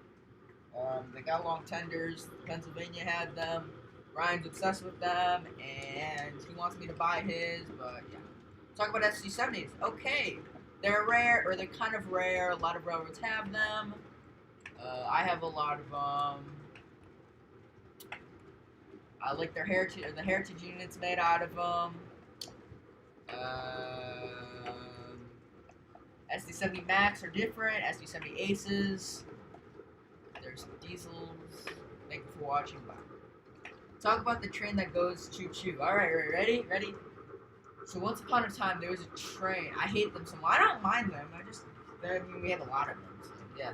They got long tenders. Pennsylvania had them. Ryan's obsessed with them, and he wants me to buy his, but yeah. Talk about SC70s. Okay. They're rare, or they're kind of rare. A lot of railroads have them. I have a lot of I like their heritage, the heritage units made out of them. SD70 Max are different. SD70 Aces. There's diesels. Thank you for watching. Bye. Talk about the train that goes choo-choo. Alright, ready? So once upon a time, there was a train. I hate them so much. I don't mind them. We have a lot of them. So yeah.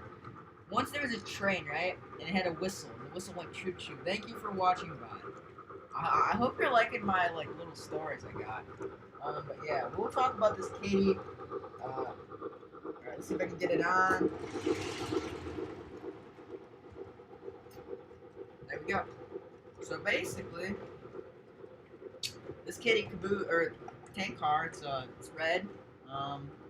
Once there was a train, right? And it had a whistle. And the whistle went choo-choo. Thank you for watching, bye. I hope you're liking my, like, little stories I got. But yeah, we'll talk about this Katie. Alright, let's see if I can get it on. There we go. So basically, this Katie caboose or tank car, it's red.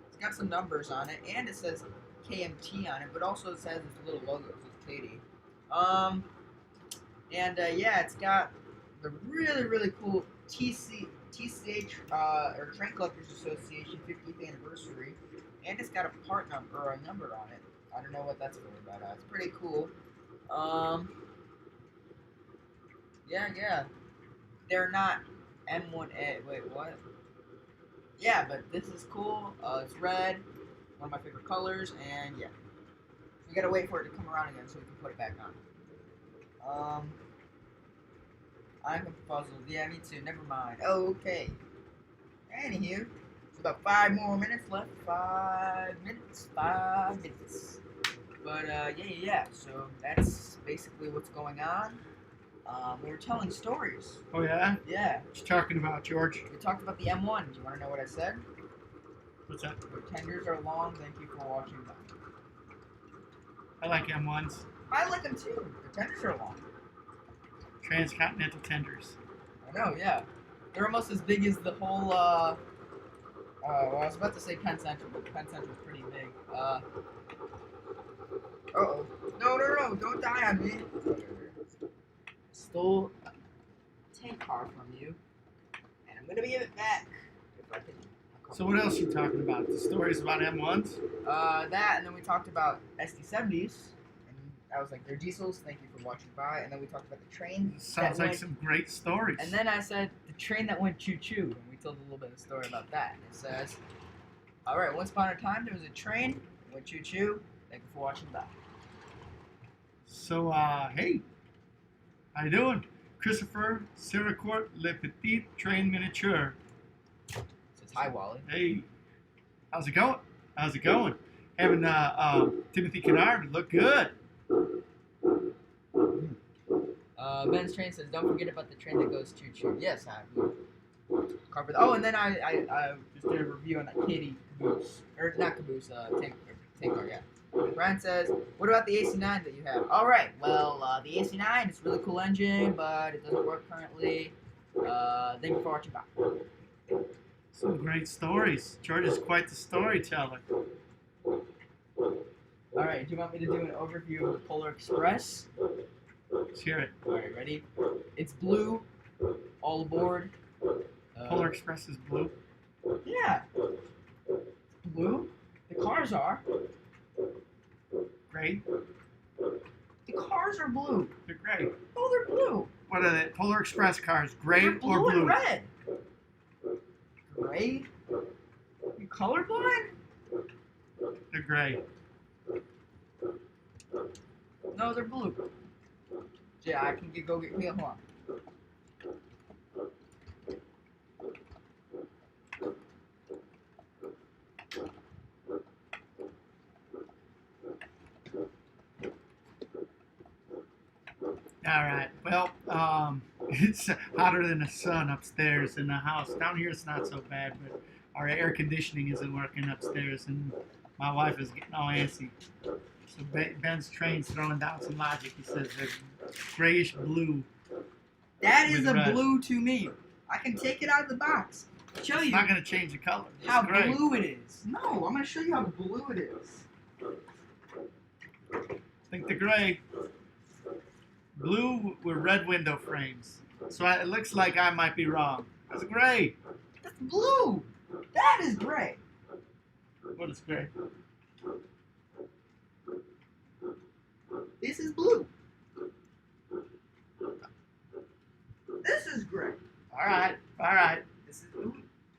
It's got some numbers on it, and it says KMT on it, but also it says its little logo, it says Katie. Yeah, it's got the really cool TCH or Train Collectors Association 50th anniversary, and it's got a part number or a number on it. I don't know what that's for, but it's pretty cool. Yeah. They're not M1A. Wait, what? Yeah, but this is cool. It's red, one of my favorite colors, and yeah. We gotta wait for it to come around again so we can put it back on. I'm puzzled. Yeah, me too. Never mind. Oh, okay. Anywho, it's about 5 more minutes left. 5 minutes. But yeah. So that's basically what's going on. We were telling stories. Oh yeah? Yeah. What you talking about, George? We talked about the M1. Do you want to know what I said? What's that? Your tenders are long. Thank you for watching them. I like M1s. I like them too. The tenders are long. Transcontinental tenders. I know, yeah. They're almost as big as the whole, well, I was about to say Penn Central, but Penn Central's pretty big. Uh-oh. No. no, don't die on me. Stole a tank car from you, and I'm gonna give it back if I can. So what else are you talking about? The stories about M1s? That, and then we talked about SD70s, and I was like, they're diesels. Thank you for watching by. And then we talked about the train. Sounds like some great stories. And then I said the train that went choo choo, and we told a little bit of a story about that. And it says, all right, once upon a time there was a train that went choo choo. Thank you for watching by. So hey, how you doing? Christopher Siracourt Le Petit Train Miniature. Says hi, Wally. Hey, how's it going? How's it going? Having Timothy Kennard look good. Ben's train says, don't forget about the train that goes choo choo. Yes, I covered. Oh, and then I just did a review on that Katie caboose, or not caboose, tank car, yeah. Brian says, what about the AC9 that you have? All right, well, the AC9 is a really cool engine, but it doesn't work currently. Thank you for watching. Bye. Some great stories. George is quite the storyteller. All right, do you want me to do an overview of the Polar Express? Let's hear it. All right, ready? It's blue. All aboard. Polar Express is blue. Yeah. Blue. The cars are. Gray. The cars are blue. They're gray. Oh, they're blue. What are they? Polar Express cars, gray They're blue or blue? and red. Gray? You colorblind? They're gray. No, they're blue. Yeah, I can go get me a hold on. All right. Well, it's hotter than the sun upstairs in the house. Down here it's not so bad, but our air conditioning isn't working upstairs, and my wife is getting all antsy. So Ben's train's throwing down some logic. He says they're grayish blue. That is With a red. blue to me. I can take it out of the box. Show It's you not going to change the color. It's how gray. blue it is. No, I'm going to show you how blue it is. I think the gray. Blue with red window frames. So it looks like I might be wrong. It's gray. That's blue. That is gray. What is gray? This is blue. This is gray. All right. All right. This is blue.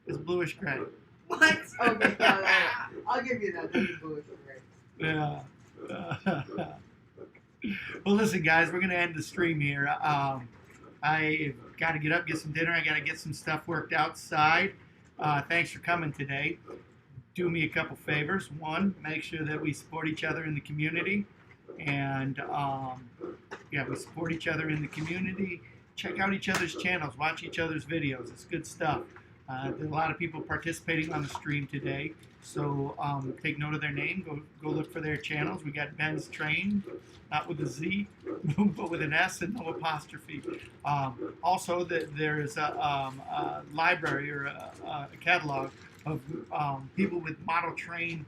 It's bluish gray. What? Okay, I'll give you that. This is bluish gray. Yeah. Well, listen, guys, we're going to end the stream here. I got to get up, get some dinner. I got to get some stuff worked outside. Thanks for coming today. Do me a couple favors. One, make sure that we support each other in the community. And, yeah, we support each other in the community. Check out each other's channels. Watch each other's videos. It's good stuff. There's a lot of people participating on the stream today. So take note of their name. Go look for their channels. We got Ben's Train, not with a Z, but with an S and no apostrophe. Also, there is a library or a catalog of people with model train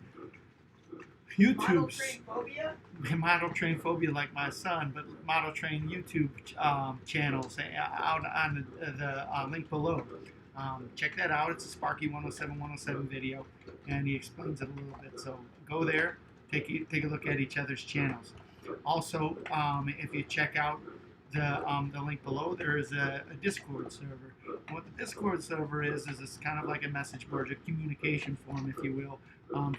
YouTubes. Model train phobia? Model train phobia like my son, but model train YouTube channels out on the link below. Check that out. It's a Sparky 107 video, and he explains it a little bit. So go there, take a look at each other's channels. Also, if you check out the link below, there is a Discord server. And what the Discord server is it's kind of like a message board, a communication forum, if you will,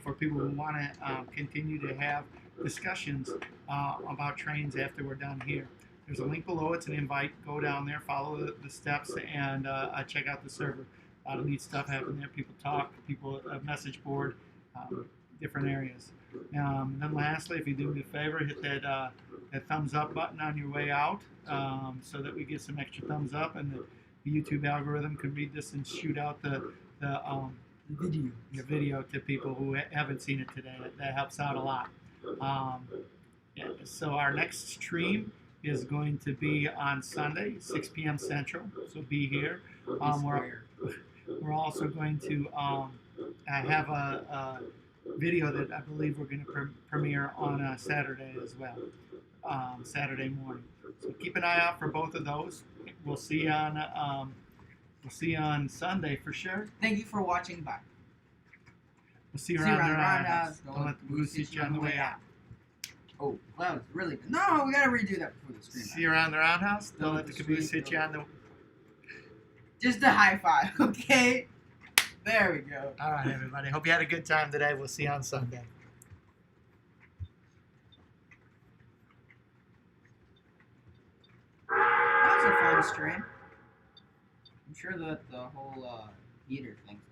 for people who want to continue to have discussions about trains after we're done here. There's a link below. It's an invite. Go down there, follow the steps, and check out the server. A lot of neat stuff happening there. People talk, people message board, different areas. Then lastly, if you do me a favor, hit that thumbs up button on your way out so that we get some extra thumbs up, and the YouTube algorithm can read this and shoot out the video to people who haven't seen it today. That helps out a lot. Yeah, so our next stream is going to be on Sunday, 6 p.m. Central, so be here. We're also going to have a video that I believe we're going to premiere on Saturday as well. Saturday morning. So keep an eye out for both of those. We'll see you on Sunday for sure. Thank you for watching. Bye. We'll see you around the roundhouse. Don't let the booze hit you on the way out. Oh, that was really good. No, we gotta redo that before the stream. See you around the roundhouse. Don't let the caboose hit you on the. Just a high five, okay? There we go. All right, everybody. Hope you had a good time today. We'll see you on Sunday. That was a fun stream. I'm sure that the whole heater thing's